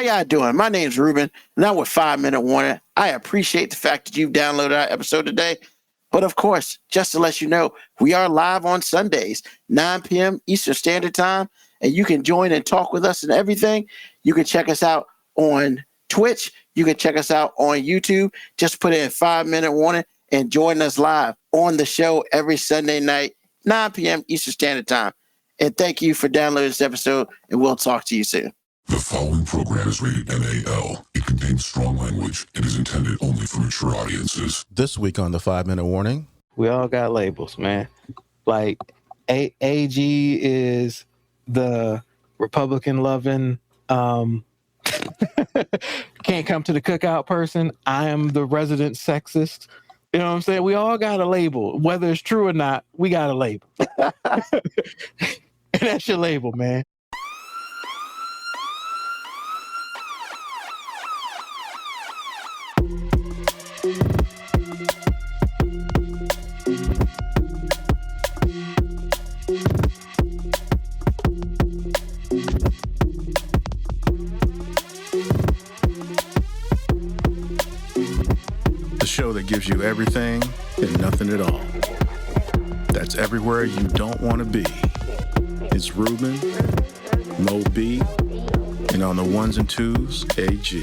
How y'all doing? My name's Ruben, and I'm with 5 Minute Warning. I appreciate the fact that you've downloaded our episode today. But of course, just to let you know, we are live on Sundays, 9 p.m. Eastern Standard Time, and you can join and talk with us and everything. You can check us out on Twitch. You can check us out on YouTube. Just put in 5 Minute Warning and join us live on the show every Sunday night, 9 p.m. Eastern Standard Time. And thank you for downloading this episode, and we'll talk to you soon. The following program is rated NAL. It contains strong language and is intended only for mature audiences. This week on the 5 Minute Warning, we all got labels, man. Like AG is the Republican loving, can't come to the cookout person. I am the resident sexist. You know what I'm saying? We all got a label. Whether it's true or not, we got a label. And that's your label, man. the show that gives you everything and nothing at all. That's everywhere you don't want to be. It's Ruben, Mo B, and on the ones and twos, AG.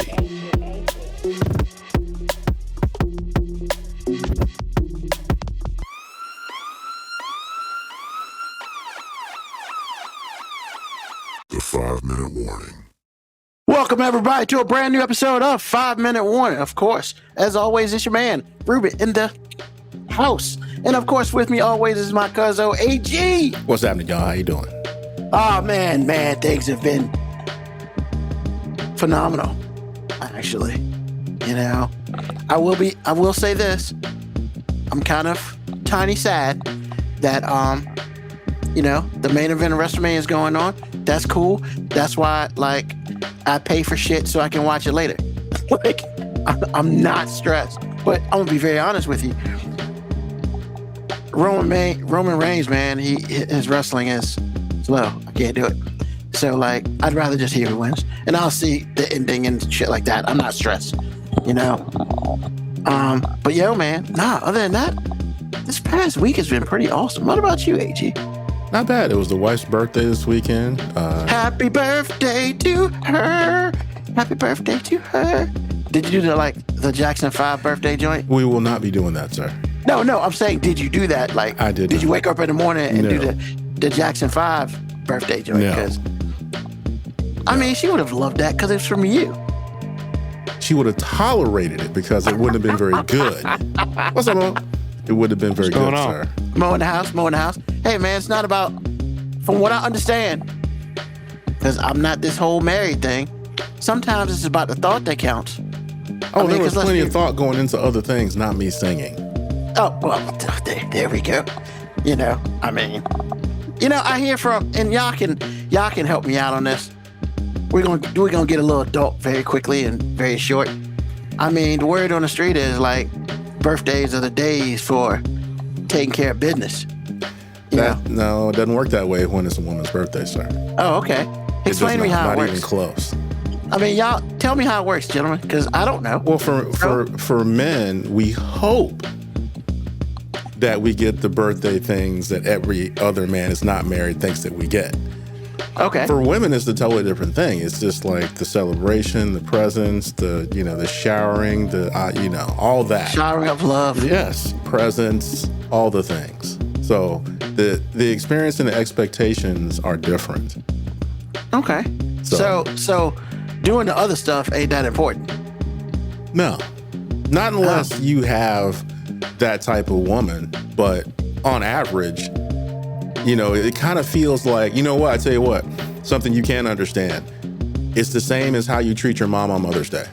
The 5 Minute Warning. Welcome, everybody, to a brand new episode of 5 Minute Warning. Of course, as always, it's your man, Ruben, in the house. And of course, with me always is my cousin, AG. What's happening, y'all? How you doing? Oh, man, things have been phenomenal, actually. You know, I will say this. I'm kind of tiny sad that, the main event of WrestleMania is going on. That's cool. That's why, I pay for shit so I can watch it later. I'm not stressed. But I'm gonna be very honest with you. Roman Reigns, man, his wrestling is slow. I can't do it. So I'd rather just hear who wins, and I'll see the ending and shit like that. I'm not stressed, you know. But yo, man, other than that, this past week has been pretty awesome. What about you, AG? Not bad. It was the wife's birthday this weekend. Happy birthday to her. Happy birthday to her. Did you do the Jackson 5 birthday joint? We will not be doing that, sir. No, I'm saying, did you do that? I did. Did you wake up in the morning and do the Jackson 5 birthday joint? No. I mean, she would have loved that because it's from you. She would have tolerated it because it wouldn't have been very good. What's up, Mo? It would have been very good, sir. Mo in the house. Hey, man, it's not about, from what I understand, because I'm not this whole married thing, sometimes it's about the thought that counts. There was plenty of thought going into other things, not me singing. Oh, well, there we go. I hear from, and y'all can help me out on this. We're gonna get a little adult very quickly and very short. I mean, the word on the street is birthdays are the days for taking care of business. No, it doesn't work that way when it's a woman's birthday, sir. Oh, okay. Explain to me how it works. Not even close. I mean, y'all, tell me how it works, gentlemen, because I don't know. Well, for men, we hope that we get the birthday things that every other man is not married thinks that we get. Okay. For women, it's a totally different thing. It's just the celebration, the presents, the showering, all that. Showering of love. Yes, presents, all the things. So the experience and the expectations are different. Okay. So doing the other stuff ain't that important. No, not unless you have that type of woman. But on average, it kind of feels like, I tell you what, something you can't understand. It's the same as how you treat your mom on Mother's Day.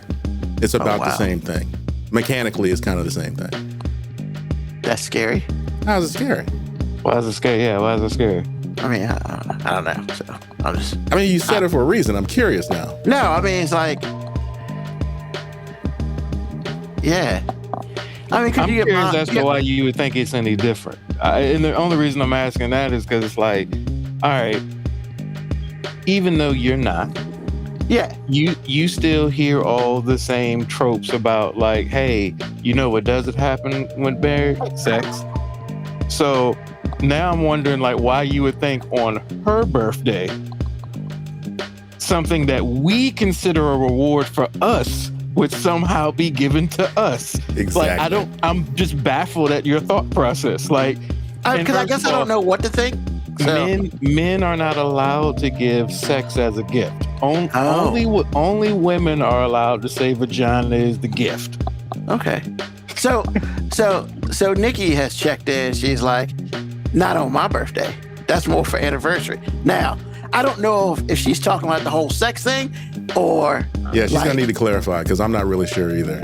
It's about the same thing. Mechanically, it's kind of the same thing. That's scary. How's it scary? Why is it scary? Yeah, why is it scary? I mean, I don't know. So I'm just. I mean, you said it for a reason. I'm curious now. No, I mean, it's yeah. I mean, I'm curious as to why you would think it's any different. And the only reason I'm asking that is because it's all right, even though you're not, Yeah. You still hear all the same tropes about like, hey, you know what doesn't happen when married? Sex. So now I'm wondering like why you would think on her birthday something that we consider a reward for us would somehow be given to us. Exactly. Like I'm just baffled at your thought process. Like, Because I guess I don't know what to think. So. Men are not allowed to give sex as a gift. Only women are allowed to say vagina is the gift. Okay. So Nikki has checked in. She's like, not on my birthday. That's more for anniversary. Now, I don't know if she's talking about the whole sex thing or. Yeah, she's gonna need to clarify because I'm not really sure either.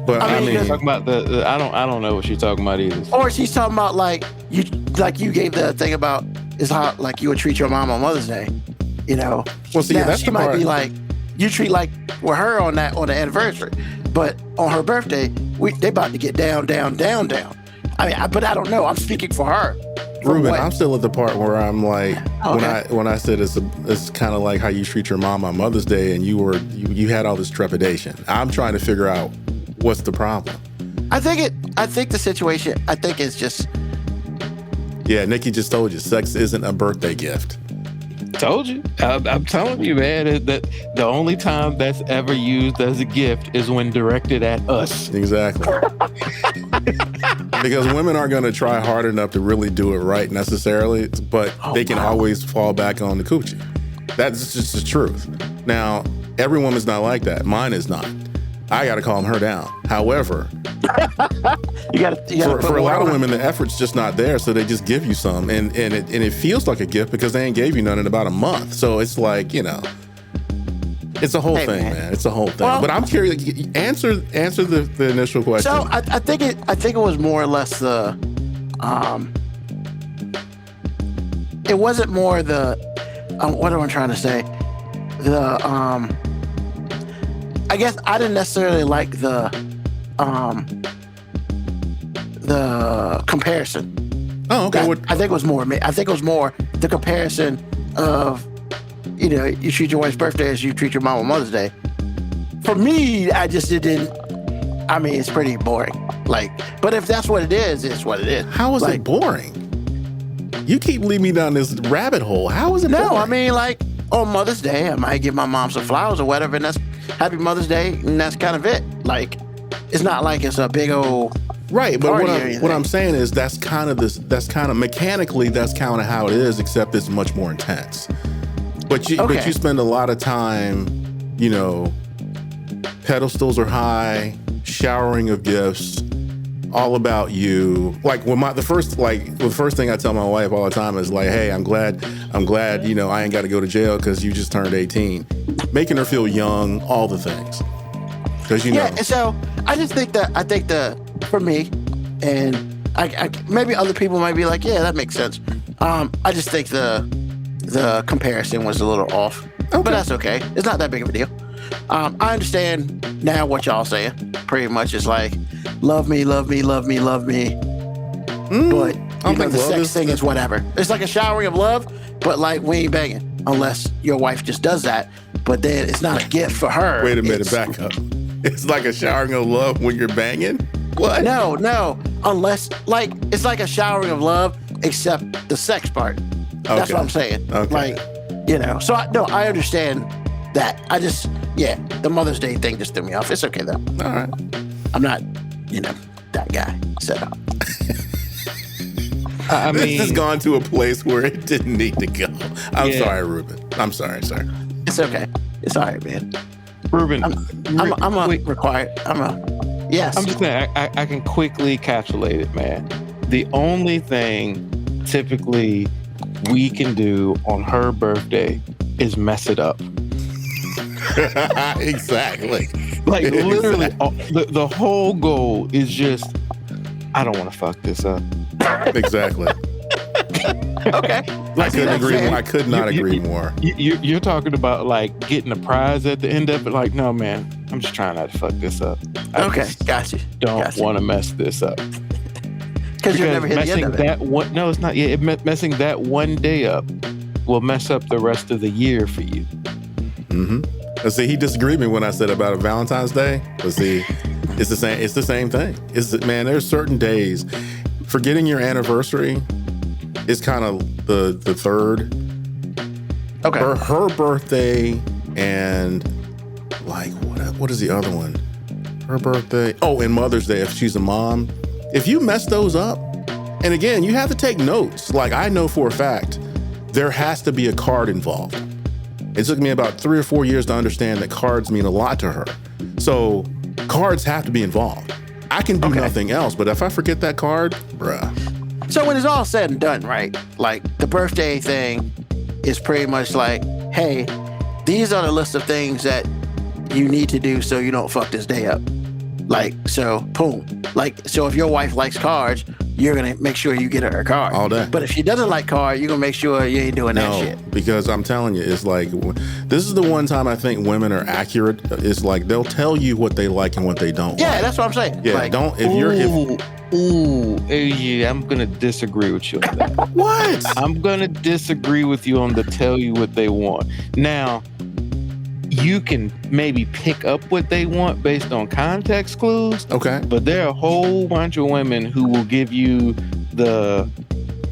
But I mean talking about the I don't know what she's talking about either. Or she's talking about like you gave the thing about is how like you would treat your mom on Mother's Day, you know. Well, see, now, that's she might be like you treat like with her on the anniversary, but on her birthday they about to get down. I mean, but I don't know. I'm speaking for her. Ruben, I'm still at the part where I'm like, okay. when I said it's kind of like how you treat your mom on Mother's Day, and you had all this trepidation. I'm trying to figure out what's the problem. I think the situation. I think it's just. Yeah, Nikki just told you, sex isn't a birthday gift. Told you. I'm telling you, man, that the only time that's ever used as a gift is when directed at us. Exactly. Because women aren't going to try hard enough to really do it right necessarily, but they can always fall back on the coochie. That's just the truth. Now, every woman's not like that. Mine is not. I got to calm her down. However, you gotta for a lot of women, the effort's just not there, so they just give you some, and it feels like a gift because they ain't gave you none in about a month. So it's like, you know, it's a whole thing, man. It's a whole thing. Well, but I'm curious. Answer the initial question. So I think it was more or less the, it wasn't more the, what am I trying to say? I guess I didn't necessarily like the comparison. Oh, okay. I think it was more the comparison of, you know, you treat your wife's birthday as you treat your mom on Mother's Day. For me, I just didn't. I mean, it's pretty boring. Like, but if that's what it is, it's what it is. How is it boring? You keep leading me down this rabbit hole. How is it boring? No, I mean, like, on Mother's Day, I might give my mom some flowers or whatever, and that's Happy Mother's Day, and that's kind of it. Like, it's not like it's a big old right. But party what I'm saying is that's kind of mechanically that's kind of how it is, except it's much more intense. But you spend a lot of time, you know, pedestals are high, showering of gifts, all about you. Like the first thing I tell my wife all the time is like, hey, I'm glad, you know, I ain't got to go to jail because you just turned 18. Making her feel young, all the things. Because you know. And so I just think for me, and I maybe other people might be like, yeah, that makes sense. I just think the comparison was a little off, but that's okay. It's not that big of a deal. I understand now what y'all saying. Pretty much it's like, love me, love me, love me, love me. But you know, the sex thing is whatever. It's like a showering of love, but like we ain't banging unless your wife just does that. But then it's not a gift for her. Wait a minute, back up. It's like a showering of love when you're banging? What? No. Unless, like, it's like a showering of love, except the sex part. That's what I'm saying. Okay. Like, you know. So, I understand that. I just, the Mother's Day thing just threw me off. It's okay, though. All right. I'm not, you know, that guy set up. I mean, this has gone to a place where it didn't need to go. I'm sorry, Ruben. I'm sorry, sir. It's okay. It's all right, man. Ruben, yes. I'm just saying, I can quickly encapsulate it, man. The only thing typically we can do on her birthday is mess it up. Exactly. Like literally, the whole goal is just, I don't want to fuck this up. Exactly. Okay. I could not agree more. You're talking about like getting a prize at the end of it. Like, no, man, I'm just trying not to fuck this up. Gotcha. Don't want to mess this up. Because you're never hit the end of it. No, it's not. Yeah, messing that one day up will mess up the rest of the year for you. Mm-hmm. But see, he disagreed with me when I said about a Valentine's Day. But see, it's the same. It's the same thing. Man, there's certain days. Forgetting your anniversary is kind of the third. Okay. Her birthday and like what is the other one? Her birthday. Oh, and Mother's Day if she's a mom. If you mess those up, and again, you have to take notes. Like I know for a fact, there has to be a card involved. It took me about 3 or 4 years to understand that cards mean a lot to her. So cards have to be involved. I can do nothing else, but if I forget that card, bruh. So when it's all said and done, right? Like the birthday thing is pretty much like, hey, these are the list of things that you need to do so you don't fuck this day up. Like, so boom. Like, so if your wife likes cards, you're going to make sure you get her a card. All day. But if she doesn't like cards, you're going to make sure you ain't doing that No, shit. because I'm telling you, it's like, this is the one time I think women are accurate. It's like, they'll tell you what they like and what they don't Yeah, like. that's what I'm saying. Yeah, like, Yeah, I'm gonna disagree with you on that. What? I'm gonna disagree with you on the tell you what they want. Now, you can maybe pick up what they want based on context clues. Okay. But there are a whole bunch of women who will give you the,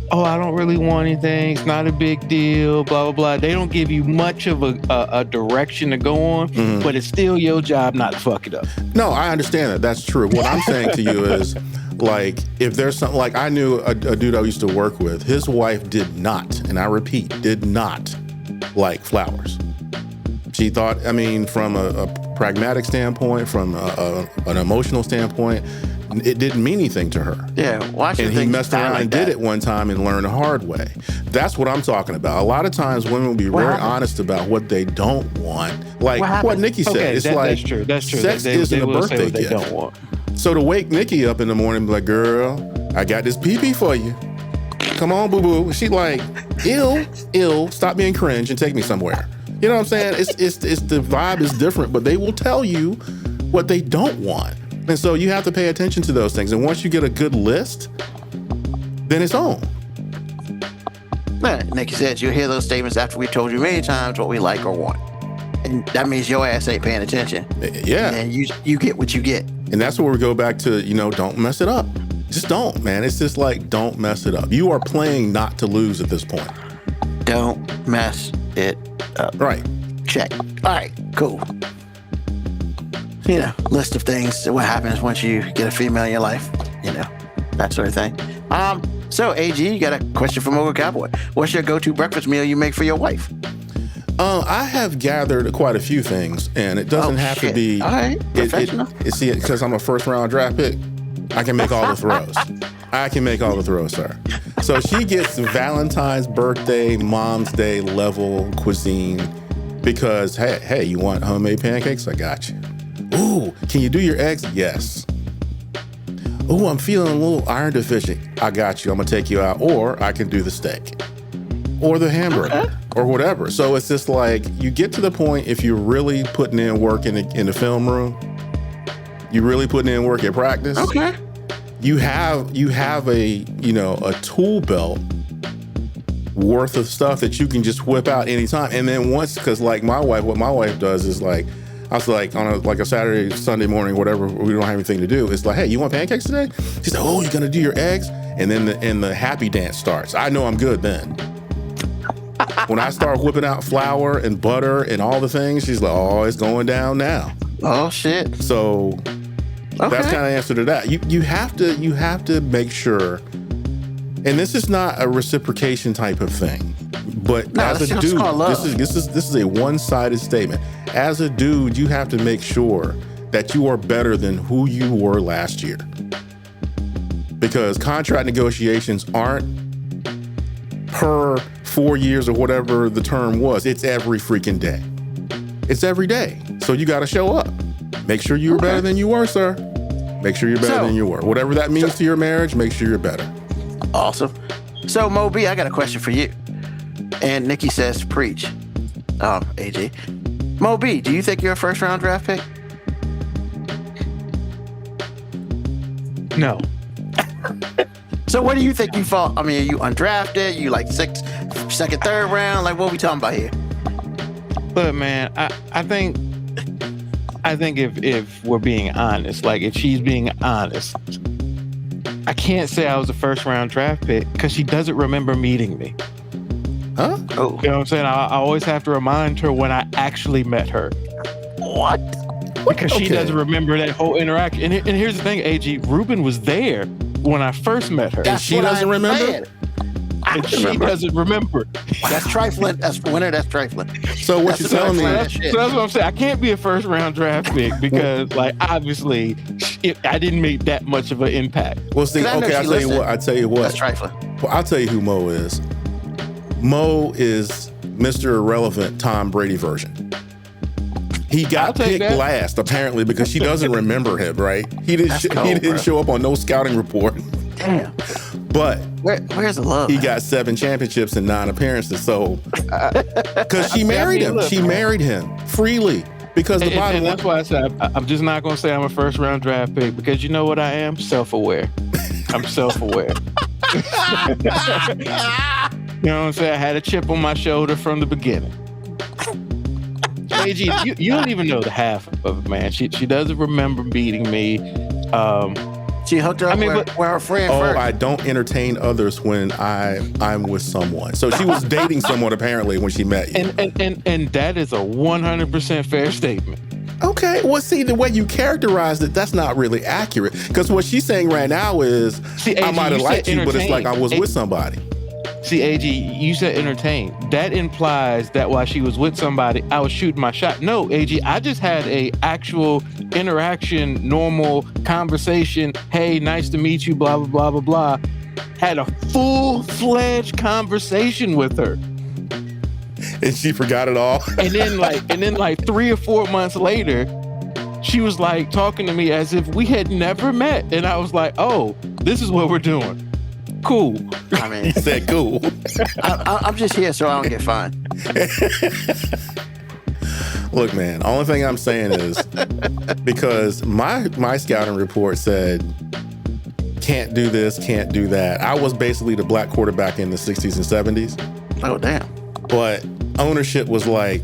oh, I don't really want anything. It's not a big deal, blah, blah, blah. They don't give you much of a direction to go on, but it's still your job not to fuck it up. No, I understand that. That's true. What I'm saying to you is, like, if there's something, like I knew a dude I used to work with, his wife did not, and I repeat, did not like flowers. She thought, I mean, from a pragmatic standpoint, from an emotional standpoint, it didn't mean anything to her. Yeah, And he messed around and did it one time and learned the hard way. That's what I'm talking about. A lot of times women will be very honest about what they don't want. Like what Nikki said. Okay, It's like, that's true. That's true. Sex They isn't a will say birthday what they gift. don't want. So to wake Nikki up in the morning and be like, girl, I got this pee-pee for you. Come on, boo-boo. She like, ill, stop being cringe and take me somewhere. You know what I'm saying? It's the vibe is different, but they will tell you what they don't want. And so you have to pay attention to those things. And once you get a good list, then it's on. Nikki said you'll hear those statements after we've told you many times what we like or want. And that means your ass ain't paying attention. Yeah. And you get what you get. And that's where we go back to, don't mess it up. Just don't, man. It's just like, don't mess it up. You are playing not to lose at this point. Don't mess it up. Right. Check. All right, cool. List of things, what happens once you get a female in your life, that sort of thing. So AG, you got a question from Ogre Cowboy. What's your go-to breakfast meal you make for your wife? I have gathered quite a few things, and it doesn't have to be. All right, professional. See, because I'm a first-round draft pick, I can make all the throws. I can make all the throws, sir. So she gets Valentine's, birthday, Mom's Day level cuisine because, hey, you want homemade pancakes? I got you. Ooh, can you do your eggs? Yes. Ooh, I'm feeling a little iron deficient. I got you. I'm gonna take you out, or I can do the steak, or the hamburger, or whatever. So it's just like you get to the point if you're really putting in work in the film room. You really putting in work at practice. Okay. You have a tool belt worth of stuff that you can just whip out anytime. And then once, because like what my wife does is like, I was like on a Saturday, Sunday morning, whatever, we don't have anything to do. It's like, hey, you want pancakes today? She's like, oh, you're gonna do your eggs? And then the happy dance starts. I know I'm good then. When I start whipping out flour and butter and all the things, she's like, oh, it's going down now. Oh shit. So that's kind of answer to that. You have to make sure, and this is not a reciprocation type of thing. But as a dude, this is a one-sided statement. As a dude, you have to make sure that you are better than who you were last year. Because contract negotiations aren't per 4 years or whatever the term was. It's every freaking day. It's every day. So you got to show up. Make sure you're better than you were, sir. Make sure you're better than you were. Whatever that means to your marriage, make sure you're better. Awesome. So Mo B, I got a question for you. And Nikki says, preach. AJ. Mo B, do you think you're a first round draft pick? No. So where do you think you fall? I mean, are you undrafted? You like second, third round? Like, what are we talking about here? Look, man, I think if we're being honest, like if she's being honest, I can't say I was a first round draft pick because she doesn't remember meeting me. Huh? Oh, You know what I'm saying? I always have to remind her when I actually met her. what? Because she Okay. doesn't remember that whole interaction. And here's the thing, AG, Ruben was there when I first met her. That's she what doesn't I'm remember? saying. I And she remember. doesn't remember. That's trifling. That's winner. That's trifling. So what That's you're the telling me? trifling. So that's what I'm saying. I can't be a first round draft pick because, like, obviously, I didn't make that much of an impact. Well, see, 'Cause I know okay, she I'll tell you listened. what. That's trifling. Well, I'll tell you who Mo is. Mo is Mr. Irrelevant Tom Brady version. He I'll got take picked that. last, apparently, because she doesn't remember him, right? He didn't. That's He cold, didn't bro. show up on no scouting report, Damn. but Where's the love? he man? got 7 championships and 9 appearances. So, because she married him, look, she married him freely. Because the bottom And line, that's why I said I'm just not going to say I'm a first round draft pick because you know what I am? Self-aware. I'm self-aware. You know what I'm saying? I had a chip on my shoulder from the beginning. AG, you don't even know the half of it, man. She doesn't remember beating me. She hooked up I mean, with her friend oh, first. I don't entertain others when I'm with someone. So she was dating someone apparently when she met you. And that is a 100% fair statement. Okay, well, see, the way you characterized it, that's not really accurate. Because what she's saying right now is, See, I AG, might have you liked said you, but it's like I was entertain. with somebody. See, AG, you said entertain. That implies that while she was with somebody, I was shooting my shot. No, AG, I just had a actual interaction, normal conversation. Hey, nice to meet you, blah, blah, blah, blah, blah. Had a full-fledged conversation with her. And she forgot it all. And then like 3 or 4 months later, she was like talking to me as if we had never met. And I was like, oh, this is what we're doing. Cool. I mean, He said, cool. I'm just here so I don't get fined. Look, man, only thing I'm saying is, because my scouting report said, can't do this, can't do that. I was basically the black quarterback in the 60s and 70s. Oh, damn. But ownership was like,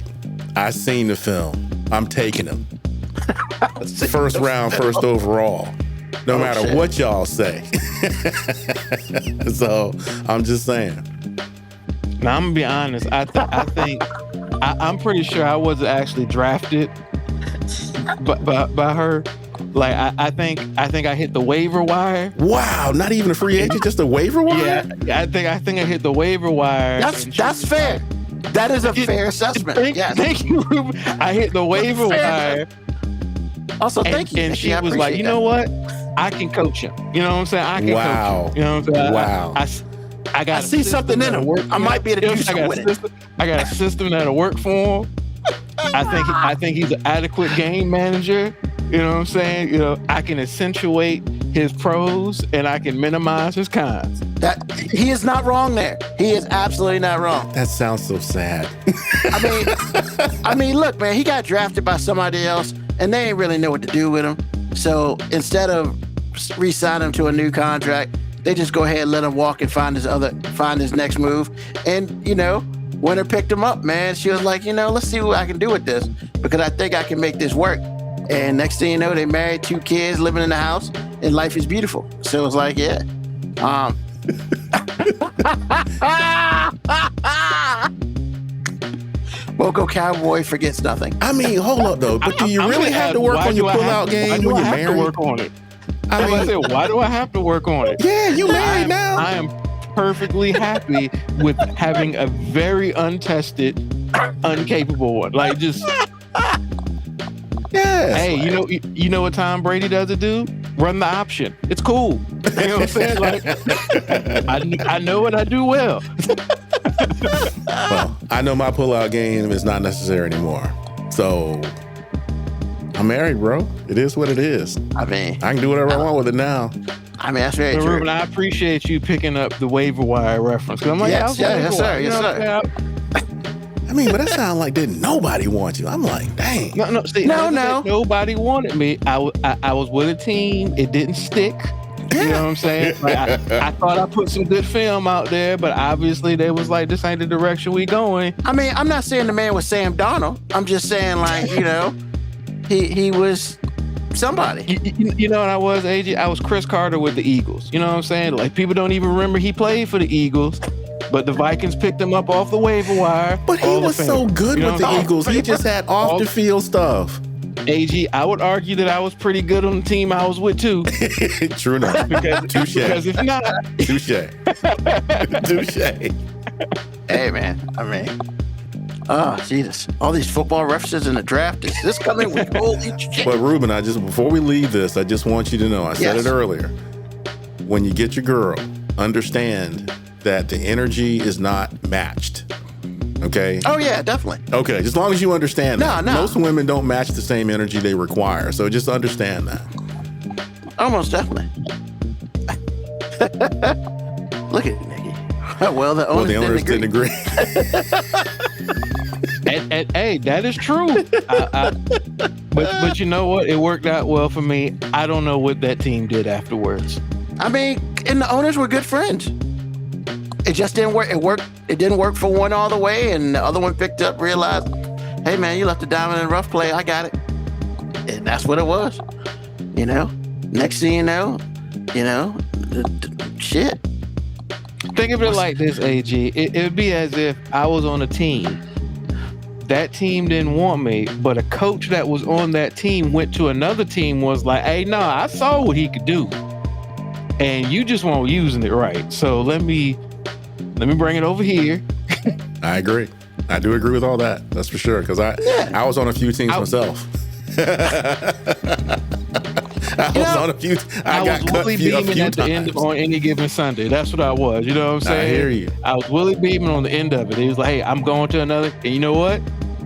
I seen the film. I'm taking him. First round, first overall. No matter shit. what y'all say. So I'm just saying. Now I'm gonna be honest. I think I'm pretty sure I wasn't actually drafted by her. Like I think I hit the waiver wire. Wow, not even a free agent, just a waiver wire? Yeah, I think I hit the waiver wire. That's fair. That is a fair assessment. Yes. Thank you, Ruben. I hit the waiver Fair. wire. Also, thank you. And Nikki. she I was like, appreciate you that. know what? I can coach him. You know what I'm saying? I can Wow. coach him. You know what I'm saying? Wow. I got I a see system something in that'll him. work. I might be able to do something with it. I got a system that'll work for him. I think he's an adequate game manager. You know what I'm saying? You know, I can accentuate his pros and I can minimize his cons. That he is not wrong there. He is absolutely not wrong. That sounds so sad. I mean, look, man, he got drafted by somebody else, and they ain't really know what to do with him. So instead of re-signing him to a new contract, they just go ahead and let him walk and find his next move. And you know, Winter picked him up, man. She was like, you know, let's see what I can do with this because I think I can make this work. And next thing you know, they married, 2 kids, living in the house, and life is beautiful. So it was like, yeah. Moco Cowboy forgets nothing. I mean, hold up though. But do you I'm really gonna have to ask, work why on your do I have pull-out to- game why do when I you're have to married? work on it? I mean, I said, why do I have to work on it? yeah, you married now. I am perfectly happy with having a very untested, incapable one. Like just, Yes. hey, you know what Tom Brady doesn't do? Run the option. It's cool. You know what I'm saying? Like, I know what I do well. Well, I know my pull-out game is not necessary anymore. So I'm married, bro. It is what it is. I mean, I can do whatever I want with it now. that's very But true. Ruben, I appreciate you picking up the waiver wire reference. 'Cause I'm like, Yes, yeah, I was yes, waiver sir, wire. You yes, know what sir. I'm saying? I mean, but that sounds like didn't nobody want you. I'm like, dang. No. See, No. nobody wanted me. I was with a team. It didn't stick. You know what I'm saying? Like, I thought I put some good film out there, but obviously they was like, this ain't the direction we going. I mean, I'm not saying the man was Sam Donald. I'm just saying, like, you know, he was somebody. You know what I was, AJ? I was Chris Carter with the Eagles. You know what I'm saying? Like, people don't even remember he played for the Eagles, but the Vikings picked him up off the waiver wire. But he was so good with the Eagles. He just had off the field stuff. AG, I would argue that I was pretty good on the team I was with too. True enough. Touche. Because if not, touche. Hey man, I mean, oh Jesus! All these football references in the draft. Is this coming with holy shit? But Ruben, before we leave this, I just want you to know. I said it earlier. When you get your girl, understand that the energy is not matched. Okay. Oh yeah, definitely. Okay, as long as you understand that. No. Most women don't match the same energy they require, so just understand that. Almost definitely. Look at Nikki. Well, the owners didn't agree. and hey, that is true. But you know what? It worked out well for me. I don't know what that team did afterwards. I mean, and the owners were good friends. It just didn't work. It didn't work for one all the way, and the other one picked up, realized, hey man, you left the diamond in rough play. I got it, and that's what it was. You know. Next thing you know, shit. Think of it like this, AG. It would be as if I was on a team. That team didn't want me, but a coach that was on that team went to another team, was like, hey, no, I saw what he could do, and you just weren't using it right. So let me bring it over here. I agree. I do agree with all that. That's for sure. Because I was on a few teams myself. I got cut Willie Beeman at the end on any given Sunday. That's what I was. You know what I'm saying? I hear you. I was Willie Beeman on the end of it. He was like, hey, I'm going to another. And you know what?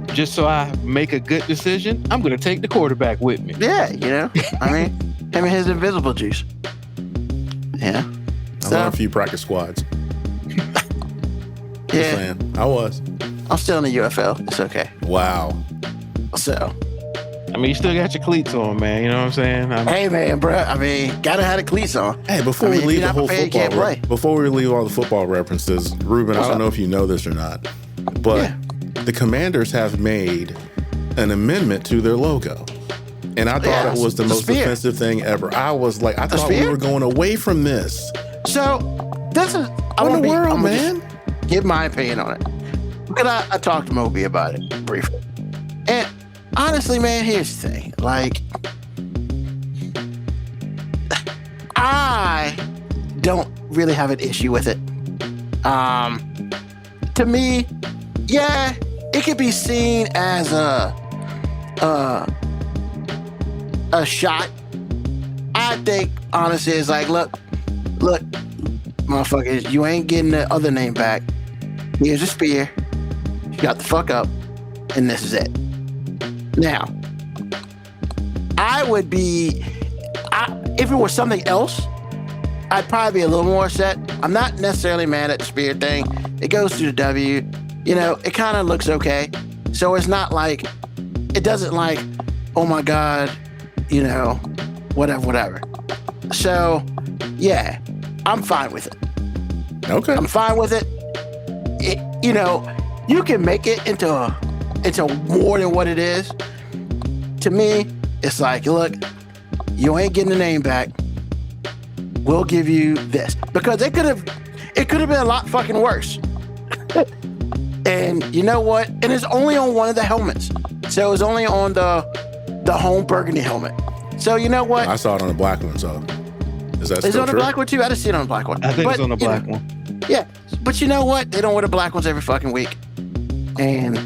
Just so I make a good decision, I'm going to take the quarterback with me. Yeah, you know. I mean, him and his invisible juice. Yeah. I'm on a few practice squads. Yeah. I was. I'm still in the UFL. It's okay. Wow. So. I mean, you still got your cleats on, man. You know what I'm saying? Hey, man, bro. I mean, gotta have the cleats on. Hey, before we leave the whole football, before we leave all the football references, Ruben, I don't know if you know this or not, but the Commanders have made an amendment to their logo. And I thought it was the most offensive thing ever. I was like, I thought we were going away from this. So, this is... What in the world, man? Give my opinion on it. Because I talked to Moby about it briefly. And honestly, man, here's the thing. Like, I don't really have an issue with it. To me, yeah, it could be seen as a shot. I think, honestly, it's like, look, motherfuckers, you ain't getting the other name back. Here's a spear. You got the fuck up, and this is it. Now, I would be, if it was something else, I'd probably be a little more upset. I'm not necessarily mad at the spear thing. It goes to the W. You know, it kind of looks okay. So it's not like, it doesn't like, oh my God, you know, whatever. So, yeah, I'm fine with it. Okay. I'm fine with it. You know, you can make it into more than what it is. To me, it's like, look, you ain't getting the name back. We'll give you this. Because it could have been a lot fucking worse. And you know what? And it's only on one of the helmets. So it's only on the home burgundy helmet. So you know what? I saw it on the black one, so is that still It's on the true? black one too? I didn't see it on the black one. I think it's on the black one. Yeah. But you know what? They don't wear the black ones every fucking week. And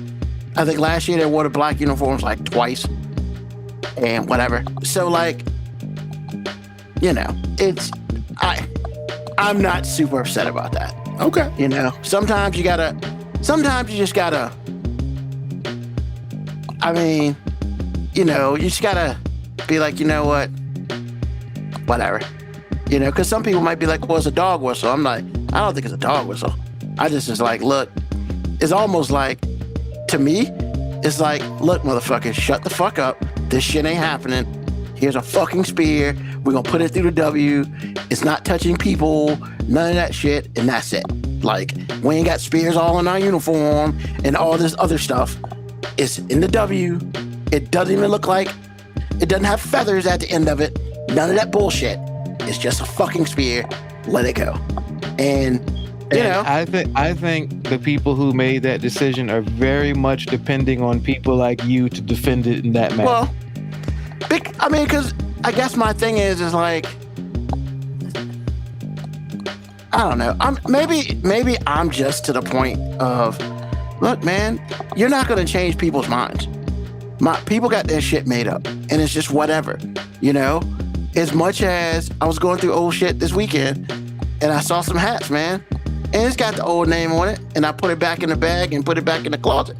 I think last year they wore the black uniforms like twice. And whatever. So like, you know, I'm not super upset about that. Okay. You know, sometimes you just gotta, I mean, you know, you just gotta be like, you know what, whatever. You know, because some people might be like, well, it's a dog whistle. I'm like, I don't think it's a dog whistle. I just is like, look, it's almost like, to me, it's like, look, motherfucker, shut the fuck up. This shit ain't happening. Here's a fucking spear. We're gonna put it through the W. It's not touching people, none of that shit, and that's it. Like, we ain't got spears all in our uniform and all this other stuff. It's in the W. It doesn't even look like, it doesn't have feathers at the end of it. None of that bullshit. It's just a fucking spear. Let it go. And you know, I think the people who made that decision are very much depending on people like you to defend it in that manner. well, I mean, because I guess my thing is like, I don't know. Maybe I'm just to the point of, look, man, you're not gonna change people's minds. People got their shit made up, and it's just whatever, you know. As much as I was going through old shit this weekend, and I saw some hats, man, and it's got the old name on it, and I put it back in the bag and put it back in the closet.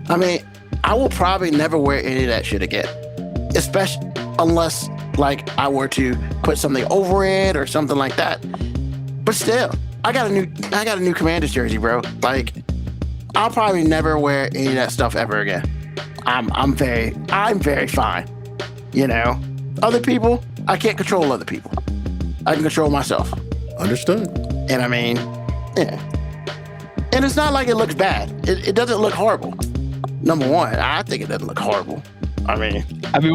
I mean, I will probably never wear any of that shit again, especially unless like I were to put something over it or something like that. But still, I got a new Commanders jersey, bro. Like, I'll probably never wear any of that stuff ever again. I'm very fine. You know, other people, I can't control other people. I can control myself. Understood. And I mean, yeah. And it's not like it looks bad. It doesn't look horrible. Number one, I think it doesn't look horrible. I mean,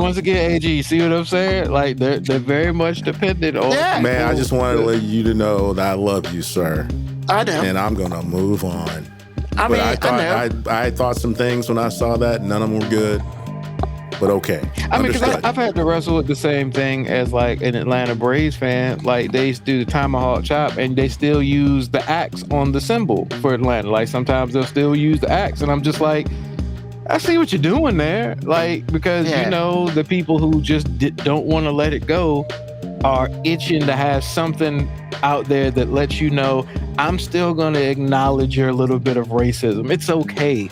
once again, AG, you see what I'm saying? Like, they're very much dependent on. Yeah. Man, I just wanted to let you to know that I love you, sir. I do. And I'm gonna move on. I thought some things when I saw that. None of them were good. But okay. I mean, because I've had to wrestle with the same thing as like an Atlanta Braves fan. Like, they used to do the tomahawk chop, and they still use the axe on the symbol for Atlanta. Like, sometimes they'll still use the axe, and I'm just like, I see what you're doing there. Like, because you know, the people who just don't want to let it go are itching to have something out there that lets you know, I'm still going to acknowledge your little bit of racism. It's okay.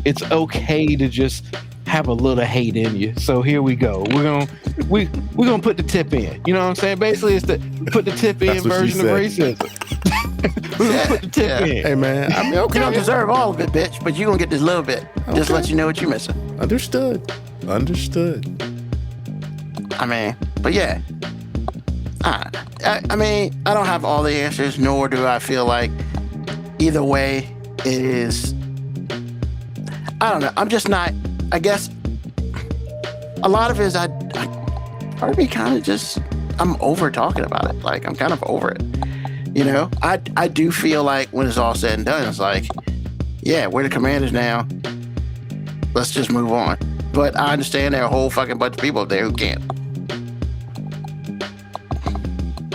It's okay to just have a little hate in you. So here we go. We're gonna put the tip in. You know what I'm saying? Basically, it's the put the tip in version of racism. We're gonna put the tip in. Hey man, I mean, okay. You don't deserve all of it, bitch, but you're gonna get this little bit. Okay. Just let you know what you're missing. Understood. I mean, but yeah. I mean, I don't have all the answers, nor do I feel like either way it is. I don't know. I'm just not. I guess a lot of it is part of me kind of just, I'm over talking about it. Like, I'm kind of over it. You know, I do feel like when it's all said and done, it's like, yeah, we're the Commanders now. Let's just move on. But I understand there are a whole fucking bunch of people up there who can't.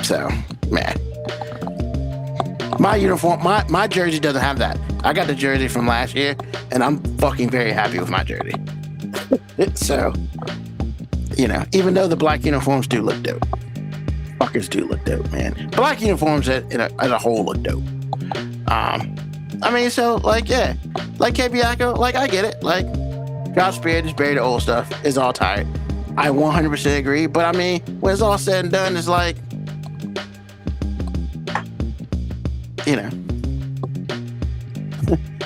So, man. My uniform, my jersey doesn't have that. I got the jersey from last year, and I'm fucking very happy with my jersey. So, you know, even though the black uniforms do look dope. Fuckers do look dope, man. Black uniforms as a whole look dope. I mean, so, like, yeah. Like KB Echo, like, I get it. Like, God's Spirit is buried the old stuff. It's all tired. I 100% agree. But, I mean, when it's all said and done, it's like, you know,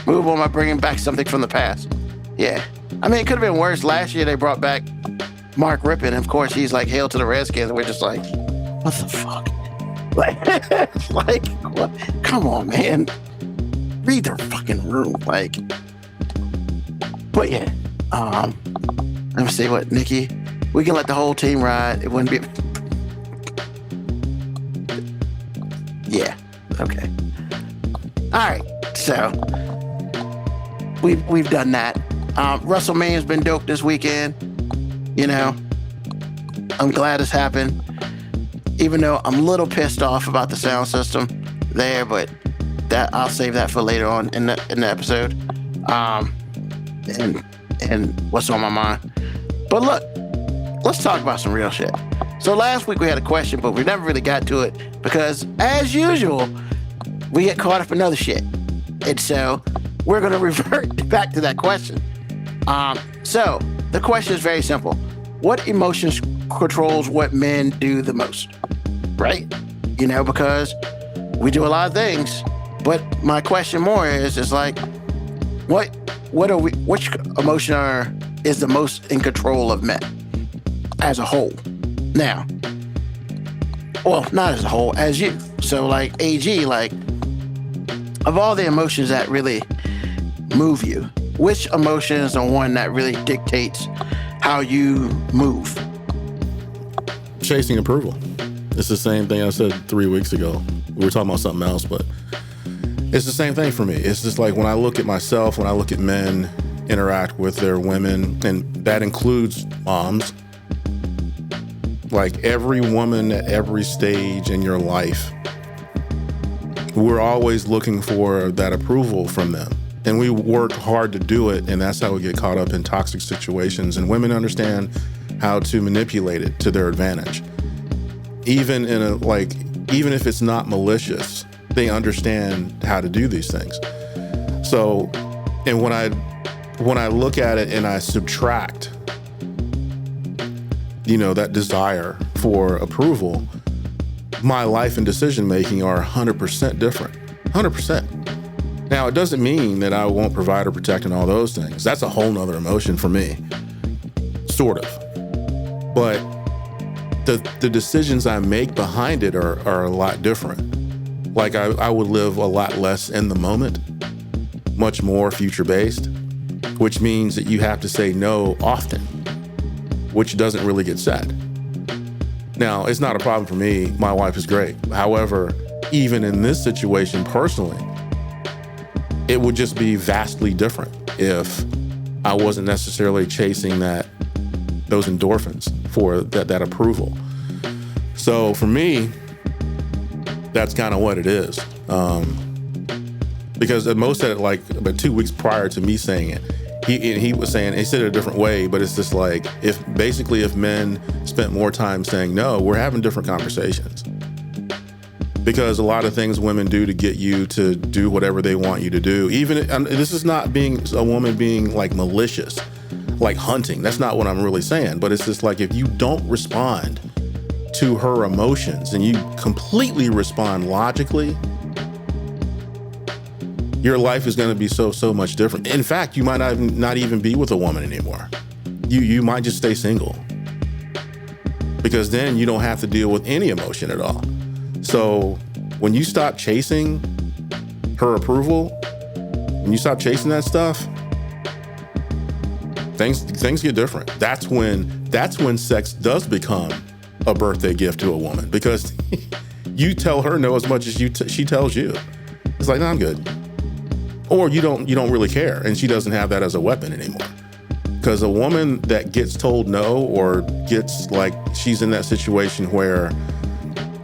move on by bringing back something from the past. Yeah. I mean, it could have been worse. Last year, they brought back Mark Rippon. Of course, he's like, hail to the Redskins. And we're just like, what the fuck? Like, what? Come on, man. Read their fucking room. Like, but yeah. Let me see what, Nikki. We can let the whole team ride. It wouldn't be. Yeah. Okay. All right. So we've done that. WrestleMania's been dope this weekend. You know, I'm glad it's happened. Even though I'm a little pissed off about the sound system there, but that I'll save that for later on in the episode. And what's on my mind. But look, let's talk about some real shit. So last week we had a question, but we never really got to it because, as usual, we get caught up in other shit. And so we're going to revert back to that question. So the question is very simple. What emotions controls what men do the most? Right? You know, because we do a lot of things, but my question more is like, which emotion is the most in control of men? as a whole. Now, well, not as a whole, as you. So like AG, like of all the emotions that really move you, which emotion is the one that really dictates how you move? Chasing approval. It's the same thing I said 3 weeks ago. We were talking about something else, but it's the same thing for me. It's just like when I look at myself, when I look at men interact with their women, and that includes moms, like every woman at every stage in your life, we're always looking for that approval from them. And we work hard to do it, and that's how we get caught up in toxic situations. And women understand how to manipulate it to their advantage. Even if it's not malicious, they understand how to do these things. So, and when I look at it and I subtract, that desire for approval, my life and decision making are 100% different. 100%. Now, it doesn't mean that I won't provide or protect and all those things. That's a whole nother emotion for me, sort of. But the decisions I make behind it are a lot different. Like I would live a lot less in the moment, much more future-based, which means that you have to say no often, which doesn't really get said. Now, it's not a problem for me. My wife is great. However, even in this situation personally, it would just be vastly different if I wasn't necessarily chasing those endorphins for that approval. So for me, that's kind of what it is. Because Mo said it like about 2 weeks prior to me saying it. He was saying, he said it a different way, but it's just like, if men spent more time saying no, we're having different conversations. Because a lot of things women do to get you to do whatever they want you to do. This is not being a woman being like malicious, like hunting. That's not what I'm really saying. But it's just like, if you don't respond to her emotions and you completely respond logically, your life is going to be so much different. In fact, you might not even be with a woman anymore. You might just stay single, because then you don't have to deal with any emotion at all. So when you stop chasing her approval, when you stop chasing that stuff, things get different. That's when sex does become a birthday gift to a woman, because you tell her no as much as she tells you. It's like, no, I'm good. Or you don't really care, and she doesn't have that as a weapon anymore. Because a woman that gets told no, or gets like she's in that situation where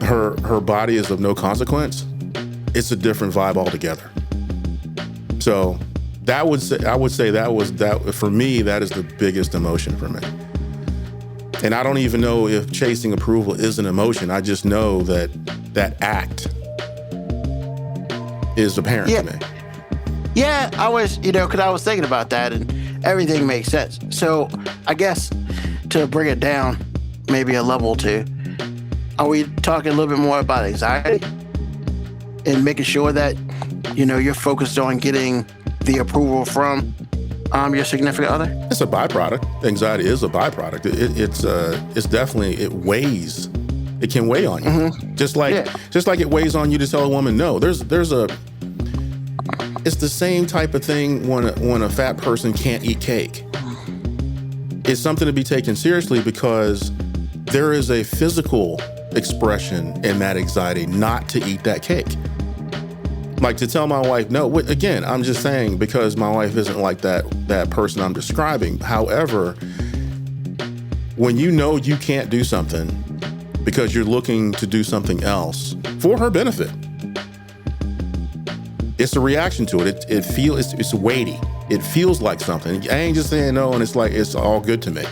her body is of no consequence, it's a different vibe altogether. So I would say that for me, that is the biggest emotion for me. And I don't even know if chasing approval is an emotion. I just know that act is apparent to me. Yeah, I was, because I was thinking about that, and everything makes sense. So I guess to bring it down maybe a level or two, are we talking a little bit more about anxiety and making sure that, you're focused on getting the approval from your significant other? It's a byproduct. Anxiety is a byproduct. It's definitely, it weighs. It can weigh on you. Mm-hmm. Just like it weighs on you to tell a woman no. It's the same type of thing when a fat person can't eat cake. It's something to be taken seriously, because there is a physical expression in that anxiety not to eat that cake. Like to tell my wife no. Again, I'm just saying, because my wife isn't like that person I'm describing. However, when you know you can't do something because you're looking to do something else for her benefit, it's a reaction to it. It's weighty. It feels like something. I ain't just saying no, and it's like, it's all good to me.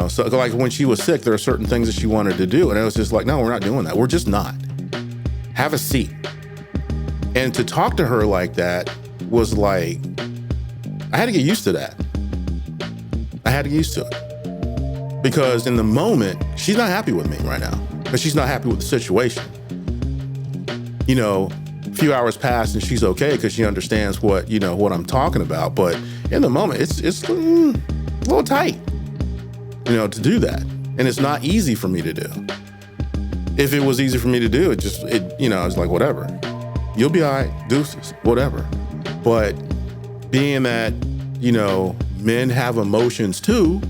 So like when she was sick, there are certain things that she wanted to do, and it was just like, no, we're not doing that. We're just not. Have a seat. And to talk to her like that was like, I had to get used to that. I had to get used to it. Because in the moment, she's not happy with me right now, because she's not happy with the situation. A few hours pass and she's okay, because she understands what I'm talking about. But in the moment, it's a little tight. to do that. And it's not easy for me to do. If it was easy for me to do, it's like, whatever. You'll be all right, deuces, whatever. But being that, men have emotions too,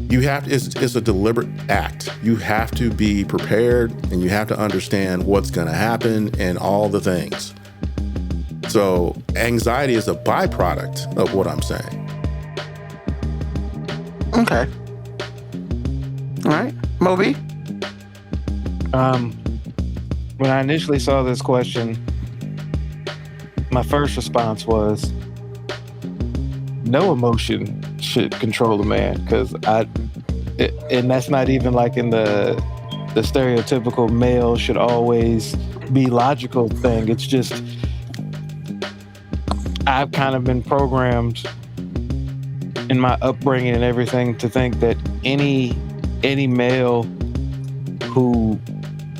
it's a deliberate act. You have to be prepared and you have to understand what's going to happen and all the things. So anxiety is a byproduct of what I'm saying. Okay. All right. Moby? When I initially saw this question, my first response was, no emotion should control a man, because and that's not even like in the stereotypical male should always be logical thing. It's just I've kind of been programmed in my upbringing and everything to think that any male who,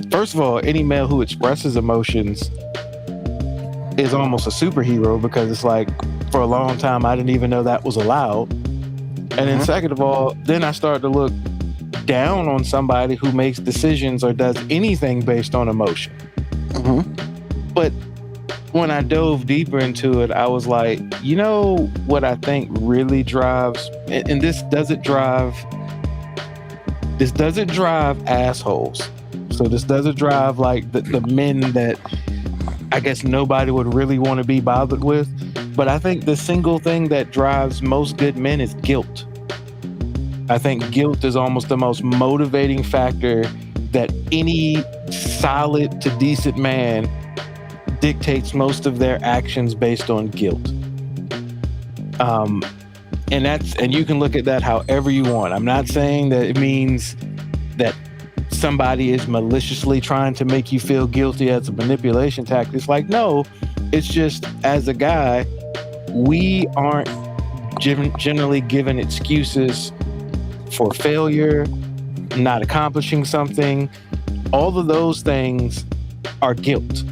first of all, any male who expresses emotions is almost a superhero, because it's like, for a long time, I didn't even know that was allowed. And then second of all, then I started to look down on somebody who makes decisions or does anything based on emotion. But when I dove deeper into it, I was like, what I think really drives, and this doesn't drive assholes. So this doesn't drive like the men that I guess nobody would really want to be bothered with. But I think the single thing that drives most good men is guilt. I think guilt is almost the most motivating factor that any solid to decent man dictates most of their actions based on guilt. And you can look at that however you want. I'm not saying that it means that somebody is maliciously trying to make you feel guilty as a manipulation tactic. It's like, no, it's just, as a guy, we aren't generally given excuses for failure, not accomplishing something. All of those things are guilt.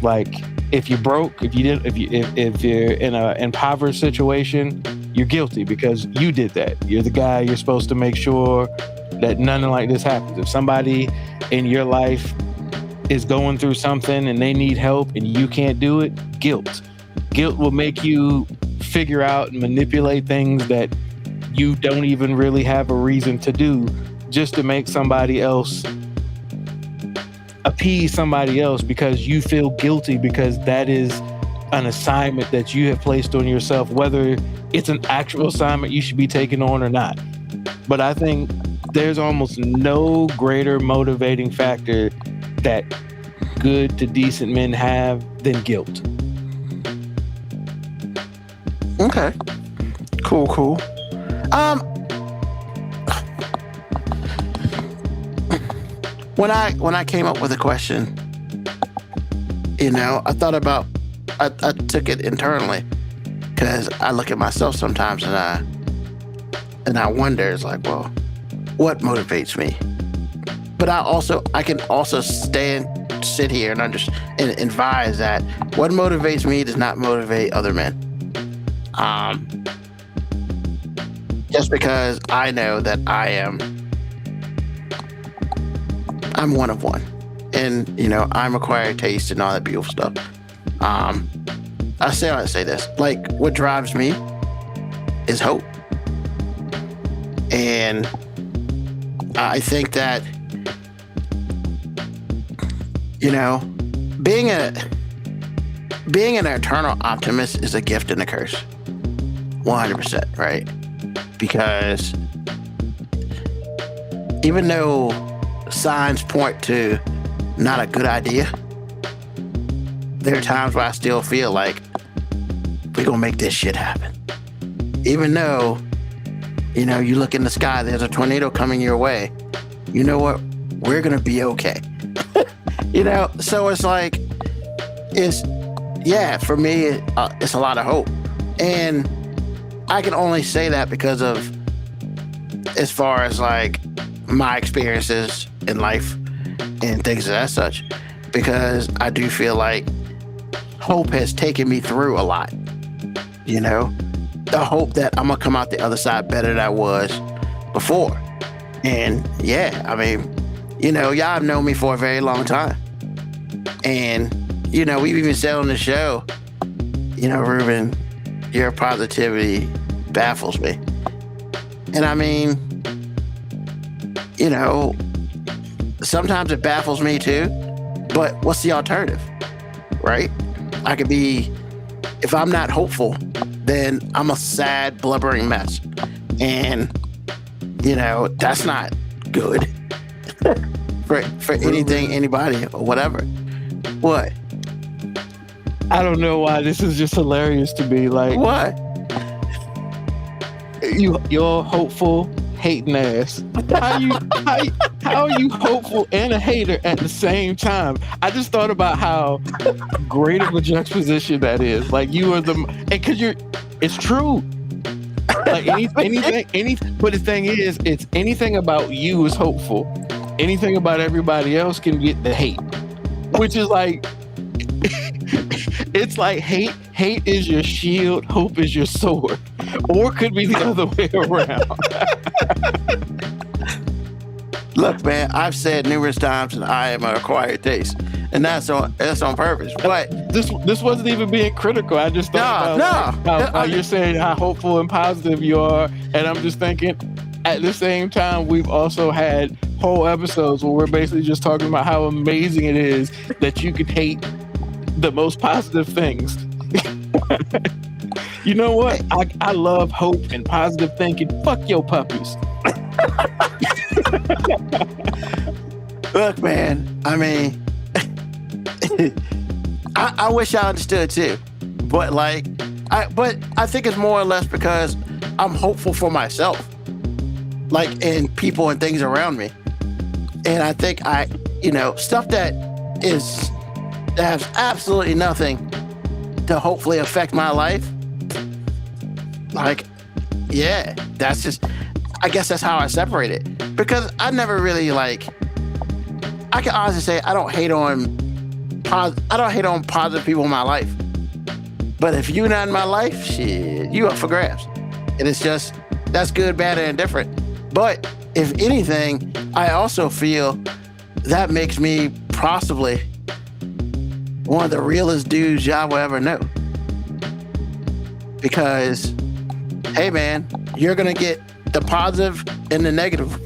Like, if you're broke, if you're in an impoverished situation, you're guilty because you did that. You're the guy, you're supposed to make sure that nothing like this happens. If somebody in your life is going through something and they need help and you can't do it, guilt. Guilt will make you figure out and manipulate things that you don't even really have a reason to do, just to make somebody else, appease somebody else, because you feel guilty because that is an assignment that you have placed on yourself, whether it's an actual assignment you should be taking on or not. But I think there's almost no greater motivating factor that good to decent men have than guilt. Okay. Cool. When I came up with a question, I thought about, I took it internally, because I look at myself sometimes and I wonder, it's like, well, what motivates me? But I can also sit here and advise that what motivates me does not motivate other men. Just because I know that I'm one of one, and I'm acquired taste and all that beautiful stuff. I say this, like, what drives me is hope. And I think that, being an eternal optimist is a gift and a curse. 100%, right? Because even though signs point to not a good idea, there are times where I still feel like we're gonna make this shit happen. Even though, you look in the sky, there's a tornado coming your way. You know what? We're gonna be okay. So it's like, for me, it's a lot of hope. And I can only say that because of, as far as like my experiences in life and things of that such, because I do feel like hope has taken me through a lot, the hope that I'm gonna come out the other side better than I was before. And yeah, I mean, you know, y'all have known me for a very long time. And, you know, we've even said on the show, you know, Ruben, your positivity baffles me. And I mean, you know, sometimes it baffles me too, but what's the alternative, right? I could be, if I'm not hopeful, then I'm a sad, blubbering mess. And, you know, that's not good for anything, anybody, or whatever. What? I don't know why this is just hilarious to me. Like, What? You're hopeful, hating ass. How are you hopeful and a hater at the same time? I just thought about how great of a juxtaposition that is. Like, you are because it's true. Like anything, but the thing is, it's anything about you is hopeful. Anything about everybody else can get the hate, which is like, it's like hate is your shield, hope is your sword, or it could be the other way around. Look, man, I've said numerous times that I am an acquired taste, and that's on purpose. But this wasn't even being critical. I just thought how you're saying how hopeful and positive you are, and I'm just thinking, at the same time, we've also had whole episodes where we're basically just talking about how amazing it is that you can hate the most positive things. You know what? I love hope and positive thinking. Fuck your puppies. Look, man, I mean, I wish I understood too, but I think it's more or less because I'm hopeful for myself, like, and people and things around me. And I think stuff that has absolutely nothing to hopefully affect my life. Like, yeah, that's just, I guess that's how I separate it, because I never really I can honestly say I don't hate on positive people in my life. But if you're not in my life, shit, you up for grabs. And it's just, that's good, bad, and indifferent. But if anything, I also feel that makes me possibly one of the realest dudes y'all will ever know. Because, hey man, you're gonna get the positive and the negative,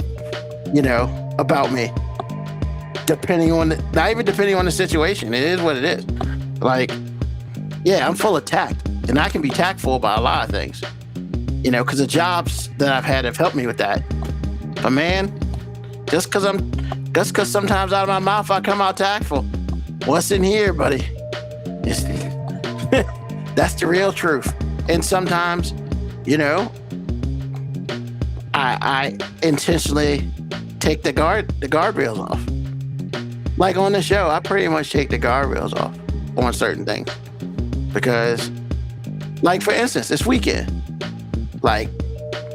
about me. Not even depending on the situation. It is what it is. Like, yeah, I'm full of tact, and I can be tactful about a lot of things, because the jobs that I've had have helped me with that. But man, just because sometimes out of my mouth I come out tactful, what's in here, buddy? That's the real truth. And sometimes, I intentionally take the guardrails off. Like on the show, I pretty much take the guardrails off on certain things. Because, like, for instance, this weekend,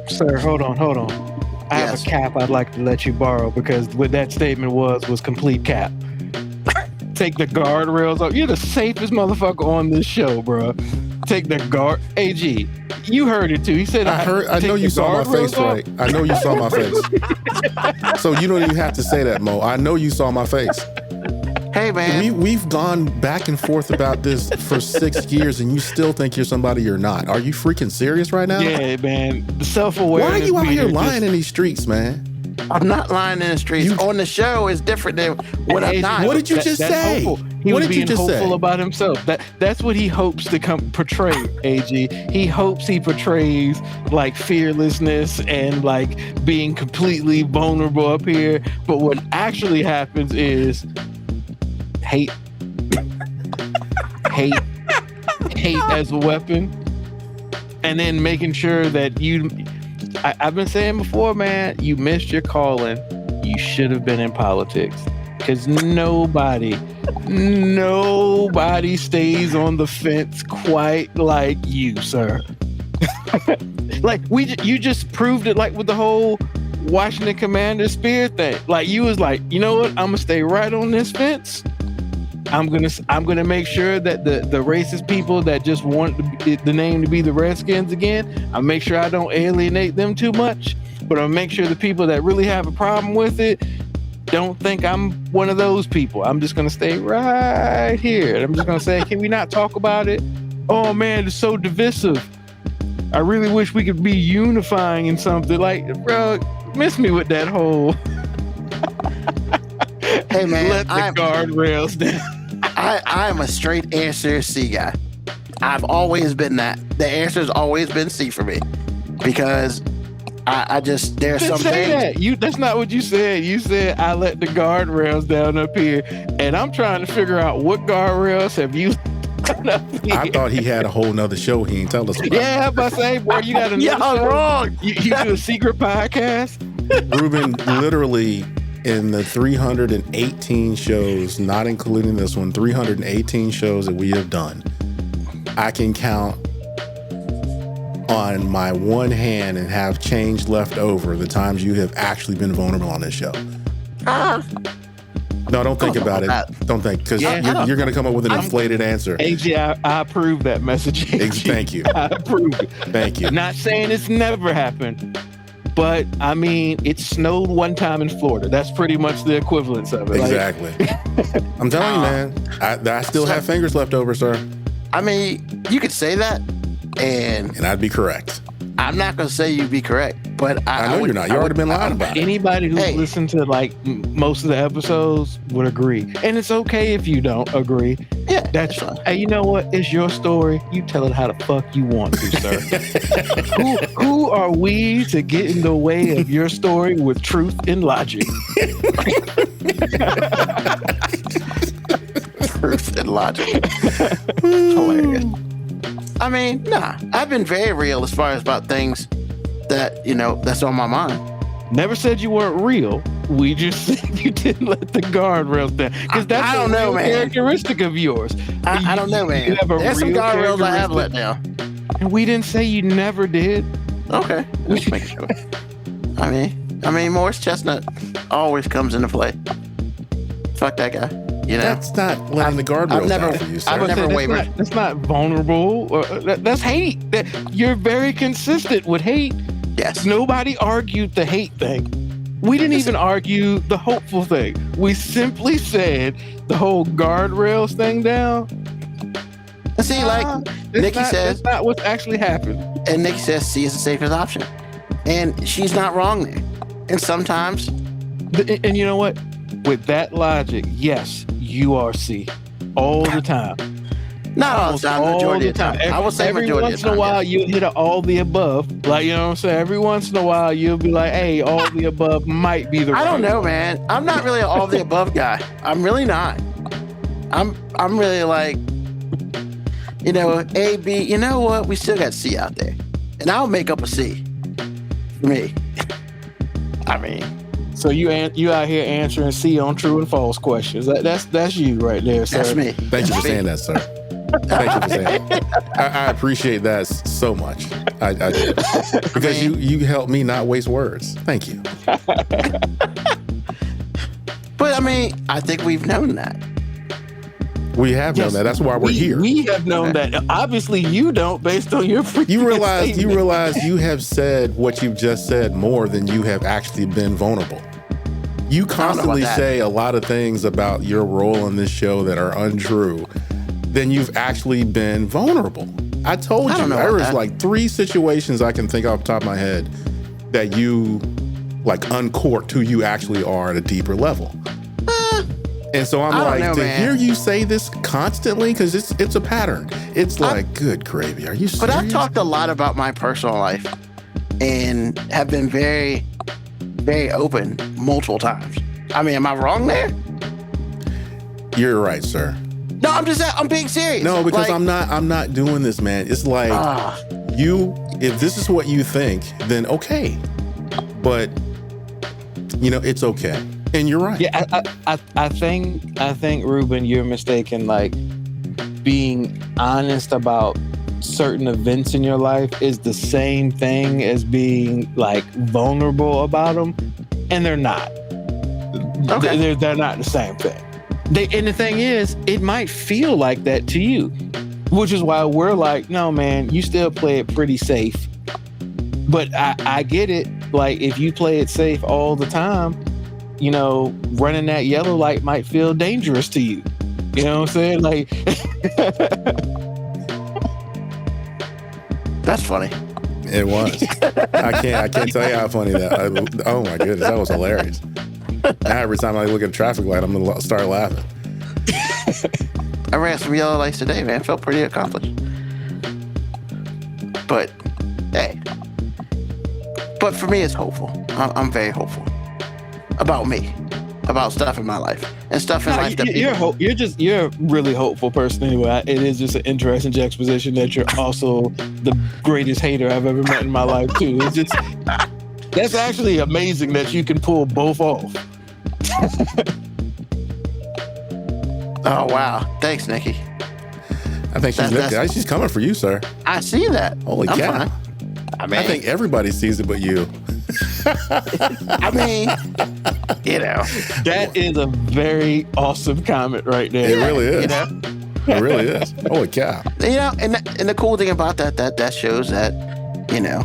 Sir, hold on. I have a cap I'd like to let you borrow, because what that statement was complete cap. Take the guardrails off. You're the safest motherfucker on this show, bro. Take the guard. AG, you heard it too. He said, I know you saw my face, right? I know you saw my face. So you don't even have to say that, Mo. I know you saw my face. Hey, man. We've gone back and forth about this for 6 years, and you still think you're somebody you're not. Are you freaking serious right now? Yeah, man. The self-awareness. Why are you out here lying in these streets, man? I'm not lying in the streets. On the show is different than what I'm not. What did you just say? He was being hopeful about himself. That's what he hopes to portray, AG. He hopes he portrays like fearlessness and like being completely vulnerable up here. But what actually happens is hate as a weapon, and then making sure that I've been saying before, man, you missed your calling. You should have been in politics, because nobody stays on the fence quite like you, sir. Like, you just proved it, like with the whole Washington Commander Spear thing. Like, you was like, you know what? I'm gonna stay right on this fence, I'm gonna make sure that the racist people that just want the name to be the Redskins again, I'll make sure I don't alienate them too much, but I'll make sure the people that really have a problem with it don't think I'm one of those people. I'm just gonna stay right here. I'm just gonna say, can we not talk about it? Oh man, it's so divisive. I really wish we could be unifying in something. Like, bro, miss me with that whole Hey man, let the guardrails down. I am a straight answer C guy. I've always been that. The answer's always been C for me, because I just, there's some things. That's not what you said. You said I let the guardrails down up here, and I'm trying to figure out what guardrails have you done up here. I thought he had a whole nother show he didn't tell us about. Yeah, I'm about to say, boy, you got another show? Wrong. You do a secret podcast? Ruben, literally in the 318 shows, not including this one, 318 shows that we have done, I can count on my one hand and have change left over the times you have actually been vulnerable on this show. No, don't think about it. Don't think, because you're going to come up with an inflated answer. AJ, I approve that message. AJ. Thank you. I approve it. Thank you. Not saying it's never happened, but I mean, it snowed one time in Florida. That's pretty much the equivalence of it. Exactly. I'm telling you, man, I still have fingers left over, sir. I mean, you could say that, and I'd be correct. I'm not going to say you'd be correct, but I know you're not. You already been lying about it. Anybody who's listened to like most of the episodes would agree. And it's okay if you don't agree. Yeah, that's fine. Hey, you know what? It's your story. You tell it how the fuck you want to, sir. who are we to get in the way of your story with truth and logic? Truth and logic. Hilarious. I mean, nah, I've been very real as far as about things that, that's on my mind. Never said you weren't real. We just said you didn't let the guardrails down. Because that's a real characteristic of yours. I don't know, man. There's some guardrails I have let down. And we didn't say you never did. Okay. Just make sure. I mean, Morris Chestnut always comes into play. Fuck that guy. That's not letting the guardrails down for you, sir. I've never wavered. That's not vulnerable. That's hate. You're very consistent with hate. Yes. Nobody argued the hate thing. We didn't even argue the hopeful thing. We simply said the whole guardrails thing down. See, like Nikki says, that's not what's actually happened. And Nikki says C is the safest option, and she's not wrong there. And sometimes, and you know what? With that logic, yes, you are C all the time. Not all the time, majority of the time. I will say every majority once of the time. in a while, you'll hit all the above. Like, you know what I'm saying? Every once in a while, you'll be like, hey, all the above might be the right. I don't know, man. I'm not really an all the above guy. I'm really not. I'm really like, A, B. You know what? We still got C out there. And I'll make up a C for me. I mean. So you out here answering C on true and false questions. That's you right there, sir. That's me. Thank you for saying that, sir. Thank you for saying that. I appreciate that so much. I do. Because you helped me not waste words. Thank you. But I mean, I think we've known that. We have known that. That's why we're here. We have known that. Obviously, you don't, based on your previous You realize statement. you have said what you've just said more than you have actually been vulnerable. You constantly say a lot of things about your role in this show that are untrue. Then you've actually been vulnerable. I told you there was like 3 situations I can think off the top of my head that you like uncorked who you actually are at a deeper level. And so I'm like, to hear you say this constantly, because it's a pattern. It's like, good gravy. Are you serious? But I've talked a lot about my personal life and have been very, very open multiple times. I mean, am I wrong there? You're right, sir. No, I'm being serious. No, because like, I'm not doing this, man. It's like if this is what you think, then okay. But it's okay. And you're right. Yeah, I think Ruben, you're mistaken. Like, being honest about certain events in your life is the same thing as being like vulnerable about them, and they're not. Okay. They're not the same thing. And the thing is, it might feel like that to you, which is why we're like, no, man, you still play it pretty safe. But I get it. Like, if you play it safe all the time, you know, running that yellow light might feel dangerous to you. You know what I'm saying? Like, That's funny. It was. I can't tell you how funny that. Oh my goodness, that was hilarious. Now every time I look at a traffic light, I'm gonna start laughing. I ran some yellow lights today, man. Felt pretty accomplished. But hey, but for me, it's hopeful. I'm very hopeful about me, about stuff in my life and stuff in life that you're a really hopeful person anyway. It is just an interesting juxtaposition that you're also the greatest hater I've ever met in my life too. It's just, that's actually amazing that you can pull both off. Oh wow, thanks, Nikki. I think she's coming for you, sir. I see that. Holy cow! Fine. I mean, I think everybody sees it but you. I mean, you know, that is a very awesome comment right there. It really is. You know? It really is. Holy cow! You know, and the cool thing about that shows that, you know,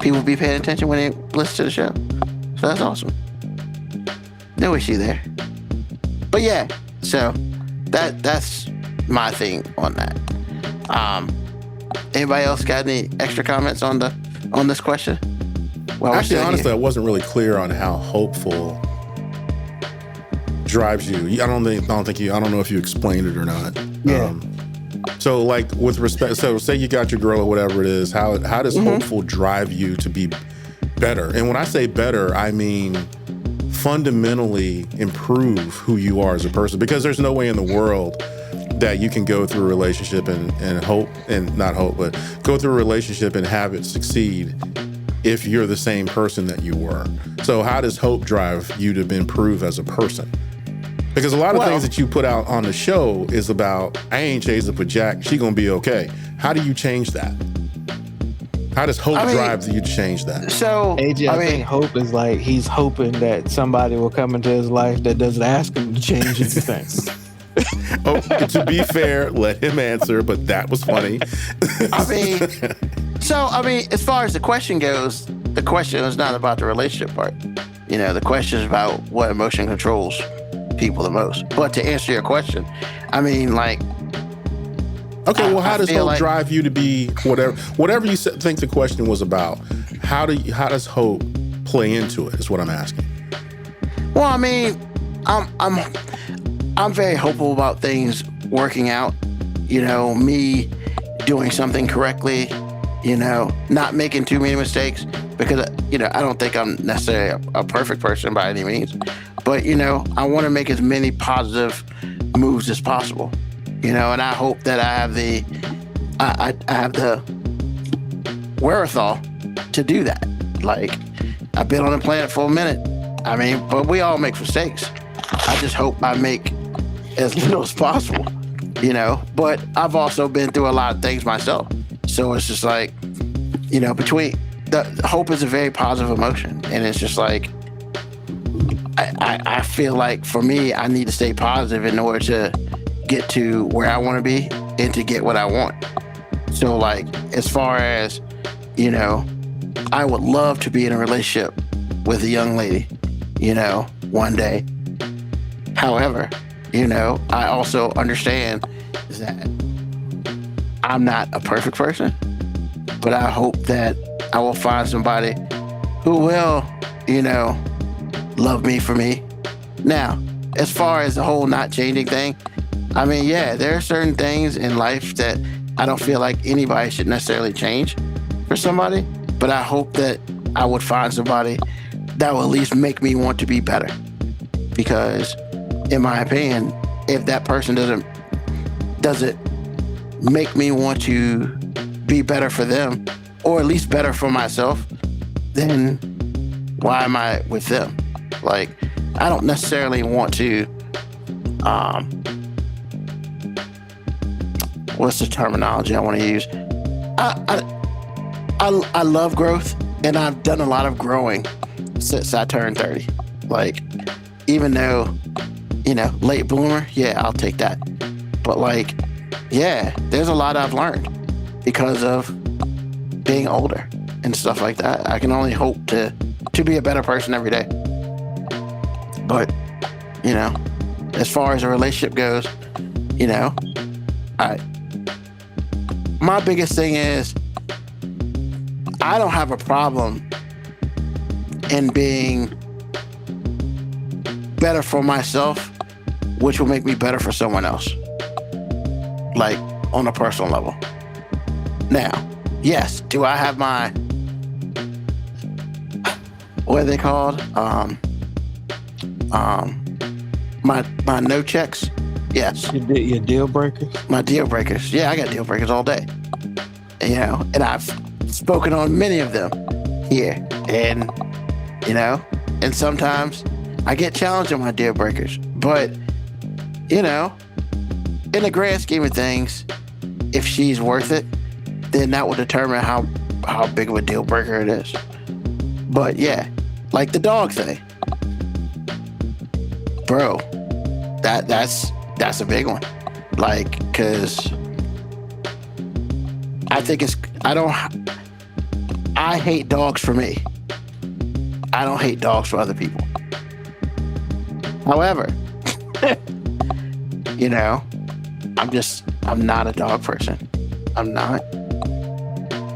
people be paying attention when they listen to the show. So that's awesome. No issue there. But yeah, so that's my thing on that. Anybody else got any extra comments on this question? Well, actually, honestly, I wasn't really clear on how hopeful drives you. I don't know if you explained it or not. Yeah. So like with respect, so say you got your girl or whatever it is, how does hopeful drive you to be better? And when I say better, I mean fundamentally improve who you are as a person, because there's no way in the world that you can go through a relationship and go through a relationship and have it succeed if you're the same person that you were. So how does hope drive you to improve as a person? Because a lot of things that you put out on the show is about, I ain't chased up with Jack, she gonna be okay. How do you change that? How does hope drive you to change that? So AJ, I think hope is like he's hoping that somebody will come into his life that doesn't ask him to change anything. Oh, to be fair, let him answer, but that was funny. I mean, as far as the question goes, the question is not about the relationship part. You know, the question is about what emotion controls people the most. But to answer your question, I mean, like, okay, well, how does hope drive you to be whatever you think the question was about? How does hope play into it? Is what I'm asking. Well, I mean, I'm very hopeful about things working out. You know, me doing something correctly. You know, not making too many mistakes, because you know I don't think I'm necessarily a perfect person by any means. But you know, I want to make as many positive moves as possible. You know, and I hope that I have the wherewithal to do that. Like, I've been on the planet for a minute. I mean, but we all make mistakes. I just hope I make as little as possible, you know. But I've also been through a lot of things myself. So it's just like, you know, between the hope is a very positive emotion. And it's just like, I feel like for me, I need to stay positive in order to get to where I want to be and to get what I want. So like, as far as, you know, I would love to be in a relationship with a young lady, you know, one day. However, you know, I also understand that I'm not a perfect person, but I hope that I will find somebody who will, you know, love me for me. Now, as far as the whole not changing thing, I mean, yeah, there are certain things in life that I don't feel like anybody should necessarily change for somebody, but I hope that I would find somebody that will at least make me want to be better. Because in my opinion, if that person doesn't make me want to be better for them, or at least better for myself, then why am I with them? Like, I don't necessarily want to, what's the terminology I want to use? I love growth, and I've done a lot of growing since I turned 30. Like, even though, late bloomer, yeah, I'll take that. But like, yeah, there's a lot I've learned because of being older and stuff like that. I can only hope to be a better person every day. But, as far as a relationship goes, my biggest thing is I don't have a problem in being better for myself, which will make me better for someone else, like on a personal level. Now, yes, do I have my, what are they called? My no checks? Yes. Your deal breakers? My deal breakers. Yeah, I got deal breakers all day. And I've spoken on many of them here. And, and sometimes I get challenged on my deal breakers. But, in the grand scheme of things, if she's worth it, then that will determine how big of a deal breaker it is. But yeah, like the dog thing. Bro, that's a big one. Like, cause I hate dogs for me. I don't hate dogs for other people. However, I'm not a dog person. I'm not.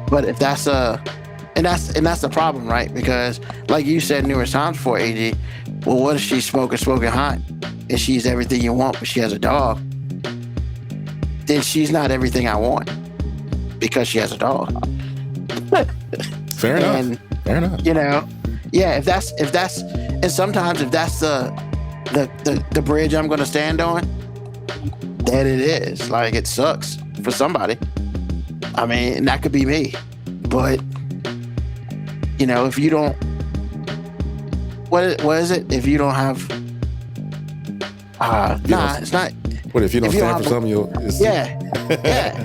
But if that's the problem, right? Because like you said numerous times before, AG, well, what if she's smoking hot and she's everything you want, but she has a dog? Then she's not everything I want because she has a dog. Fair enough. Fair enough. Yeah, if that's, and sometimes if that's the bridge I'm going to stand on, then it is. Like, it sucks for somebody. I mean, and that could be me. But, if you don't, what is it? If you don't have, it's not. What if you don't stand for something? Yeah.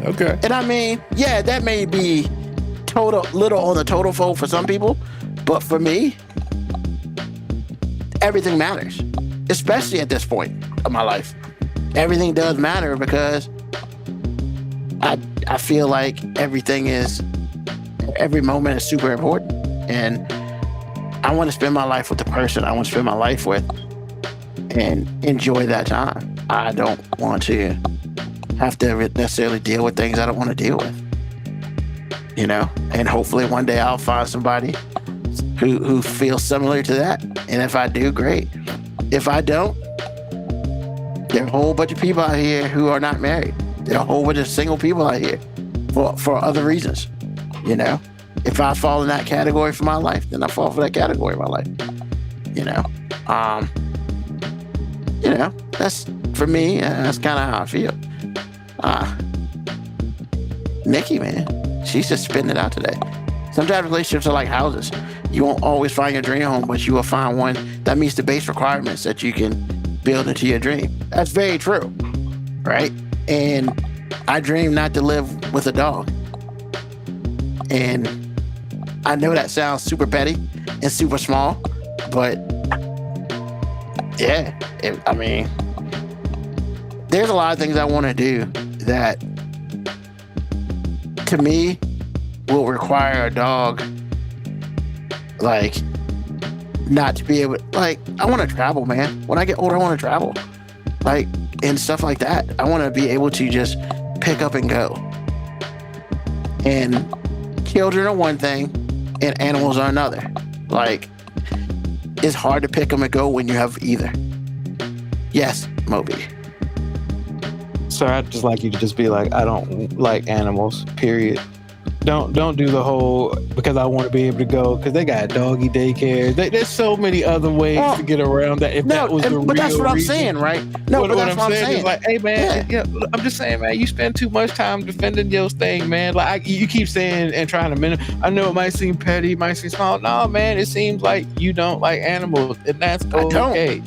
Okay. And I mean, yeah, that may be little on the total fold for some people, but for me, everything matters, especially at this point of my life. Everything does matter because I feel like every moment is super important, and I want to spend my life with the person I want to spend my life with and enjoy that time. I don't want to have to necessarily deal with things I don't want to deal with, and hopefully one day I'll find somebody who feels similar to that. And if I do, great. If I don't, there are a whole bunch of people out here who are not married. There are a whole bunch of single people out here for other reasons. If I fall in that category for my life, then I fall for that category of my life. That's, for me, that's kind of how I feel. Nikki, man, she's just spitting it out today. Sometimes relationships are like houses. You won't always find your dream home, but you will find one that meets the base requirements that you can build into your dream. That's very true, right? And I dream not to live with a dog. And I know that sounds super petty and super small, but yeah, there's a lot of things I want to do that, to me, will require a dog, like, not to be able, like, I want to travel, man. When I get older, I want to travel, like, and stuff like that. I want to be able to just pick up and go. And children are one thing and animals are another. Like, it's hard to pick them and go when you have either. Yes, Moby. Sir, I'd just like you to just be like, I don't like animals, period. Don't do the whole, because I want to be able to go, because they got doggy daycare. There's so many other ways to get around that. If that was the real but that's what reason. I'm saying, right? No, but that's what I'm saying. Is like, hey, man, I'm just saying, man, you spend too much time defending your thing, man. Like, you keep saying and trying to I know it might seem petty, it might seem small. No, man, it seems like you don't like animals, and that's okay.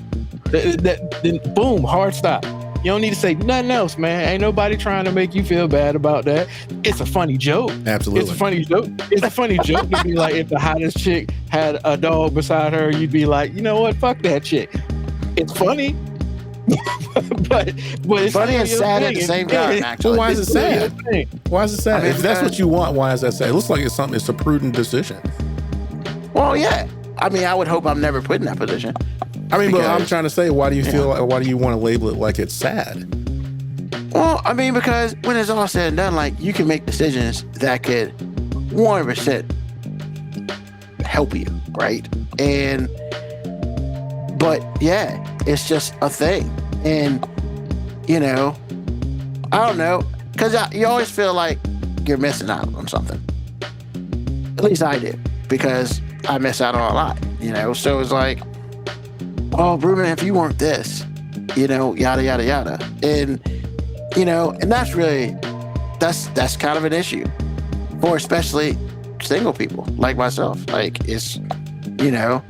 Then boom, hard stop. You don't need to say nothing else, man. Ain't nobody trying to make you feel bad about that. It's a funny joke. Absolutely. It's a funny joke. It's a funny joke to be like, if the hottest chick had a dog beside her, you'd be like, you know what? Fuck that chick. It's funny. but it's funny and sad at the same time. Actually, well, why is it sad? Why is it sad? I mean, if that's what you want, why is that sad? It looks like it's a prudent decision. Well, yeah. I mean, I would hope I'm never put in that position. I mean, but I'm trying to say, why do you feel? Why do you want to label it like it's sad? Well, I mean, because when it's all said and done, like, you can make decisions that could 100% help you, right? But yeah, it's just a thing. And, you know, I don't know, because you always feel like you're missing out on something. At least I do, because I miss out on a lot, you know? So it's like, oh, Ruben, if you weren't this, you know, yada, yada, yada. And, you know, and that's kind of an issue for especially single people like myself. Like, it's, you know,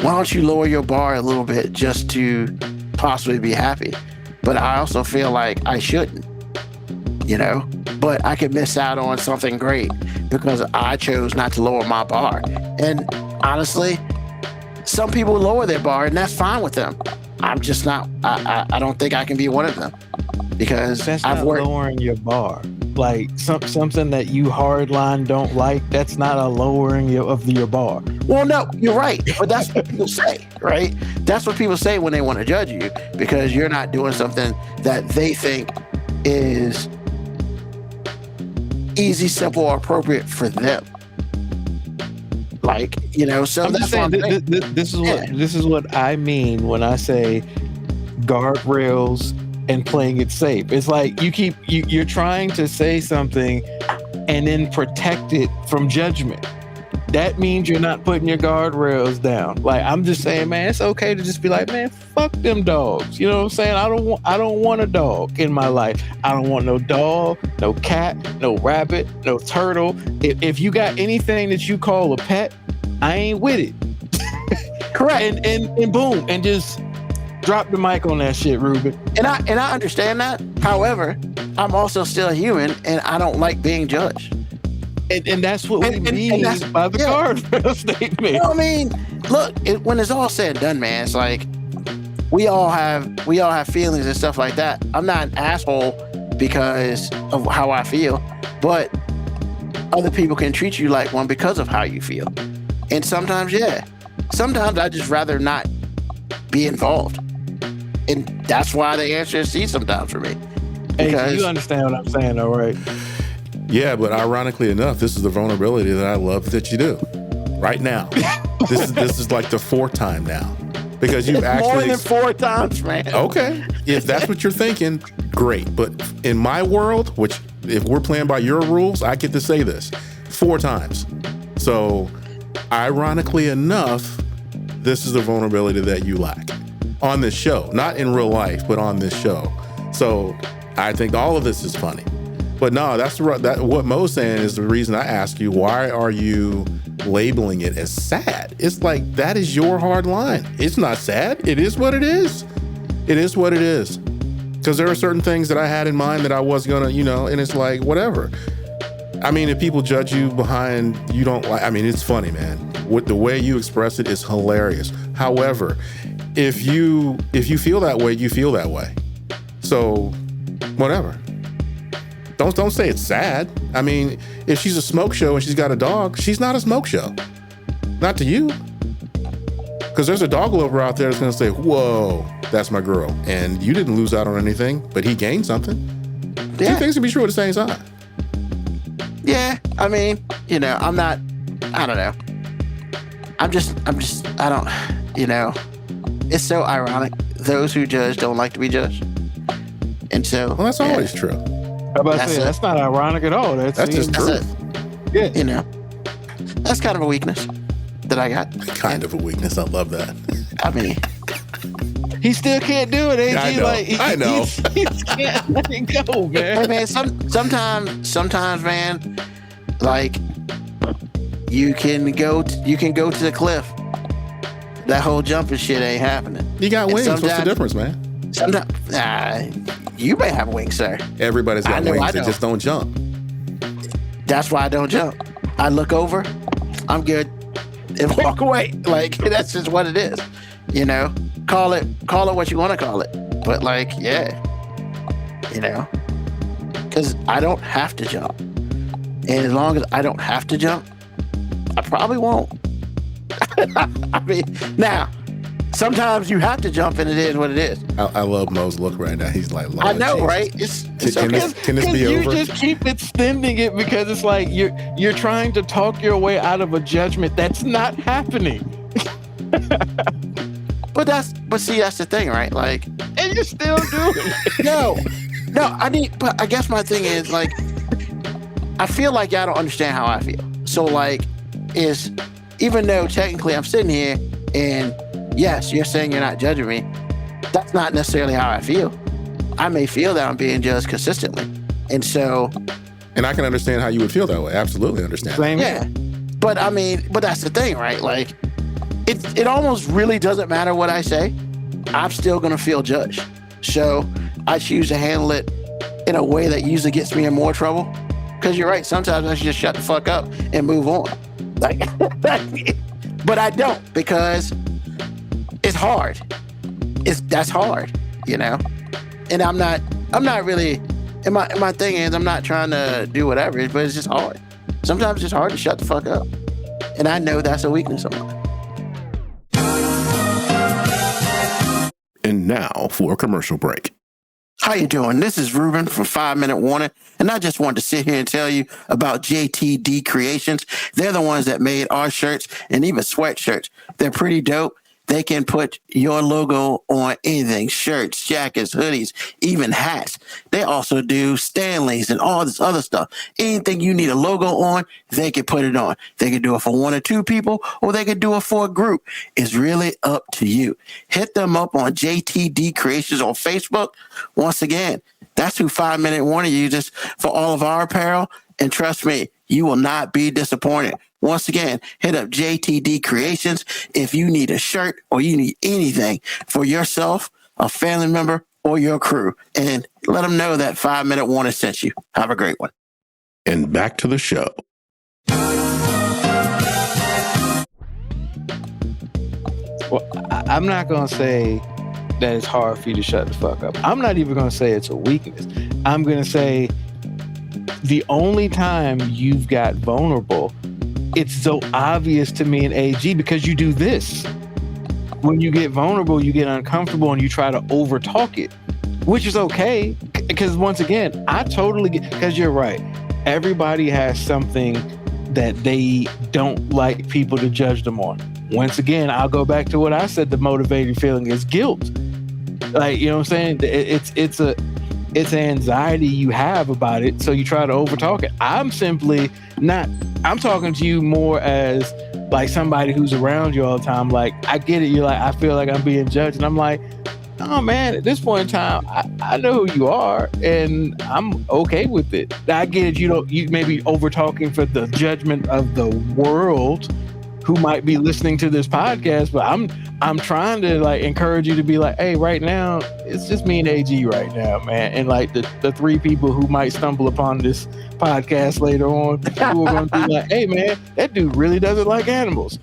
why don't you lower your bar a little bit just to possibly be happy? But I also feel like I shouldn't, you know, but I could miss out on something great because I chose not to lower my bar. And honestly, some people lower their bar and that's fine with them. I'm just not, I don't think I can be one of them because that's I've not worked. Lowering your bar. Like something that you hardline don't like, that's not a lowering of your bar. Well, no, you're right. But that's what people say, right? That's what people say when they want to judge you because you're not doing something that they think is easy, simple, or appropriate for them. Like, you know, so I'm that's just saying, what this is what I mean when I say guardrails and playing it safe. It's like you're trying to say something and then protect it from judgment. That means you're not putting your guardrails down. Like, I'm just saying, man, it's okay to just be like, man, fuck them dogs. You know what I'm saying? I don't want a dog in my life. I don't want no dog, no cat, no rabbit, no turtle. If you got anything that you call a pet, I ain't with it. correct. And boom, and just drop the mic on that shit, Ruben. And I understand that. However, I'm also still human and I don't like being judged. And that's what we mean by the guardrail statement. You know what I mean? Look, when it's all said and done, man, it's like we all have feelings and stuff like that. I'm not an asshole because of how I feel, but other people can treat you like one because of how you feel. And sometimes I just rather not be involved. And that's why the answer is C sometimes for me. Hey, you understand what I'm saying, though, right? Yeah, but ironically enough, this is the vulnerability that I love that you do right now. This is like the fourth time now because you've actually more than 4 times, man. Okay, if that's what you're thinking, great. But in my world, which if we're playing by your rules, I get to say this 4 times. So, ironically enough, this is the vulnerability that you lack on this show, not in real life, but on this show. So, I think all of this is funny. But no, that's what Mo's saying is the reason I ask you, why are you labeling it as sad? It's like, that is your hard line. It's not sad. It is what it is. It is what it is. Because there are certain things that I had in mind that I was gonna, you know, and it's like, whatever. I mean, if people judge you behind, you don't like, I mean, it's funny, man. What the way you express it is hilarious. However, if you feel that way, you feel that way. So, whatever. Don't say it's sad. I mean, if she's a smoke show and she's got a dog, she's not a smoke show. Not to you. Because there's a dog lover out there that's going to say, whoa, that's my girl. And you didn't lose out on anything, but he gained something. Yeah. Two things can be true at the same time. Yeah, I mean, you know, I don't know. I don't, you know, it's so ironic. Those who judge don't like to be judged. And so. Well, that's always true. I'm about to say, that's not ironic at all. That's just true. Yeah. You know, that's kind of a weakness that I got. Kind of a weakness. I love that. I mean, he still can't do it, AG. I know. Like, I know. He can't let it go, man. hey, man, sometimes, man, like you can go to the cliff. That whole jumping shit ain't happening. You got wings. What's the difference, man? Sometimes, you may have wings, sir. Everybody's got wings. They just don't jump. That's why I don't jump. I look over, I'm good, and walk away. Like, that's just what it is. You know, call it what you want to call it. But like, yeah, you know, because I don't have to jump. And as long as I don't have to jump, I probably won't. I mean, now, sometimes you have to jump and it is what it is. I love Mo's look right now. He's like, Lord I know, Jesus. right? It's Can okay. this be you over? just keep extending it because it's like you're trying to talk your way out of a judgment that's not happening. But see, that's the thing, right? Like, And you're still doing it. no, but I guess my thing is like, I feel like y'all don't understand how I feel. So like, even though technically I'm sitting here and yes, you're saying you're not judging me, that's not necessarily how I feel. I may feel that I'm being judged consistently. And so... And I can understand how you would feel that way. Absolutely understand. Same. Yeah. But I mean, that's the thing, right? Like, it almost really doesn't matter what I say. I'm still going to feel judged. So I choose to handle it in a way that usually gets me in more trouble. Because you're right. Sometimes I should just shut the fuck up and move on. Like, but I don't, because it's hard. That's hard, you know? And I'm not really, and my thing is, I'm not trying to do whatever, but it's just hard. Sometimes it's just hard to shut the fuck up. And I know that's a weakness of mine. And now for a commercial break. How you doing? This is Ruben from 5 Minute Warning, and I just wanted to sit here and tell you about JTD Creations. They're the ones that made our shirts and even sweatshirts. They're pretty dope. They can put your logo on anything: shirts, jackets, hoodies, even hats. They also do Stanleys and all this other stuff. Anything you need a logo on, they can put it on. They can do it for 1 or 2 people, or they can do it for a group. It's really up to you. Hit them up on JTD Creations on Facebook. Once again, that's who 5 Minute Warning uses for all of our apparel. And trust me, you will not be disappointed. Once again, hit up JTD Creations if you need a shirt or you need anything for yourself, a family member, or your crew. And let them know that 5 Minute Warning sent you. Have a great one. And back to the show. Well, I'm not going to say that it's hard for you to shut the fuck up. I'm not even going to say it's a weakness. I'm going to say the only time you've got vulnerable, it's so obvious to me in AG because you do this. When you get vulnerable, you get uncomfortable and you try to overtalk it, which is okay. Because once again, I totally get, because you're right. Everybody has something that they don't like people to judge them on. Once again, I'll go back to what I said. The motivating feeling is guilt. Like, you know what I'm saying? It's an anxiety you have about it. So you try to overtalk it. I'm simply not, I'm talking to you more as like somebody who's around you all the time. Like, I get it. You're like, I feel like I'm being judged. And I'm like, oh man, at this point in time, I know who you are and I'm okay with it. I get it. You may be over talking for the judgment of the world who might be listening to this podcast, but I'm trying to like encourage you to be like, hey, right now, it's just me and AG right now, man. And like the 3 people who might stumble upon this podcast later on, who are going to be like, hey man, that dude really doesn't like animals.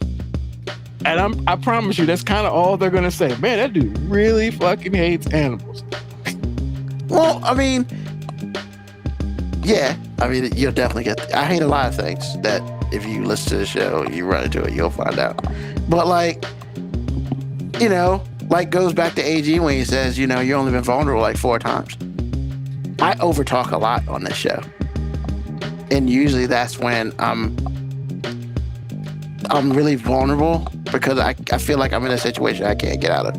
And I promise you, that's kind of all they're going to say. Man, that dude really fucking hates animals. Well, I mean, yeah. I mean, you'll definitely get... I hate a lot of things that if you listen to the show, you run into it, you'll find out. But like, you know, like goes back to AG when he says, you know, you only been vulnerable like 4 times. I overtalk a lot on this show. And usually that's when I'm really vulnerable because I feel like I'm in a situation I can't get out of.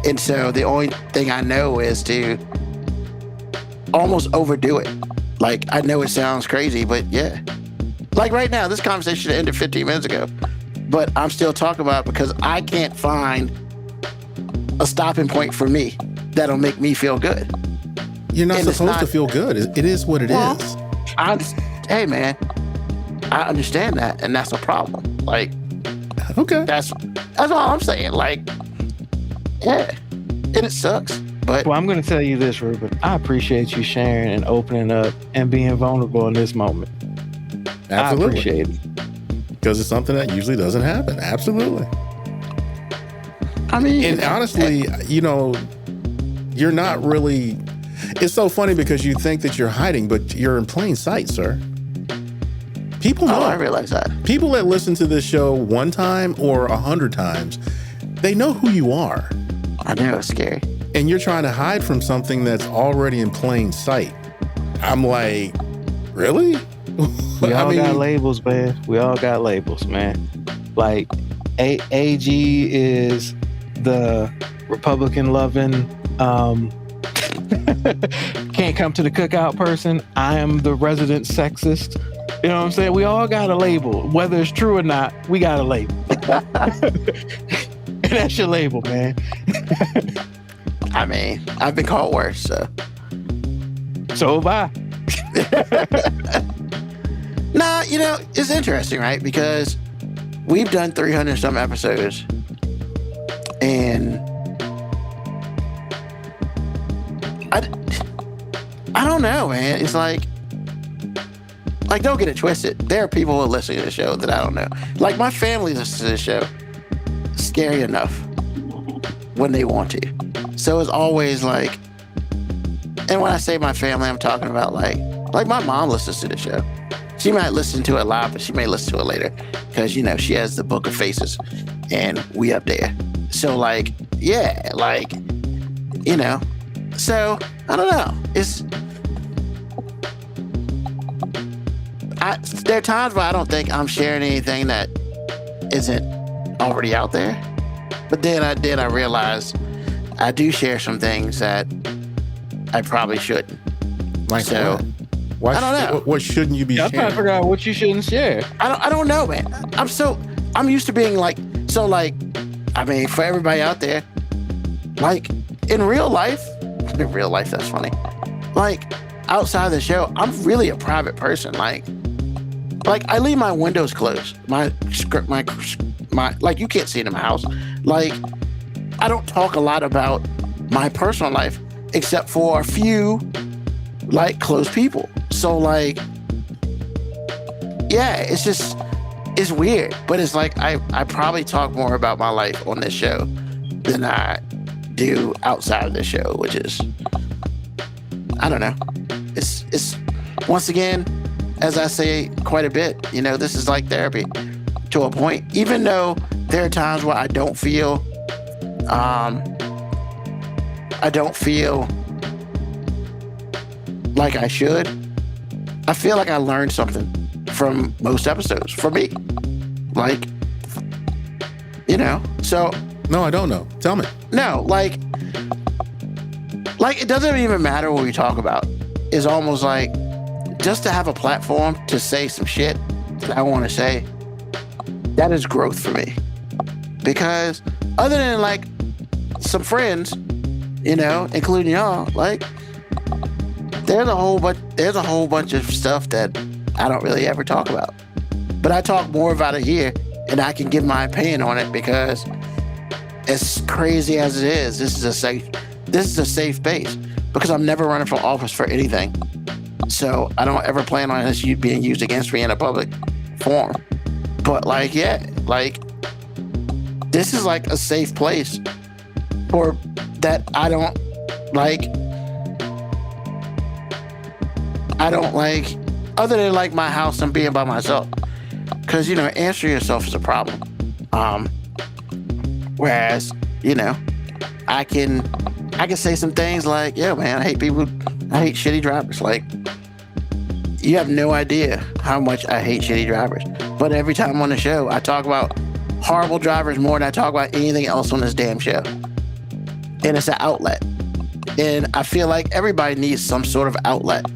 And so the only thing I know is to almost overdo it. Like, I know it sounds crazy, but yeah. Like right now, this conversation ended 15 minutes ago, but I'm still talking about it because I can't find a stopping point for me that'll make me feel good. You're not supposed to feel good. It is what it is. Hey man, I understand that, and that's a problem. Like, okay, that's all I'm saying. Like, yeah, and it sucks. But well, I'm going to tell you this, Ruben. I appreciate you sharing and opening up and being vulnerable in this moment. Absolutely. I appreciate it. Because it's something that usually doesn't happen. Absolutely. I mean, And honestly, you know, you're not really. It's so funny because you think that you're hiding, but you're in plain sight, sir. People know. oh, I realize that. People that listen to this show one time or 100 times, they know who you are. I know it's scary. And you're trying to hide from something that's already in plain sight. I'm like, really? We all got labels, man. We all got labels, man. Like AG is the Republican loving, can't come to the cookout person. I am the resident sexist. You know what I'm saying? We all got a label. Whether it's true or not, we got a label. And that's your label, man. I mean, I've been called worse, so. So have I. Nah, you know, it's interesting, right? Because we've done 300 some episodes, and I don't know, man. It's like, don't get it twisted. There are people who are listening to the show that I don't know. Like, my family listens to the show. Scary enough when they want to. So it's always like, and when I say my family, I'm talking about like my mom listens to the show. She might listen to it live, but she may listen to it later because, you know, she has the book of faces and we up there. So like, yeah, like, you know, so I don't know. There are times where I don't think I'm sharing anything that isn't already out there. But then I realized I do share some things that I probably shouldn't. Like, so, why I don't know. What shouldn't you be sharing? I'm trying to figure out what you shouldn't share. I don't know, man. I'm used to being like, so like, I mean, for everybody out there, like in real life, that's funny. Like outside of the show, I'm really a private person. Like I leave my windows closed. My like, you can't see it in my house. Like, I don't talk a lot about my personal life except for a few like close people. So like, yeah, it's weird, but it's like I probably talk more about my life on this show than I do outside of the show, which is, I don't know. It's once again, as I say quite a bit, you know, this is like therapy to a point. Even though there are times where I don't feel like I should. I feel like I learned something from most episodes for me. Like, you know, so. No, I don't know. Tell me. No, like it doesn't even matter what we talk about. It's almost like just to have a platform to say some shit that I want to say, that is growth for me. Because other than like some friends, you know, including y'all, like there's a whole bunch of stuff that I don't really ever talk about. But I talk more about it here, and I can give my opinion on it because as crazy as it is, this is a safe base because I'm never running for office for anything. So I don't ever plan on this being used against me in a public forum. But like, yeah, like this is like a safe place for that. I don't like other than like my house and being by myself, because, you know, answering yourself is a problem. Whereas, you know, I can say some things like, yeah, man, I hate shitty drivers. Like, you have no idea how much I hate shitty drivers. But every time I'm on the show, I talk about horrible drivers more than I talk about anything else on this damn show. And it's an outlet. And I feel like everybody needs some sort of outlet.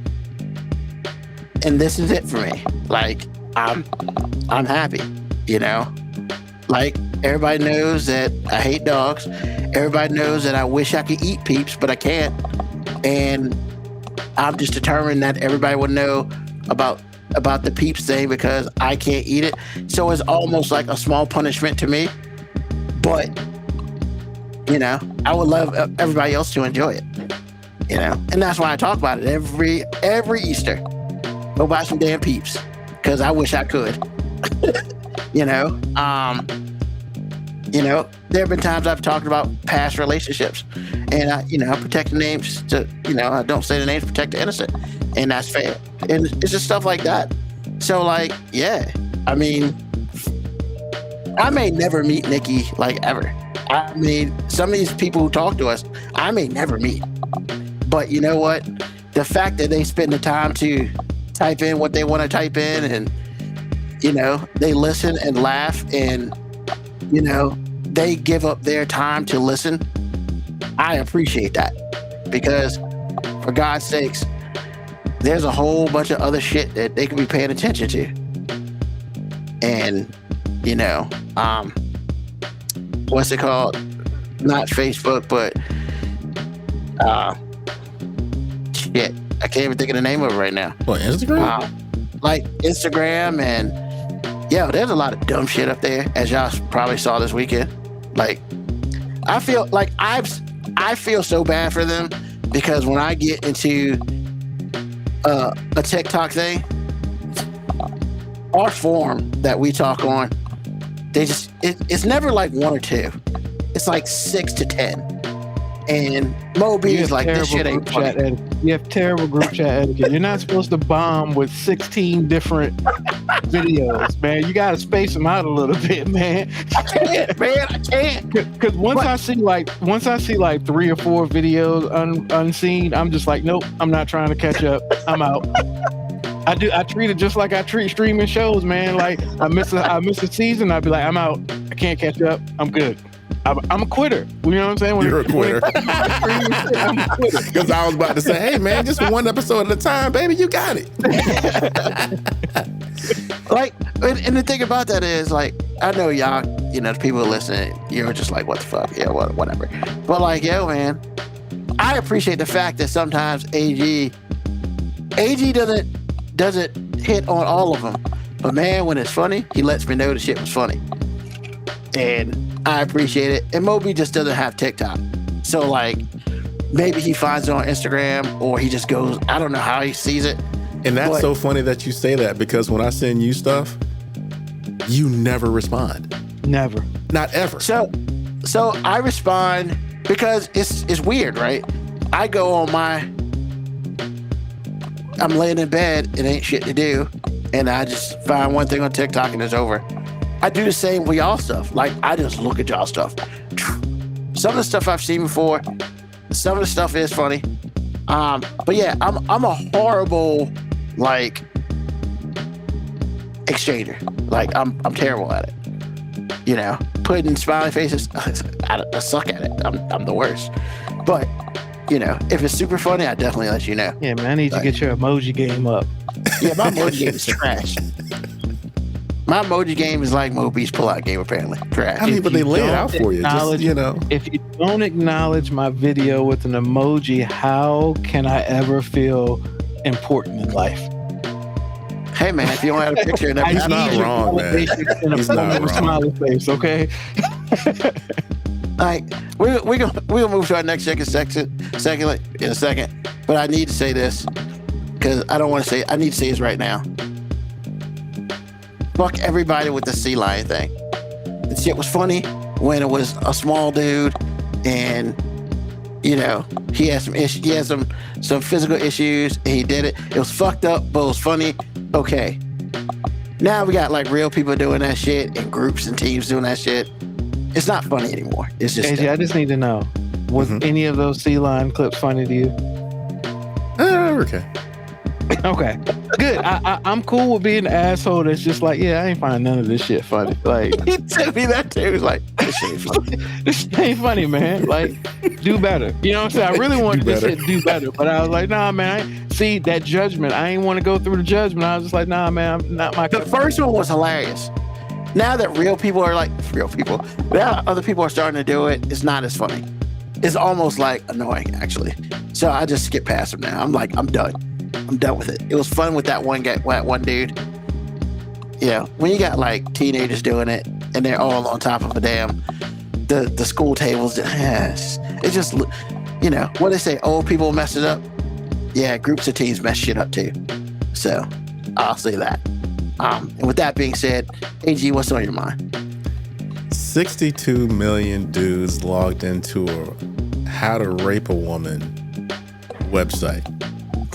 And this is it for me. Like, I'm happy, you know? Like, everybody knows that I hate dogs. Everybody knows that I wish I could eat Peeps, but I can't. And I'm just determined that everybody would know about the Peeps thing because I can't eat it. So it's almost like a small punishment to me. But, you know, I would love everybody else to enjoy it, you know? And that's why I talk about it every Easter. Go buy some damn Peeps because I wish I could. You know? You know, there have been times I've talked about past relationships, and I protect the names to, I don't say the names to protect the innocent, and that's fair. And it's just stuff like that. So like, yeah, I mean, I may never meet Nikki, like, ever. I mean, some of these people who talk to us, I may never meet. But you know what? The fact that they spend the time to type in what they want to type in, and, they listen and laugh, and, they give up their time to listen, I appreciate that. Because, for God's sakes, there's a whole bunch of other shit that they could be paying attention to. And, what's it called? Not Facebook, but shit. I can't even think of the name of it right now. What, Instagram? Like Instagram, and there's a lot of dumb shit up there, as y'all probably saw this weekend. Like, I feel like I feel so bad for them, because when I get into a TikTok thing, our forum that we talk on, it's never like 1 or 2. It's like 6 to 10. And Moby is like, this shit ain't funny. You have terrible group chat etiquette. You're not supposed to bomb with 16 different videos, man. You got to space them out a little bit, man. I can't. Because once I see like 3 or 4 videos unseen, I'm just like, nope, I'm not trying to catch up. I'm out. I treat it just like I treat streaming shows, man. Like, I miss a season, I'd be like, I'm out. I can't catch up. I'm good. I'm a quitter. You know what I'm saying? You're a quitter. I'm a quitter. Because I was about to say, hey, man, just one episode at a time, baby. You got it. Like, and the thing about that is, like, I know y'all, the people listening, you're just like, what the fuck? Yeah, whatever. But like, man, I appreciate the fact that sometimes AG doesn't hit on all of them. But man, when it's funny, he lets me know the shit was funny. And I appreciate it. And Moby just doesn't have TikTok. So like, maybe he finds it on Instagram, or he just goes, I don't know how he sees it. And that's so funny that you say that, because when I send you stuff, you never respond. Never. Not ever. So I respond because it's weird, right? I go on I'm laying in bed, it ain't shit to do, and I just find one thing on TikTok and it's over. I do the same with y'all stuff. Like, I just look at y'all stuff. Some of the stuff I've seen before, some of the stuff is funny. But yeah, I'm a horrible, like, exchanger. Like, I'm terrible at it. Putting smiley faces, I suck at it. I'm the worst. But, if it's super funny, I definitely let you know. Yeah, man, I need to get your emoji game up. Yeah, my emoji game is trash. My emoji game is like Moby's pull-out game, apparently. Trash. I mean, but they lay it out for you. Just, If you don't acknowledge my video with an emoji, how can I ever feel important in life? Hey, man, if you don't have a picture and he's not wrong, man. He's not wrong. Smiley face, okay? Like, we're gonna move to our next section in a second. But I need to say this, because I need to say this right now. Fuck everybody with the sea lion thing. The shit was funny when it was a small dude, and he had some issues. He had some physical issues, and he did it. It was fucked up, but it was funny. Okay. Now we got like real people doing that shit, and groups and teams doing that shit. It's not funny anymore. It's just. AJ, I just need to know: was any of those sea lion clips funny to you? Okay. Okay, good. I'm cool with being an asshole that's just like, yeah, I ain't find none of this shit funny. Like, he told me that too. He was like, this shit ain't funny. This shit ain't funny, man. Like, do better. You know what I'm saying? I really wanted this shit to do better, but I was like, nah, man. See that judgment? I ain't want to go through the judgment. I was just like, nah, man, I'm not my. The first one was hilarious. Now that real people, now other people are starting to do it, it's not as funny. It's almost like annoying, actually. So I just skip past them now. I'm like, I'm done. I'm done with it. It was fun with that one dude. When you got like teenagers doing it and they're all on top of a damn the school tables. It's just, what they say, old people mess it up. Yeah, groups of teens mess shit up too. So I'll say that. And with that being said, AG, what's on your mind? 62 million dudes logged into a how to rape a woman website.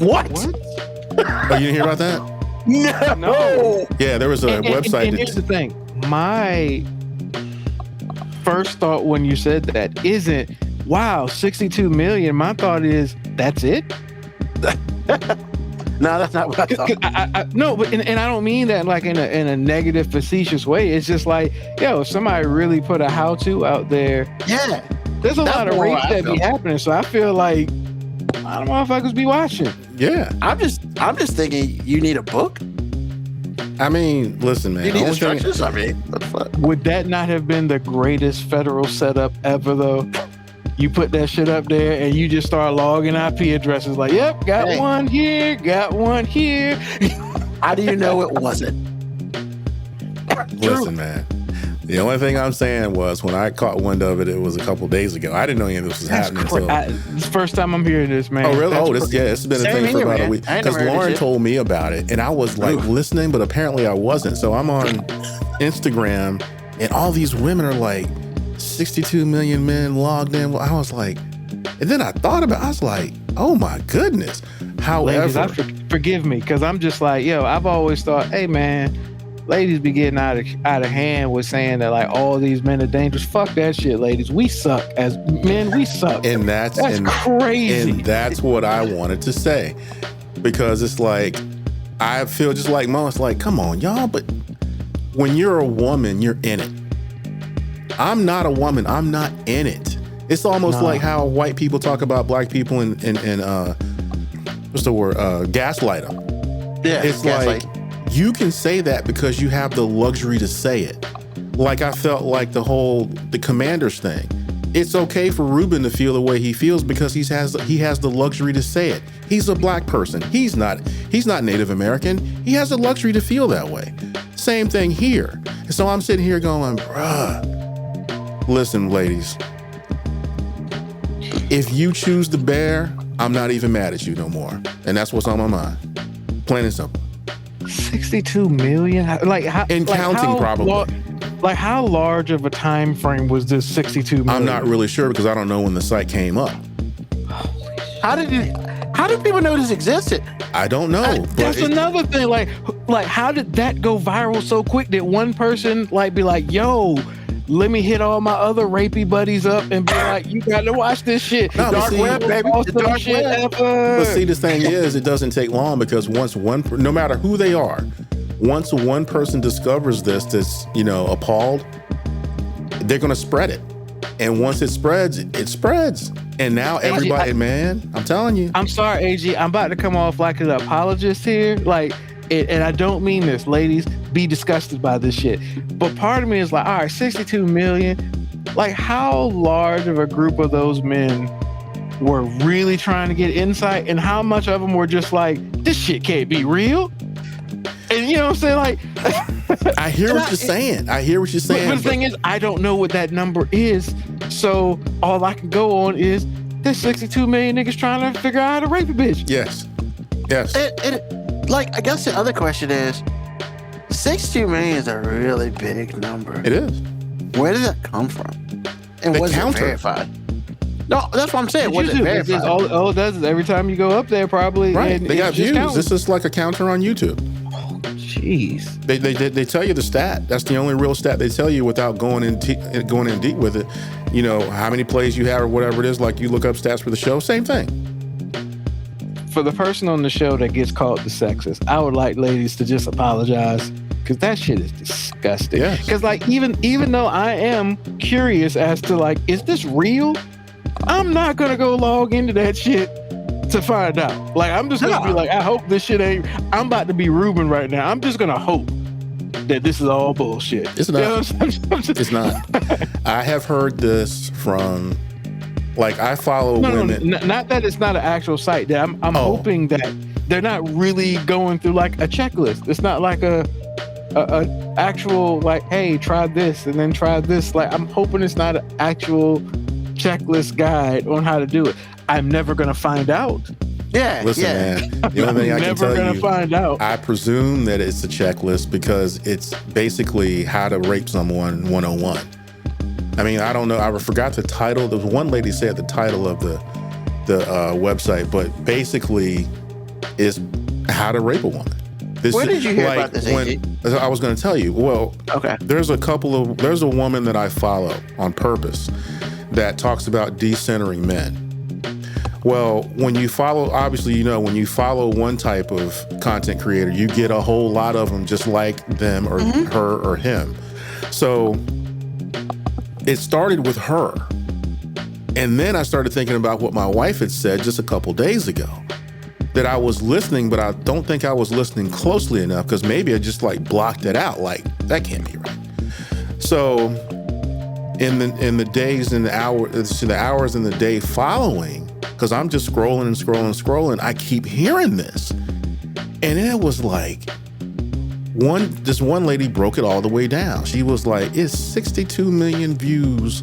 What? Oh, you didn't hear about that? No. Yeah, there was a website. And here's the thing. My first thought when you said that isn't, wow, 62 million. My thought is, that's it? No, that's not what I thought. No, but and I don't mean that like in a negative, facetious way. It's just like, yo, if somebody really put a how-to out there, Yeah. there's a lot of more rapes I that be feel. happening. So I feel like a lot of motherfuckers be watching. Yeah. I'm just thinking you need a book. I mean, listen, man. You need only thing- instructions. I mean, what the fuck? Would that not have been the greatest federal setup ever, though? You put that shit up there and you just start logging IP addresses like, yep, got Hey. one here, got one here. How do you know it wasn't? Listen, man. The only thing I'm saying was when I caught wind of it, it was a couple days ago. I didn't know any of this was happening until. It's the first time I'm hearing this, man. Oh, really? That's It's been a Same thing for here, about a man. week. I ain't Because never heard Lauren this shit. told me about it, and I was like listening, but apparently I wasn't. So I'm on Instagram, and all these women are like 62 million men logged in. I was like, and then I thought about it. I was like, oh my goodness. Ladies, However, forgive me, because I'm just like, yo, I've always thought, hey, man, ladies be getting out of hand with saying that like all these men are dangerous. Fuck that shit, ladies. We suck as men. We suck. and that's crazy. And that's what I wanted to say, because it's like I feel just like Mo. It's like, come on, y'all. But when you're a woman, you're in it. I'm not a woman. I'm not in it. It's almost like how white people talk about black people and what's the word? Gaslight them. Yeah. It's gaslight. like you can say that because you have the luxury to say it. Like I felt like the Commanders thing. It's okay for Ruben to feel the way he feels because he has the luxury to say it. He's a black person. He's not Native American. He has the luxury to feel that way. Same thing here. And so I'm sitting here going, bruh, listen, ladies. If you choose to bear, I'm not even mad at you no more. And that's what's on my mind. Plain and simple. 62 million? Like how? And like counting, how probably. Like how large of a time frame was this 62 million? I'm not really sure because I don't know when the site came up. How did people know this existed? I don't know. But That's another thing. Like how did that go viral so quick? Did one person like be like, yo, let me hit all my other rapey buddies up and be like, you gotta watch this shit. No, but Dark see- web, baby. Awesome The dark shit web. ever. But see, the thing is, it doesn't take long because once no matter who they are, once one person discovers this, that's appalled, they're gonna spread it, and once it spreads, and now everybody, man, I'm telling you, I'm sorry, AG. I'm about to come off like an apologist here. Like, and I don't mean this, ladies. Be disgusted by this shit. But part of me is like, all right, 62 million. Like, how large of a group of those men were really trying to get insight, and how much of them were just like, this shit can't be real? And you know what I'm saying? Like, I hear what you're saying. I hear what you're saying. but the thing is, I don't know what that number is. So all I can go on is there's 62 million niggas trying to figure out how to rape a bitch. yes. Like, I guess the other question is, 62 million is a really big number. It is. Where did that come from? And The was counter. it verified? No, that's what I'm saying. Was it It's verified? all it does is every time you go up there, probably Right. and They got it's just views. counting. This is like a counter on YouTube. Jeez. They tell you the stat. That's the only real stat they tell you without going in deep with it. How many plays you have or whatever it is. Like you look up stats for the show, same thing. For the person on the show that gets called the sexist, I would like ladies to just apologize because that shit is disgusting. Yes. Because like even though I am curious as to like, is this real? I'm not gonna go log into that shit to find out. Like I'm just gonna be like, I hope this shit ain't. I'm about to be Ruben right now. I'm just gonna hope that this is all bullshit. It's not. You know what I'm saying? It's not. I have heard this from, like, I follow women. No, not that it's not an actual site. That I'm hoping that they're not really going through like a checklist. It's not like a actual like, hey, try this and then try this. Like I'm hoping it's not an actual checklist guide on how to do it. I'm never gonna find out. Yeah. Listen, yeah. man. The only thing I can Never tell gonna you, find out. I presume that it's a checklist because it's basically how to rape someone 101. I mean, I don't know. I forgot the title. There was one lady said the title of the website, but basically is how to rape a woman. Where did you hear about this, AG? I was going to tell you. Well, okay. There's a woman that I follow on purpose that talks about decentering men. Well, when you follow, obviously, you know, when you follow one type of content creator, you get a whole lot of them just like them or her or him. So it started with her. And then I started thinking about what my wife had said just a couple days ago, that I was listening, but I don't think I was listening closely enough, because maybe I just like blocked it out. Like, that can't be right. So in the days and the hours and the day following, because I'm just scrolling, I keep hearing this. And it was like, this one lady broke it all the way down. She was like, it's 62 million views,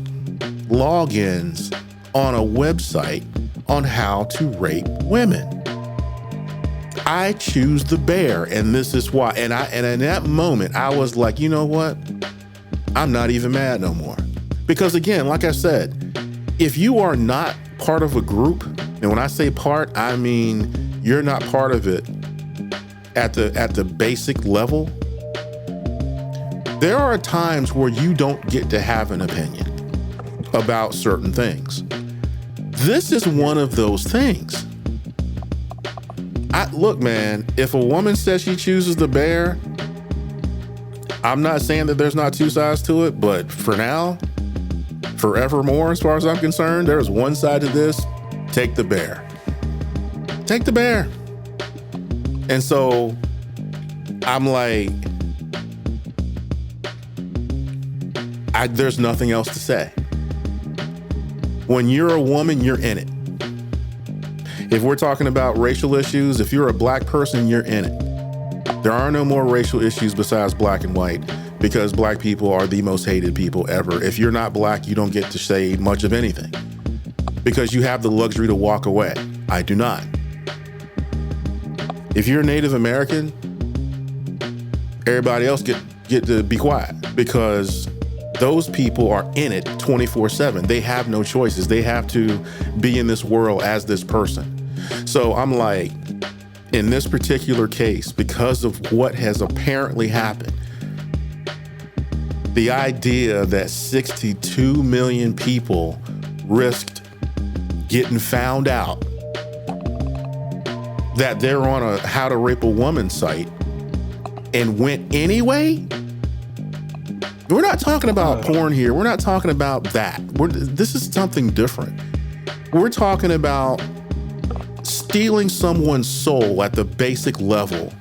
logins on a website on how to rape women. I choose the bear, and this is why. And in that moment, I was like, you know what? I'm not even mad no more. Because again, like I said, if you are not part of a group, and when I say part, I mean you're not part of it at the basic level, there are times where you don't get to have an opinion about certain things. This is one of those things. Look, man, if a woman says she chooses the bear, I'm not saying that there's not two sides to it, but for now, forevermore, as far as I'm concerned, there's one side to this. Take the bear. Take the bear. And so I'm like, there's nothing else to say. When you're a woman, you're in it. If we're talking about racial issues, if you're a black person, you're in it. There are no more racial issues besides black and white, because black people are the most hated people ever. If you're not black, you don't get to say much of anything, because you have the luxury to walk away. I do not. If you're Native American, everybody else get to be quiet, because those people are in it 24/7. They have no choices. They have to be in this world as this person. So I'm like, in this particular case, because of what has apparently happened, the idea that 62 million people risked getting found out that they're on a how to rape a woman site and went anyway. We're not talking about porn here. We're not talking about that. This is something different. We're talking about stealing someone's soul at the basic level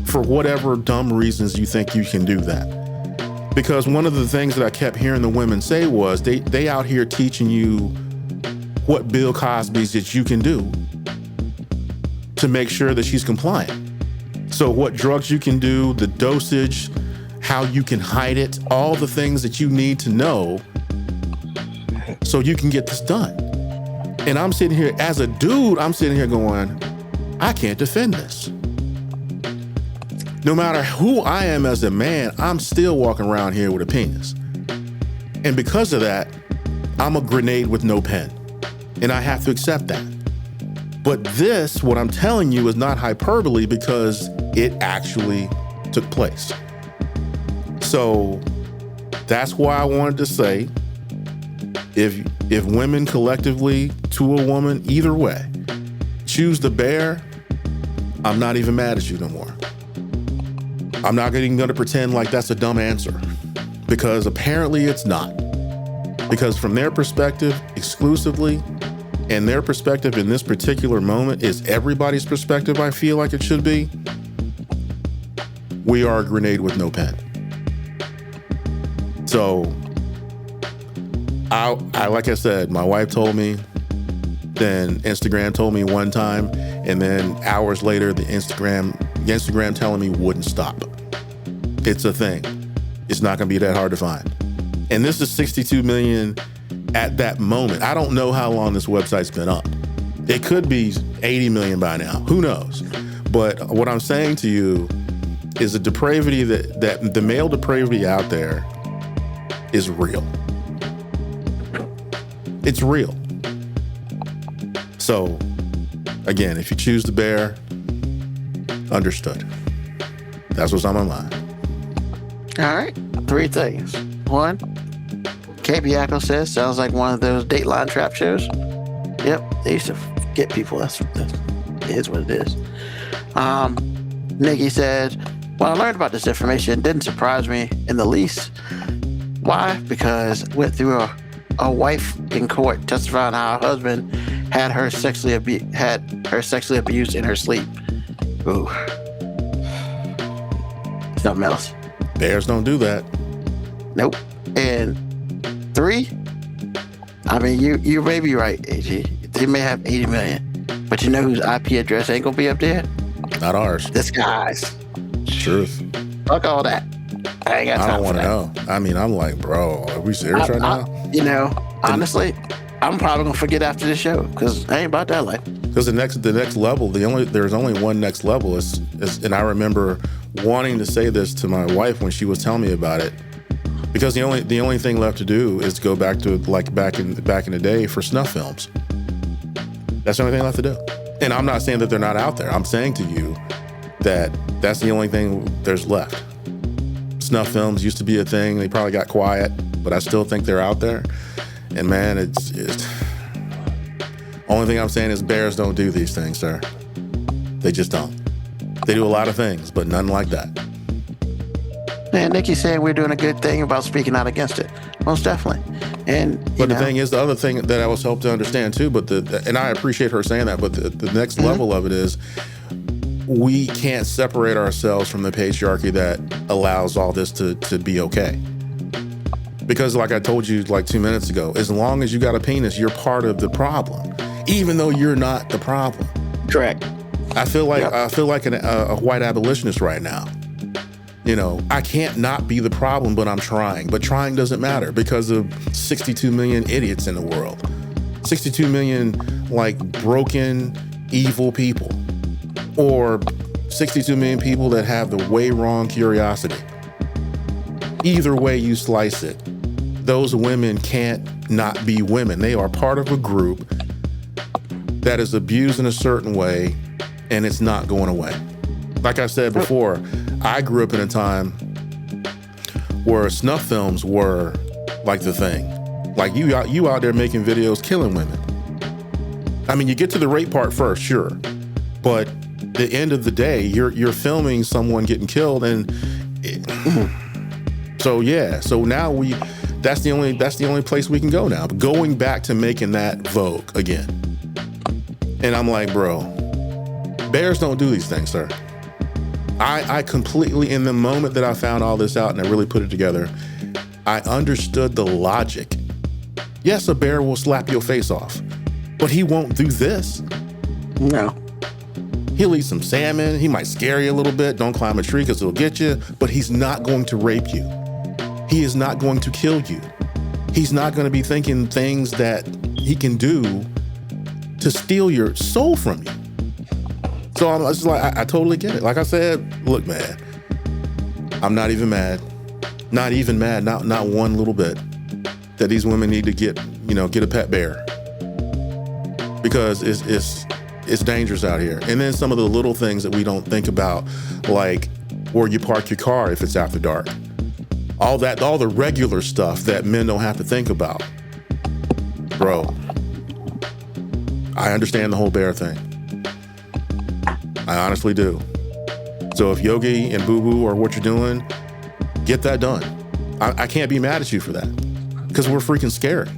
for whatever dumb reasons you think you can do that. Because one of the things that I kept hearing the women say was they out here teaching you what Bill Cosby's that you can do to make sure that she's compliant. So what drugs you can do, the dosage, how you can hide it, all the things that you need to know so you can get this done. And I'm sitting here as a dude, I'm sitting here going, I can't defend this. No matter who I am as a man, I'm still walking around here with a penis. And because of that, I'm a grenade with no pen. And I have to accept that. But this, what I'm telling you, is not hyperbole, because it actually took place. So that's why I wanted to say, if women collectively to a woman, either way, choose the bear, I'm not even mad at you no more. I'm not even going to pretend like that's a dumb answer, because apparently it's not. Because from their perspective exclusively, and their perspective in this particular moment is everybody's perspective, I feel like it should be, we are a grenade with no pen. So I like I said, my wife told me, then Instagram told me one time, and then hours later, the Instagram telling me wouldn't stop. It's a thing. It's not gonna be that hard to find. And this is 62 million at that moment. I don't know how long this website's been up. It could be 80 million by now. Who knows? But what I'm saying to you is the depravity that the male depravity out there is real. It's real. So, again, if you choose the bear, understood. That's what's on my mind. All right. 3 things. 1, KB Echo says, sounds like one of those Dateline trap shows. Yep. They used to get people. That's it is what it is. Nikki said, when I learned about this information, it didn't surprise me in the least. Why? Because I went through a wife in court testifying how her husband had her sexually abused in her sleep. Ooh. Something else. Bears don't do that. Nope. And 3, I mean, you may be right, AG. They may have 80 million, but you know whose IP address ain't gonna be up there? Not ours. This guy's. Truth. Fuck all that. I ain't got time. I don't want to know. I mean, I'm like, bro, are we serious right now? You know, honestly, I'm probably gonna forget after the show because I ain't about that life. Because the next level, there's only one next level. Is and I remember wanting to say this to my wife when she was telling me about it. Because the only thing left to do is go back to like back in the day for snuff films. That's the only thing left to do. And I'm not saying that they're not out there. I'm saying to you that that's the only thing there's left. Snuff films used to be a thing. They probably got quiet, but I still think they're out there. And man, it's only thing I'm saying is bears don't do these things, sir. They just don't. They do a lot of things, but none like that. Man, Nikki's saying we're doing a good thing about speaking out against it. Most definitely. But the thing is, the other thing that I was helped to understand too, and I appreciate her saying that, but the next level of it is we can't separate ourselves from the patriarchy that allows all this to be okay. Because like I told you like 2 minutes ago, as long as you got a penis, you're part of the problem, even though you're not the problem. Correct. I feel like a white abolitionist right now. You know, I can't not be the problem, but I'm trying. But trying doesn't matter because of 62 million idiots in the world. 62 million, like, broken, evil people. Or 62 million people that have the way wrong curiosity. Either way you slice it, those women can't not be women. They are part of a group that is abused in a certain way, and it's not going away. Like I said before, I grew up in a time where snuff films were like the thing. Like you out there making videos killing women. I mean, you get to the rape part first, sure, but the end of the day, you're filming someone getting killed, and so now that's the only place we can go now. Going back to making that vogue again, and I'm like, bro, bears don't do these things, sir. I completely, in the moment that I found all this out and I really put it together, I understood the logic. Yes, a bear will slap your face off, but he won't do this. No. He'll eat some salmon. He might scare you a little bit. Don't climb a tree because it'll get you, but he's not going to rape you. He is not going to kill you. He's not going to be thinking things that he can do to steal your soul from you. So I'm just like, I totally get it. Like I said, look, man, I'm not even mad. Not even mad, not one little bit, that these women need to get a pet bear. Because it's dangerous out here. And then some of the little things that we don't think about, like where you park your car if it's after dark. All the regular stuff that men don't have to think about. Bro, I understand the whole bear thing. I honestly do. So if Yogi and Boo Boo are what you're doing, get that done. I can't be mad at you for that because we're freaking scared.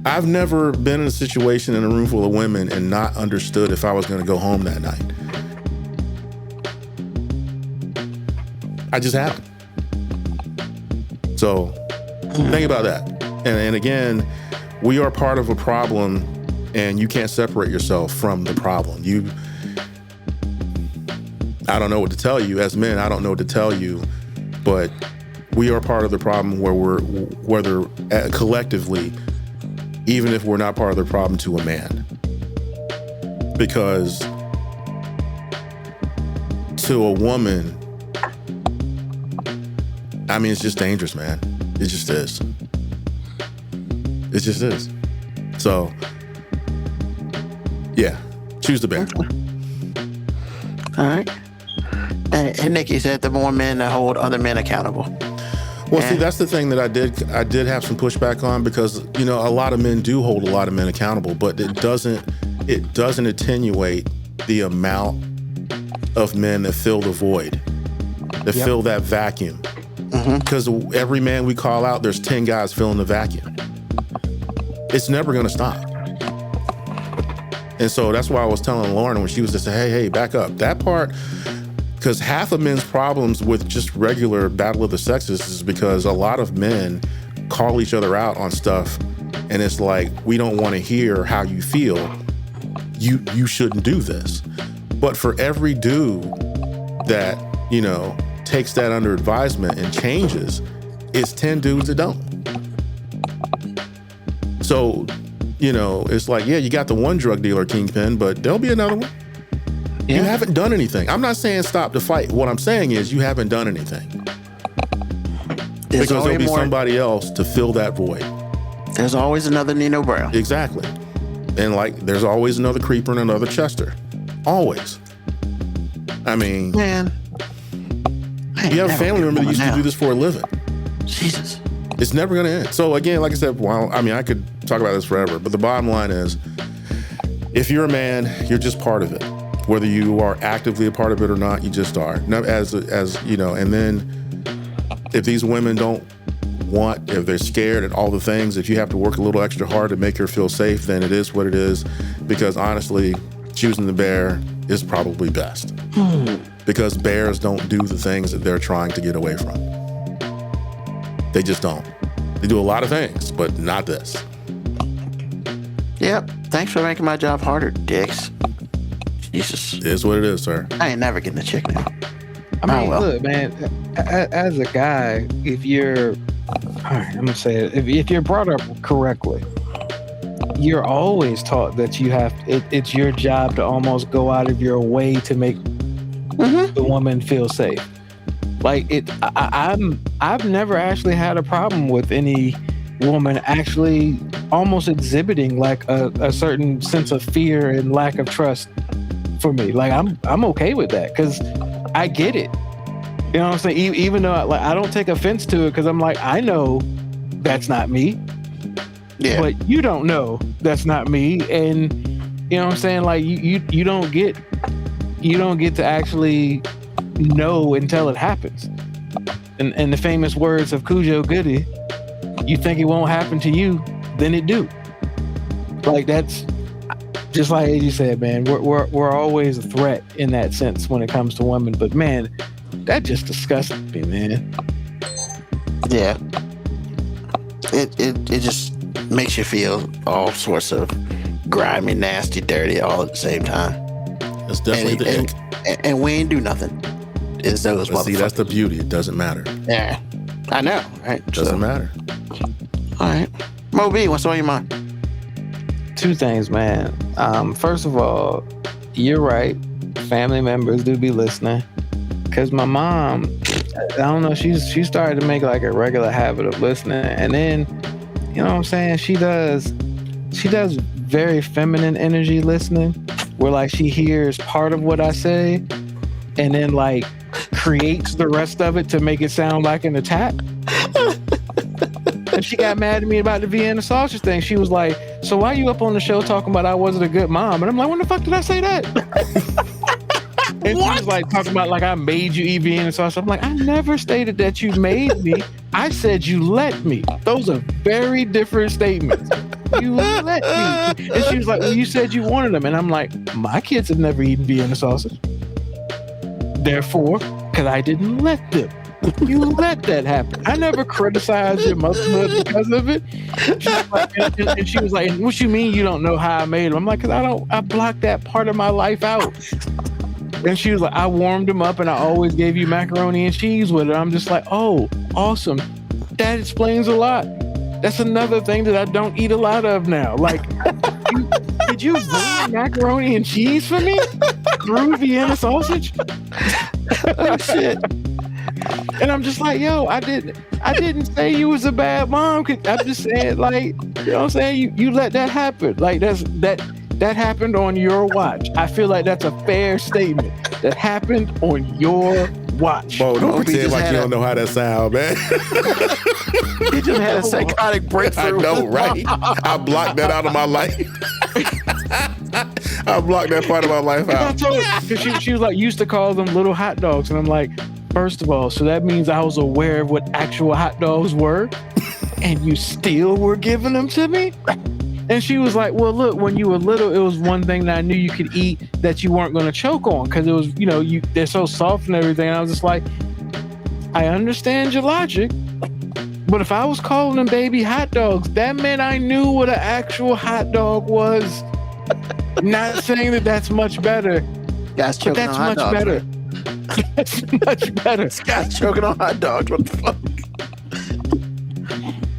I've never been in a situation in a room full of women and not understood if I was going to go home that night. I just haven't. So think about that. And again, we are part of a problem, and you can't separate yourself from the problem. I don't know what to tell you. As men, I don't know what to tell you, but we are part of the problem whether collectively, even if we're not part of the problem to a man. Because to a woman, I mean, it's just dangerous, man. It just is. It just is. So, yeah, choose the bear. All right. And Nikki said the more men that hold other men accountable. Well, see, that's the thing that I did have some pushback on, because a lot of men do hold a lot of men accountable, but it doesn't attenuate the amount of men that fill the void, that fill that vacuum. Because every man we call out, there's 10 guys filling the vacuum. It's never going to stop. And so that's why I was telling Lauren when she was just saying, hey, back up. That part, because half of men's problems with just regular battle of the sexes is because a lot of men call each other out on stuff, and it's like, we don't want to hear how you feel. You shouldn't do this. But for every dude that, takes that under advisement and changes, it's 10 dudes that don't. So, it's like, yeah, you got the one drug dealer kingpin, but there'll be another one. Yeah. You haven't done anything. I'm not saying stop the fight. What I'm saying is you haven't done anything. Because there'll be somebody else to fill that void. There's always another Nino Brown. Exactly. And there's always another Creeper and another Chester. Always. I mean, man, you have a family member that used to do this for a living. Jesus. It's never going to end. So again, like I said, I could talk about this forever, but the bottom line is, if you're a man, you're just part of it. Whether you are actively a part of it or not, you just are. As and then if these women don't want, if they're scared and all the things, if you have to work a little extra hard to make her feel safe, then it is what it is. Because honestly, choosing the bear is probably best. Because bears don't do the things that they're trying to get away from. They just don't. They do a lot of things, but not this. Yep. Thanks for making my job harder, dicks. Jesus. It is what it is, sir. I ain't never getting a chick now. Look, man, as a guy, if you're, all right, I'm gonna say it, if you're brought up correctly, you're always taught that you have, it's your job to almost go out of your way to make the woman feel safe. I've never actually had a problem with any woman actually almost exhibiting a certain sense of fear and lack of trust for me. I'm okay with that because I get it. You know what I'm saying? Even though I don't take offense to it, because I'm like, I know that's not me. Yeah. But you don't know that's not me, and you know what I'm saying? You don't get to actually know until it happens. And the famous words of Cujo Goody, you think it won't happen to you, then it do. That's just like you said, man. We're always a threat in that sense when it comes to women. But man, that just disgusts me, man. Yeah. It just makes you feel all sorts of grimy, nasty, dirty all at the same time. That's definitely the ick. And we ain't do nothing. It's those motherfuckers. See, that's the beauty. It doesn't matter. Yeah. I know, right? Doesn't matter. All right. Mo B, what's on your mind? Two things, man. First of all, you're right. Family members do be listening. Because my mom, I don't know, she started to make a regular habit of listening. And then, you know what I'm saying? She does very feminine energy listening, where she hears part of what I say and then creates the rest of it to make it sound like an attack. And she got mad at me about the Vienna sausage thing. She was like, so why you up on the show talking about I wasn't a good mom? And I'm like, when the fuck did I say that? And she was talking about I made you eat Vienna sausage. I'm like, I never stated that you made me. I said you let me. Those are very different statements. You let me. And she was like, well, you said you wanted them. And I'm like, my kids have never eaten Vienna sausage. Therefore, because I didn't let them. You let that happen. I never criticized your motherhood because of it. And she was like, what you mean you don't know how I made them? I'm like, because I blocked that part of my life out. And she was like, I warmed them up and I always gave you macaroni and cheese with it. I'm just like, oh, awesome. That explains a lot. That's another thing that I don't eat a lot of now. Did you bring macaroni and cheese for me through Vienna sausage? Oh, shit. And I'm just like, yo, I didn't. I didn't say you was a bad mom. I'm just saying, like, you know what I'm saying? You let that happen. Like, that happened on your watch. I feel like that's a fair statement. That happened on your watch. Bo, don't pretend like you don't know how that sound, man. He just had a psychotic breakthrough. I know, right? I blocked that out of my life. I blocked that part of my life out. She was like, used to call them little hot dogs. And I'm like, first of all, so that means I was aware of what actual hot dogs were, and you still were giving them to me? And she was like, well, look, when you were little, it was one thing that I knew you could eat that you weren't going to choke on because it was, you know, they're so soft and everything. And I was just like, I understand your logic, but if I was calling them baby hot dogs, that meant I knew what an actual hot dog was. Not saying that that's much better, Guys but choking that's on hot much dogs. better. Right? That's much better. This guy's choking on hot dogs. What the fuck?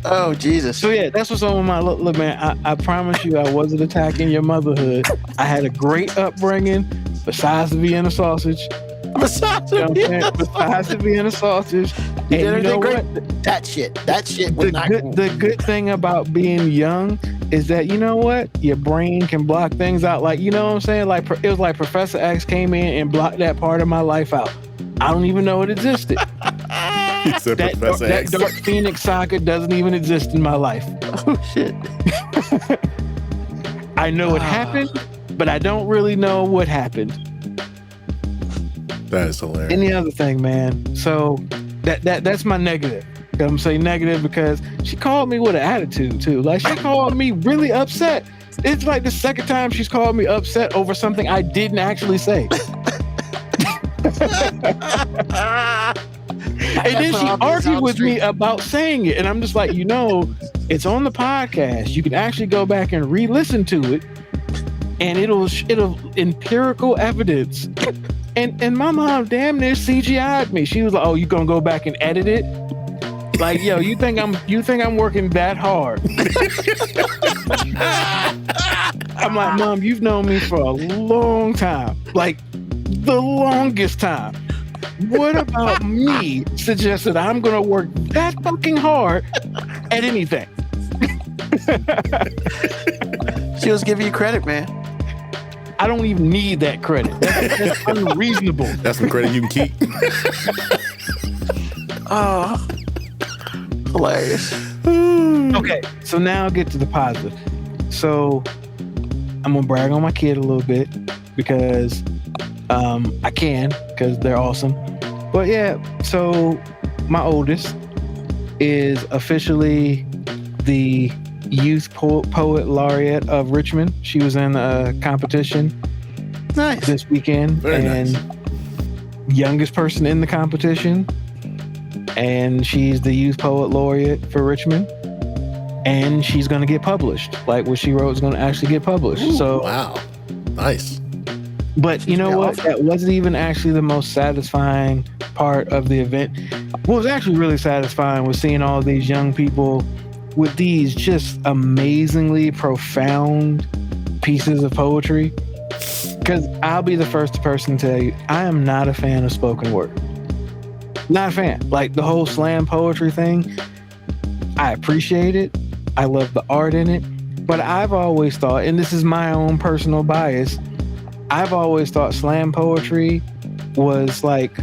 Oh, Jesus. So yeah, that's what's on with my look, man. I promise you, I wasn't attacking your motherhood. I had a great upbringing, besides the Vienna sausage. Besides You know what I'm saying? Besides the Vienna sausage. And you know what? That shit was not cool. The good thing about being young is that, you know what? Your brain can block things out. Like, you know what I'm saying? Like, it was like Professor X came in and blocked that part of my life out. I don't even know it existed. That Dark Phoenix saga doesn't even exist in my life. Oh, shit. I know it happened, but I don't really know what happened. That is hilarious. Any other thing, man. So that's my negative. I'm saying negative because she called me with an attitude too. Like, she called me really upset. It's like the second time she's called me upset over something I didn't actually say. And then she argued with me about saying it. And I'm just like, you know, it's on the podcast. You can actually go back and re-listen to it. And it'll empirical evidence. And my mom damn near CGI'd me. She was like, oh, you gonna go back and edit it? Like, yo, you think I'm working that hard? I'm like, Mom, you've known me for a long time. Like, the longest time. What about me suggests that I'm gonna work that fucking hard at anything? She was giving you credit, man. I don't even need that credit. That's unreasonable. That's some credit you can keep. Oh, hilarious. Okay, so now I'll get to the positive. So I'm gonna brag on my kid a little bit because I can, because they're awesome. But yeah, so my oldest is officially the Youth Poet Laureate of Richmond. She was in a competition this weekend. Very nice. Youngest person in the competition. And she's the Youth Poet Laureate for Richmond. And she's going to get published. Like, what she wrote is going to actually get published. Ooh, so wow. Nice. But you know what? That wasn't even actually the most satisfying part of the event. What was actually really satisfying was seeing all these young people with these just amazingly profound pieces of poetry. Because I'll be the first person to tell you, I am not a fan of spoken word. Not a fan. Like, the whole slam poetry thing, I appreciate it. I love the art in it. But I've always thought, and this is my own personal bias, I've always thought slam poetry was like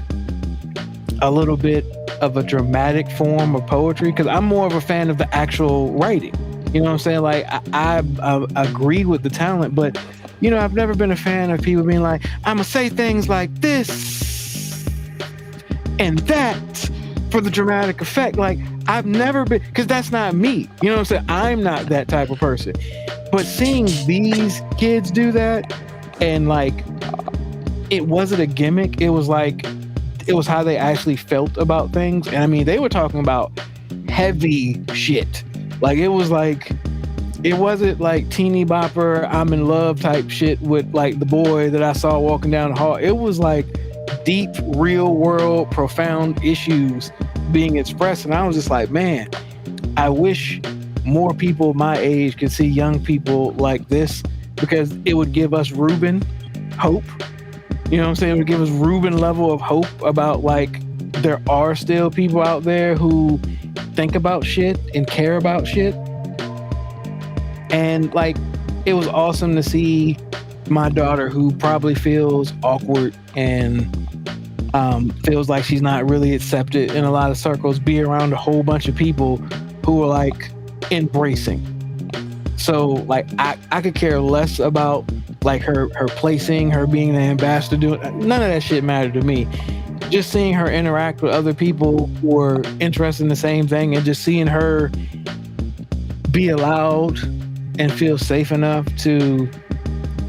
a little bit of a dramatic form of poetry, because I'm more of a fan of the actual writing. You know what I'm saying? Like, I agree with the talent, but, you know, I've never been a fan of people being like, I'm gonna say things like this and that for the dramatic effect. Like, I've never been, because that's not me. You know what I'm saying? I'm not that type of person. But seeing these kids do that, and like, it wasn't a gimmick. It was like, it was how they actually felt about things. And I mean, they were talking about heavy shit. Like, it was like, it wasn't like teeny bopper, I'm in love type shit with like the boy that I saw walking down the hall. It was like deep, real world, profound issues being expressed. And I was just like, man, I wish more people my age could see young people like this, because it would give us Reuben hope. You know what I'm saying? It would give us Reuben level of hope about, like, there are still people out there who think about shit and care about shit. And like, it was awesome to see my daughter, who probably feels awkward and feels like she's not really accepted in a lot of circles, be around a whole bunch of people who are like embracing. So like, I could care less about like her placing, her being the ambassador, doing none of that shit mattered to me. Just seeing her interact with other people who are interested in the same thing, and just seeing her be allowed and feel safe enough to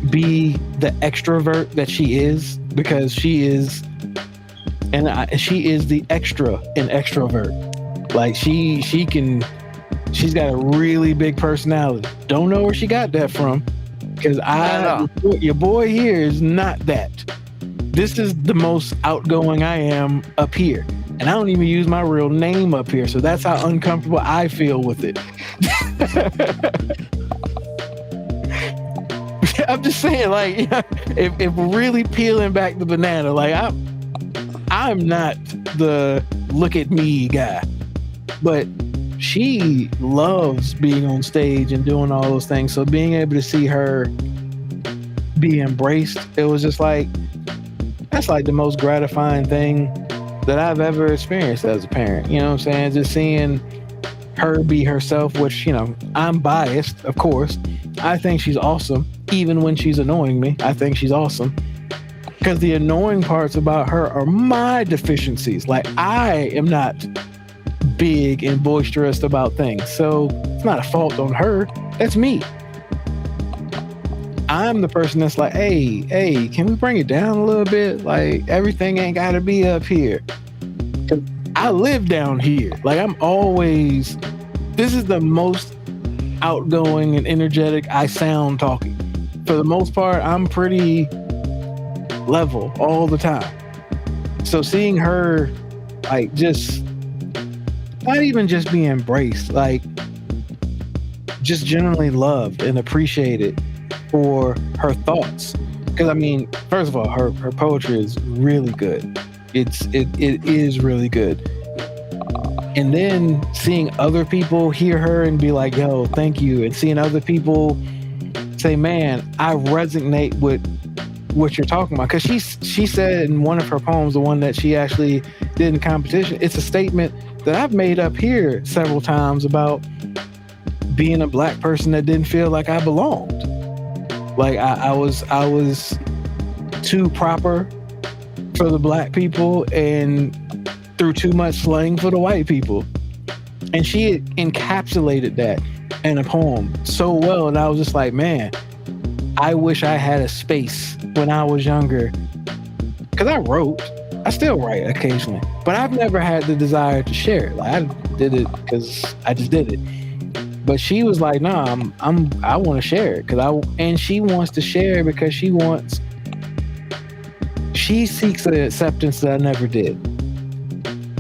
be the extrovert that she is, because she is, and she is the extra in extrovert. Like she's got a really big personality. Don't know where she got that from, because your boy here is not that. This is the most outgoing I am up here, and I don't even use my real name up here, so that's how uncomfortable I feel with it. I'm just saying, like, if we're really peeling back the banana, like I'm not the look at me guy, but she loves being on stage and doing all those things. So being able to see her be embraced, it was just like, that's like the most gratifying thing that I've ever experienced as a parent. You know what I'm saying? Just seeing her be herself, which, you know, I'm biased, of course. I think she's awesome. Even when she's annoying me, I think she's awesome. Because the annoying parts about her are my deficiencies. Like, I am not big and boisterous about things. So it's not a fault on her. That's me. I'm the person that's like, hey, can we bring it down a little bit? Like, everything ain't got to be up here. 'Cause I live down here. Like, this is the most outgoing and energetic I sound talking. For the most part, I'm pretty level all the time. So seeing her, like, just not even just be embraced, like, just generally loved and appreciated for her thoughts. Because I mean, first of all, her poetry is really good. It is really good. And then seeing other people hear her and be like, yo, thank you. And seeing other people say, man, I resonate with what you're talking about. Because she said in one of her poems, the one that she actually did in competition, it's a statement that I've made up here several times about being a Black person that didn't feel like I belonged. Like I was too proper for the Black people and threw too much slang for the white people. And she had encapsulated that in a poem so well. And I was just like, man, I wish I had a space when I was younger. Because I still write occasionally, but I've never had the desire to share it. Like, I did it because I just did it. But she was like, nah, I want to share it and she wants to share because she seeks the acceptance that I never did.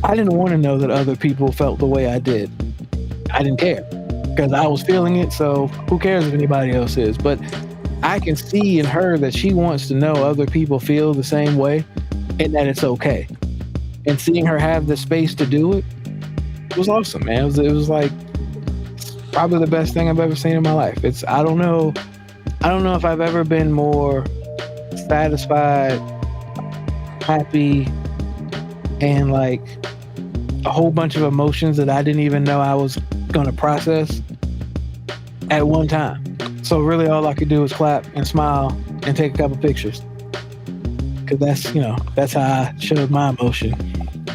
I didn't want to know that other people felt the way I did. I didn't care because I was feeling it. So who cares if anybody else is? But I can see in her that she wants to know other people feel the same way and that it's okay. And seeing her have the space to do it was awesome, man. It was like probably the best thing I've ever seen in my life. I don't know if I've ever been more satisfied, happy, and like a whole bunch of emotions that I didn't even know I was gonna process at one time. So really all I could do was clap and smile and take a couple pictures. Cause that's how I showed my emotion,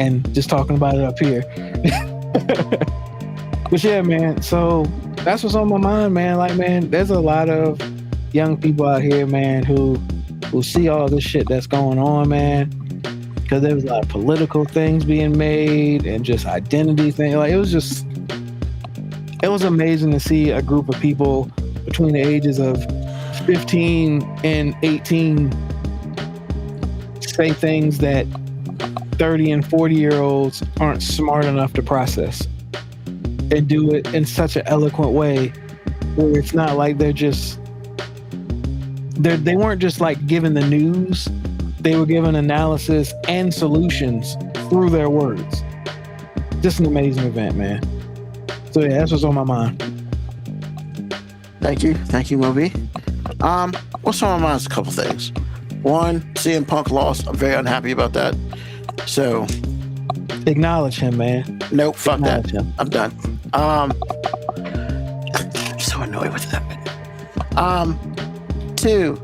and just talking about it up here. But yeah, man, so that's what's on my mind, man. Like, man, there's a lot of young people out here, man, who see all this shit that's going on, man. Because there was a lot of political things being made and just identity things. Like, it was amazing to see a group of people between the ages of 15 and 18 say things that 30 and 40-year-olds aren't smart enough to process, and do it in such an eloquent way where it's not like they weren't just like given the news, they were given analysis and solutions through their words. just an amazing event, man. So yeah, that's what's on my mind. Thank you, Moby. What's on my mind is a couple things. One, CM Punk lost. I'm very unhappy about that. So Acknowledge him, man. nope, fuck Acknowledge that. him. I'm done. I'm so annoyed with that. Two,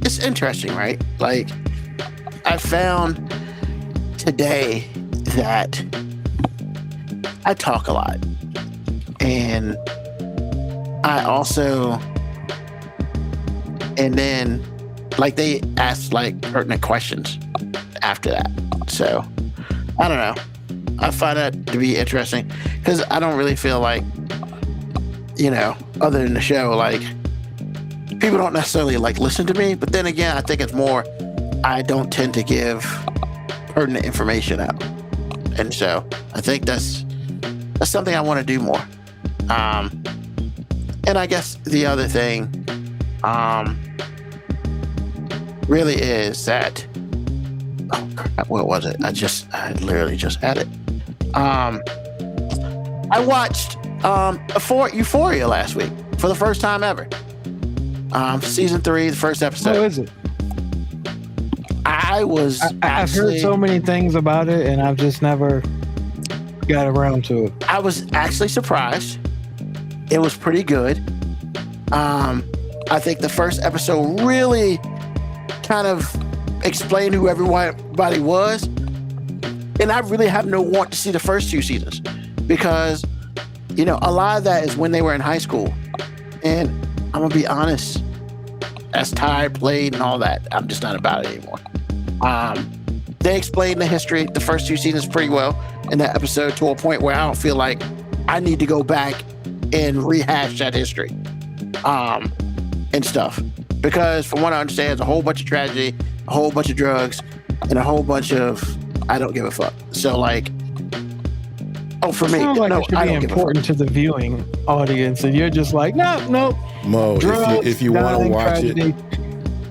it's interesting, right? Like, I found today that I talk a lot, and I also, and then like they ask like pertinent questions after that. So I don't know. I find that to be interesting because I don't really feel like, you know, other than the show, like people don't necessarily like listen to me. But then again, I think it's more I don't tend to give pertinent information out, and so I think that's something I want to do more. And I guess the other thing really is that, oh crap, what was it? I literally just had it. I watched Euphoria last week for the first time ever. Season 3, the first episode. How is it? I've heard so many things about it, and I've just never got around to it. I was actually surprised. It was pretty good. I think the first episode really kind of explained who everybody was. And I really have no want to see the first 2 seasons because, you know, a lot of that is when they were in high school. And I'm going to be honest, as Ty played and all that, I'm just not about it anymore. They explained the history, the first 2 seasons pretty well in that episode to a point where I don't feel like I need to go back and rehash that history and stuff. Because from what I understand, it's a whole bunch of tragedy, a whole bunch of drugs, and a whole bunch of I don't give a fuck. So like, oh, for me, Sounds like no, it should I be don't give a fuck. important to the viewing audience, and you're just like, no. Mo, Drugs, if you want to dying, watch tragedy.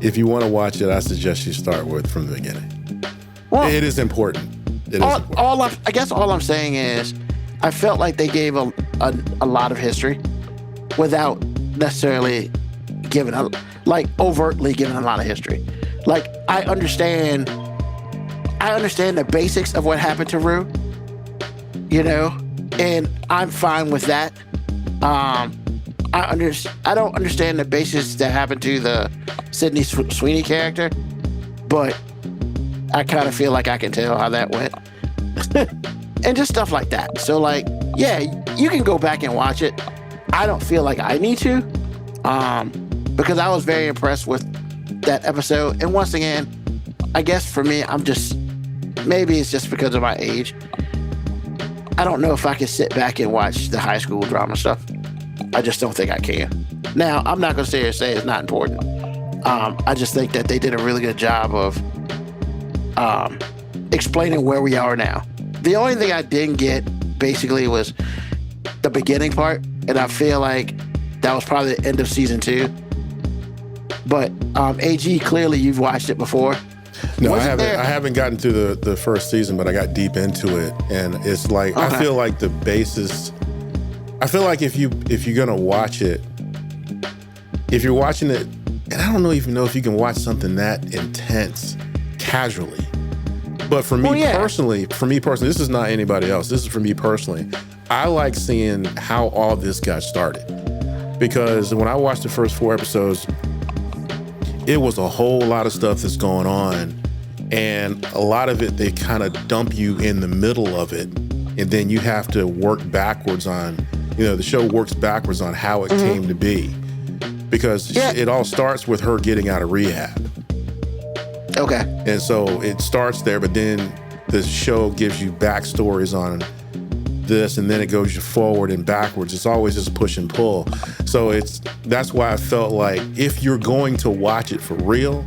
it, I suggest you start with from the beginning. Well, It is important. It is important. I guess all I'm saying is, I felt like they gave a lot of history without necessarily giving overtly giving a lot of history. Like I understand the basics of what happened to Rue, you know, and I'm fine with that. I don't understand the basics that happened to the Sydney Sweeney character, but I kind of feel like I can tell how that went. And just stuff like that. So like, yeah, you can go back and watch it. I don't feel like I need to, because I was very impressed with that episode. And once again, I guess for me, maybe it's just because of my age. I don't know if I can sit back and watch the high school drama stuff. I just don't think I can. Now, I'm not going to sit here and say it's not important. I just think that they did a really good job of explaining where we are now. The only thing I didn't get basically was the beginning part, and I feel like that was probably the end of season 2. But AG, clearly you've watched it before. No, I haven't gotten to the first season, but I got deep into it, and it's like Okay. I feel like the basis. I feel like if you're gonna watch it, if you're watching it, and I don't even know if you can watch something that intense casually. But for me personally, this is not anybody else. This is for me personally. I like seeing how all this got started, because when I watched the first 4 episodes, it was a whole lot of stuff that's going on, and a lot of it they kind of dump you in the middle of it, and then you have to work backwards on, the show works backwards on how it came to be, because it all starts with her getting out of rehab. Okay. And so it starts there, but then the show gives you backstories on this, and then it goes you forward and backwards. It's always just push and pull. So that's why I felt like if you're going to watch it for real,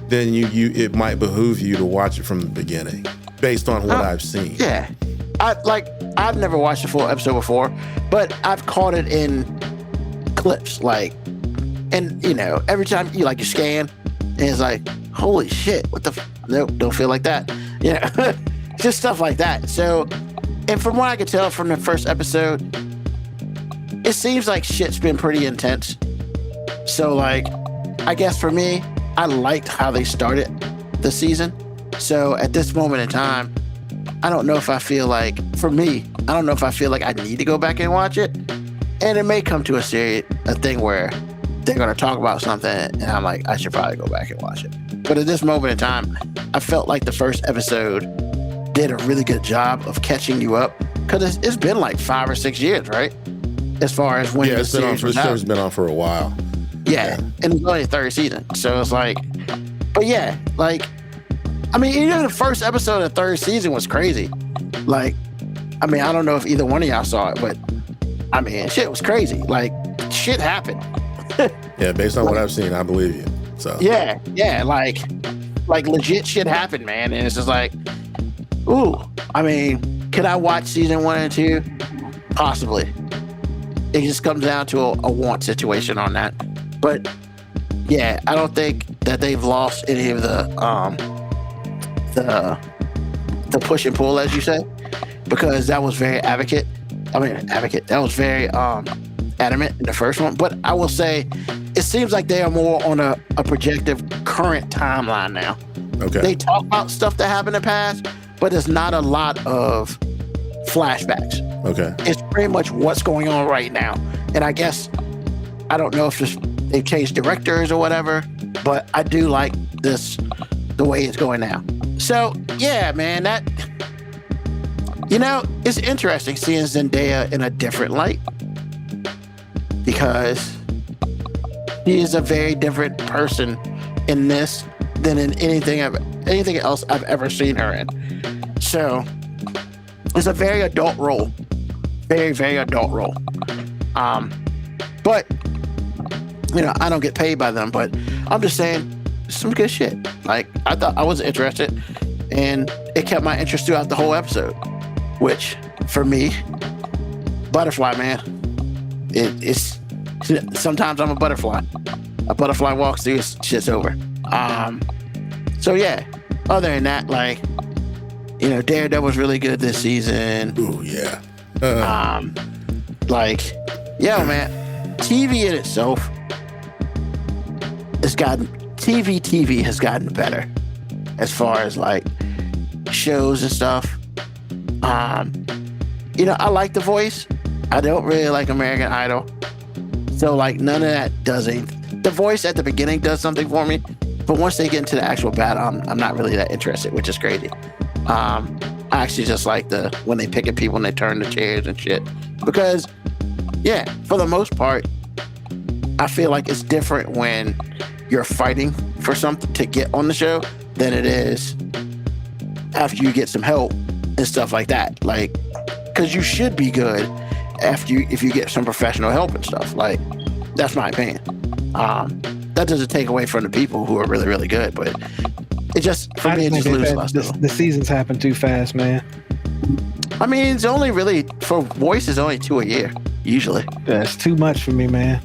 then it might behoove you to watch it from the beginning, based on what I've seen. Yeah. I've never watched a full episode before, but I've caught it in clips, and every time you scan, And it's like, holy shit, what the nope, don't feel like that. Yeah. Just stuff like that. So, and from what I could tell from the first episode, it seems like shit's been pretty intense. So like, I guess for me, I liked how they started the season. So at this moment in time, I don't know if I feel like, for me, I don't know if I feel like I need to go back and watch it. And it may come to a thing where they're going to talk about something and I'm like, I should probably go back and watch it. But at this moment in time, I felt like the first episode did a really good job of catching you up, because it's been like 5 or 6 years, right? As far as when the series was out. Show's been on for a while. Yeah, and it's only the third season. So it's like, but yeah, like, I mean, even the first episode of the third season was crazy. Like, I mean, I don't know if either one of y'all saw it, but I mean, shit was crazy. Like, shit happened. Yeah, based on what I've seen, I believe you. So yeah, like legit shit happened, man. And it's just like, ooh, I mean, could I watch season 1 and 2? Possibly. It just comes down to a want situation on that. But yeah, I don't think that they've lost any of the push and pull, as you say, because that was very adamant. That was very adamant in the first one. But I will say, it seems like they are more on a projective current timeline now. Okay. They talk about stuff that happened in the past, but there's not a lot of flashbacks. Okay. It's pretty much what's going on right now. And I guess, I don't know if they've changed directors or whatever, but I do like the way it's going now. So yeah, man, that, you know, it's interesting seeing Zendaya in a different light, because she is a very different person in this than in anything else I've ever seen her in. So it's a very adult role. Very, very adult role. But, you know, I don't get paid by them, but I'm just saying, some good shit. Like, I thought I was interested, and it kept my interest throughout the whole episode, which, for me, butterfly, man, it's sometimes I'm a butterfly. A butterfly walks through, shit's over. So yeah, other than that, like, you know, Daredevil was really good this season. Ooh, yeah. Like, yo, man, TV in itself has gotten, TV has gotten better as far as like shows and stuff. You know, I like The Voice. I don't really like American Idol. So like none of that does anything. The Voice at the beginning does something for me, but once they get into the actual battle, I'm not really that interested, which is crazy. I actually just like when they pick at people and they turn the chairs and shit, because yeah, for the most part, I feel like it's different when you're fighting for something to get on the show than it is after you get some help and stuff like that. Like, because you should be good if you get some professional help and stuff. Like, that's my opinion. That doesn't take away from the people who are really, really good, but it just, for me, it just loses lust. The seasons happen too fast, man. I mean, it's only really, for Voice, is only 2 a year, usually. That's too much for me, man.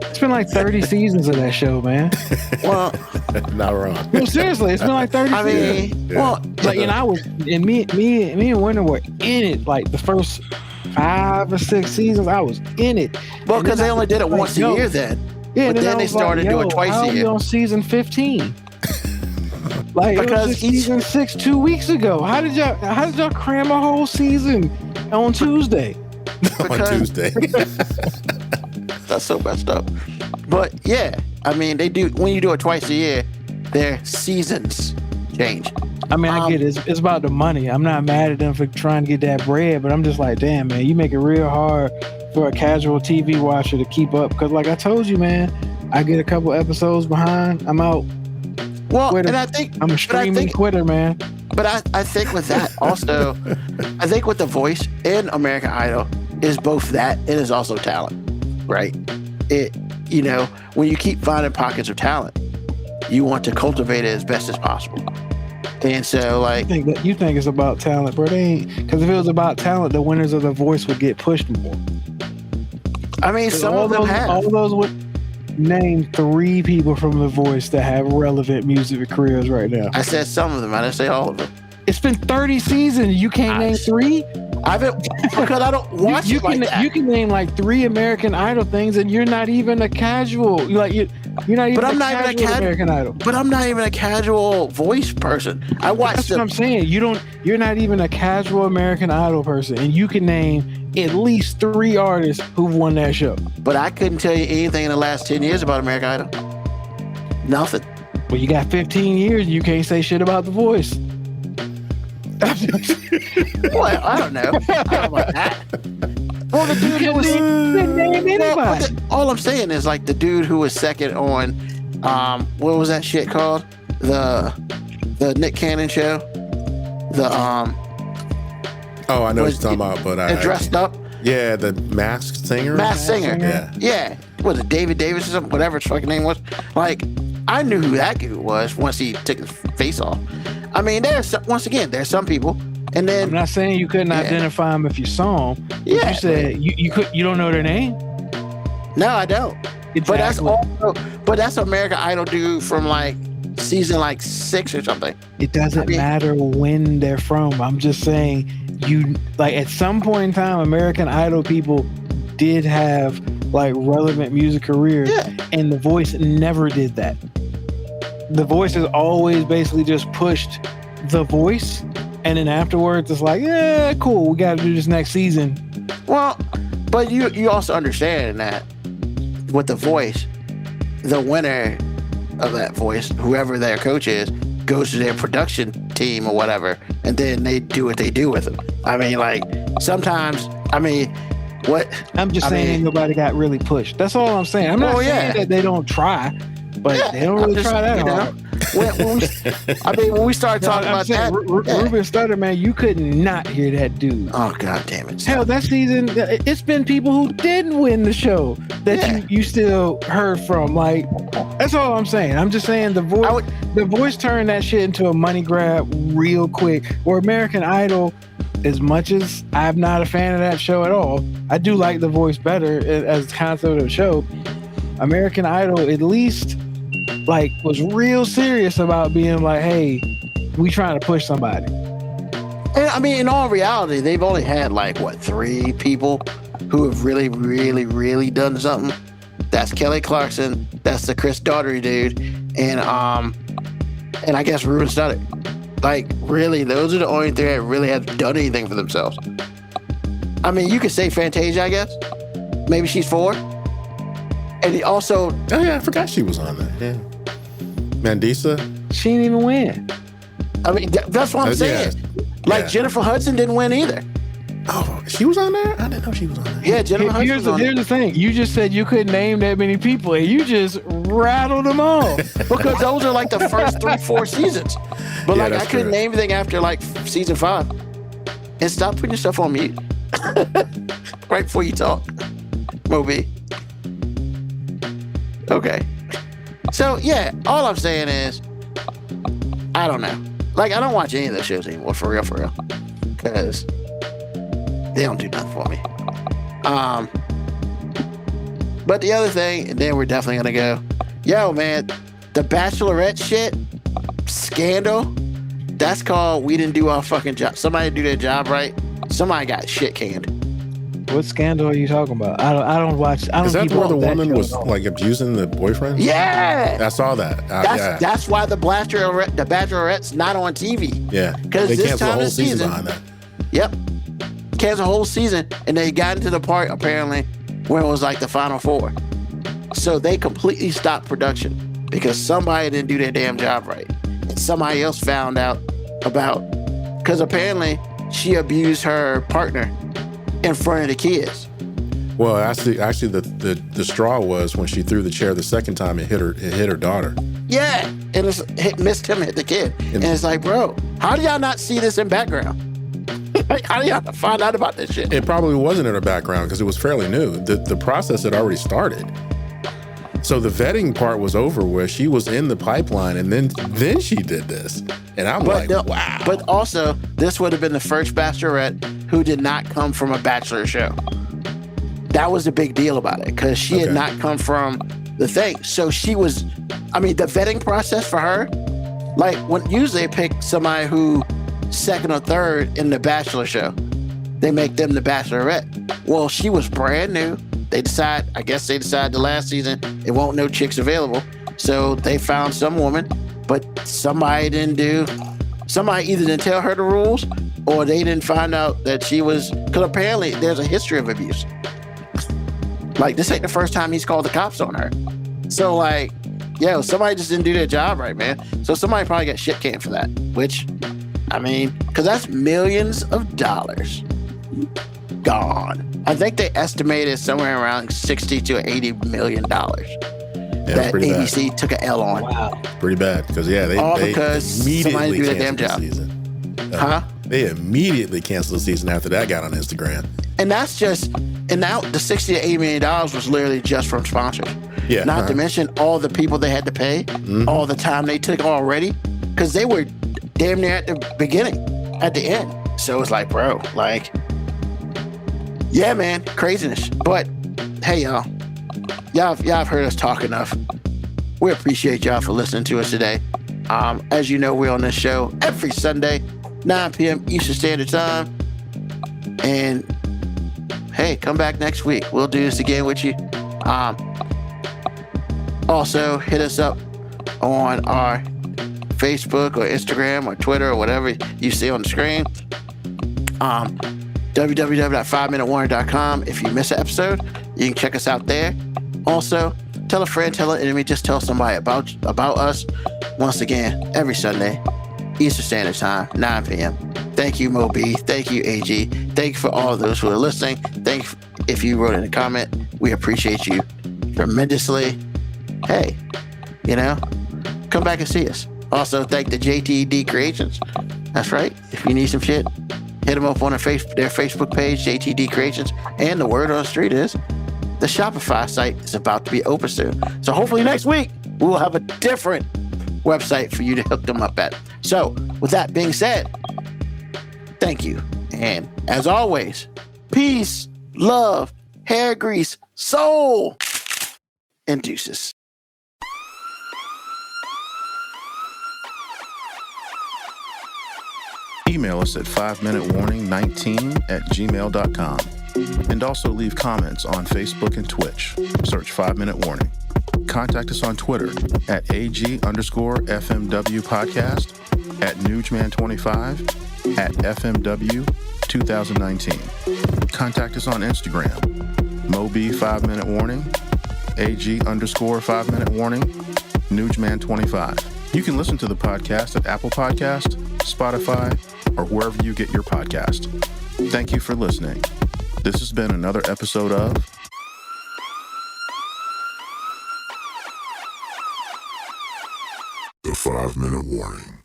It's been like 30 seasons of that show, man. Well, not wrong. No, seriously, it's been like 30 I seasons. mean, well, like, and I was, and me and Winter were in it, like the first 5 or 6 seasons, I was in it. Well, because they only did it once a year then. Yeah, but then they started doing twice a year. On season 15. Like, because it was season 6 2 weeks ago. How did y'all cram a whole season on Tuesday? On Tuesday. That's so messed up. But yeah, I mean, they do, when you do it twice a year, their seasons change. I mean, I get it. It's about the money. I'm not mad at them for trying to get that bread, but I'm just like, damn, man, you make it real hard for a casual TV watcher to keep up. Because like I told you, man, I get a couple episodes behind, I'm out. Well, quitter. and I think I'm a streaming quitter, man. But I think with that also, I think with The Voice and American Idol is both that, it is also talent, right? It, you know, when you keep finding pockets of talent, you want to cultivate it as best as possible. And so, like, you think it's about talent, bro? They ain't, because if it was about talent, the winners of The Voice would get pushed more. I mean, some of them have. All those Name 3 people from The Voice that have relevant music careers right now. I said some of them. I didn't say all of them. It's been 30 seasons. You can't name 3? Because I don't watch you it like can, that. You can name like 3 American Idol things, and you're not even a casual. You're not even. But I'm not even a casual American Idol. But I'm not even a casual voice person. I watch That's what I'm saying. You're not even a casual American Idol person, and you can name at least 3 artists who've won that show. But I couldn't tell you anything in the last 10 years about American Idol. Nothing. Well, you got 15 years, and you can't say shit about The Voice. Well, I don't know. I don't know about that. Well, the dude who was name anybody. all I'm saying is like the dude who was second on what was that shit called? The Nick Cannon show. The Oh, I know what you're talking about, but I dressed up. Yeah, the Masked Singer. Masked Singer. Yeah. Was it David Davis or something? Whatever his fucking name was. Like, I knew who that dude was once he took his face off. I mean, there's some people, and then I'm not saying you couldn't identify them if you saw them. Yeah, you said you don't know their name. No, I don't. Exactly. But that's American Idol dude from like season like 6 or something. It doesn't matter when they're from. I'm just saying at some point in time, American Idol people did have like relevant music careers, and The Voice never did that. The Voice has always basically just pushed The Voice, and then afterwards it's like, yeah, cool, we got to do this next season. Well, but you also understand that with The Voice, the winner of that voice, whoever their coach is, goes to their production team or whatever, and then they do what they do with them. I mean, like, sometimes, I mean, what? I'm just saying nobody got really pushed. That's all I'm saying. I'm not saying that they don't try, but they don't really try that hard. When we start talking about that, Ruben Stutter, man, you could not hear that dude. Oh, God damn it. Hell, that season, it's been people who didn't win the show that you still heard from. Like, that's all I'm saying. I'm just saying the voice turned that shit into a money grab real quick. Or American Idol, as much as I'm not a fan of that show at all, I do like The Voice better as a concept of a show. American Idol, at least, like, was real serious about being like, hey, we trying to push somebody. And I mean, in all reality, they've only had like 3 people who have really, really, really done something. That's Kelly Clarkson, that's the Chris Daughtry dude, and I guess Ruben Studdard. Like, really, those are the only 3 that really have done anything for themselves. I mean, you could say Fantasia, I guess. Maybe she's 4. And he also... Oh, yeah, I forgot she was on that. Yeah. Mandisa? She didn't even win. I mean, that's what I'm saying. Like, Jennifer Hudson didn't win either. Oh, she was on there? I didn't know she was on there. Yeah, Jennifer Hudson was on there. Here's the thing. You just said you couldn't name that many people, and you just rattled them all. Because those are like the first 3-4 seasons. But like, I couldn't name anything after like season 5. And stop putting yourself on mute. Right before you talk. Moby. Okay. So, yeah, all I'm saying is, I don't know. Like, I don't watch any of those shows anymore, for real. Because they don't do nothing for me. But the other thing, and then we're definitely going to go, yo, man, the Bachelorette shit, scandal, that's called we didn't do our fucking job. Somebody do their job right. Somebody got shit canned. What scandal are you talking about? I don't watch. I don't. Is that keep where the up with that woman show was at all. like abusing the boyfriend? Yeah, I saw that. That's why the Bachelorette's not on TV. Yeah, because they this canceled time the whole of the season behind that. Yep, canceled the whole season, and they got into the part apparently where it was like the final 4. So they completely stopped production because somebody didn't do their damn job right, and somebody else found out about, because apparently she abused her partner in front of the kids. Well, actually, the straw was when she threw the chair the second time and hit her daughter. Yeah, and missed him, hit the kid, and it's like, bro, how do y'all not see this in background? Like, how do y'all find out about this shit? It probably wasn't in her background because it was fairly new. The process had already started. So the vetting part was over where she was in the pipeline, and then she did this. And I'm wow. But also, this would have been the first Bachelorette who did not come from a Bachelor show. That was the big deal about it, because she had not come from the thing. So she was, I mean, the vetting process for her, like when usually they pick somebody who second or third in the Bachelor show, they make them the Bachelorette. Well, she was brand new. I guess they decided the last season it won't no chicks available. So they found some woman, but somebody either didn't tell her the rules or they didn't find out that she was, because apparently there's a history of abuse. Like, this ain't the first time he's called the cops on her. So, like, yo, somebody just didn't do their job right, man. So somebody probably got shit canned for that, which, I mean, because that's millions of dollars gone. I think they estimated somewhere around 60 to 80 million dollars that ABC took an L on. Wow. Pretty bad, because they because somebody immediately did their damn canceled the job. season. They immediately canceled the season after that got on Instagram. And that's just, and now the 60 to 80 million dollars was literally just from sponsors. Yeah. Not to mention all the people they had to pay, all the time they took already, because they were damn near at the beginning, at the end. So it's like, bro, like, yeah, man, craziness. But hey, y'all have heard us talk enough. We appreciate y'all for listening to us today. As you know, we're on this show every Sunday, 9 p.m. Eastern Standard Time. And hey, come back next week. We'll do this again with you. Also, hit us up on our Facebook or Instagram or Twitter or whatever you see on the screen. www.5minutewarning.com. If you miss an episode, you can check us out there. Also, tell a friend, tell an enemy, just tell somebody about us. Once again, every Sunday, Eastern Standard Time, 9 p.m. Thank you, Moby. Thank you, AG. Thank you for all those who are listening. Thank you if you wrote in a comment. We appreciate you tremendously. Hey, come back and see us. Also, thank the JTD Creations. That's right. If you need some shit, hit them up on their Facebook page, JTD Creations. And the word on the street is the Shopify site is about to be open soon. So hopefully next week, we will have a different website for you to hook them up at. So with that being said, thank you. And as always, peace, love, hair grease, soul, and deuces. Email us at 5minutewarning19@gmail.com. And also leave comments on Facebook and Twitch. Search 5 Minute Warning. Contact us on Twitter at AG_FMW podcast, at Newsman25, at FMW 2019. Contact us on Instagram, Moby 5 Minute Warning, AG_5 Minute Warning, Newsman25. You can listen to the podcast at Apple Podcast, Spotify, or wherever you get your podcast. Thank you for listening. This has been another episode of The 5 Minute Warning.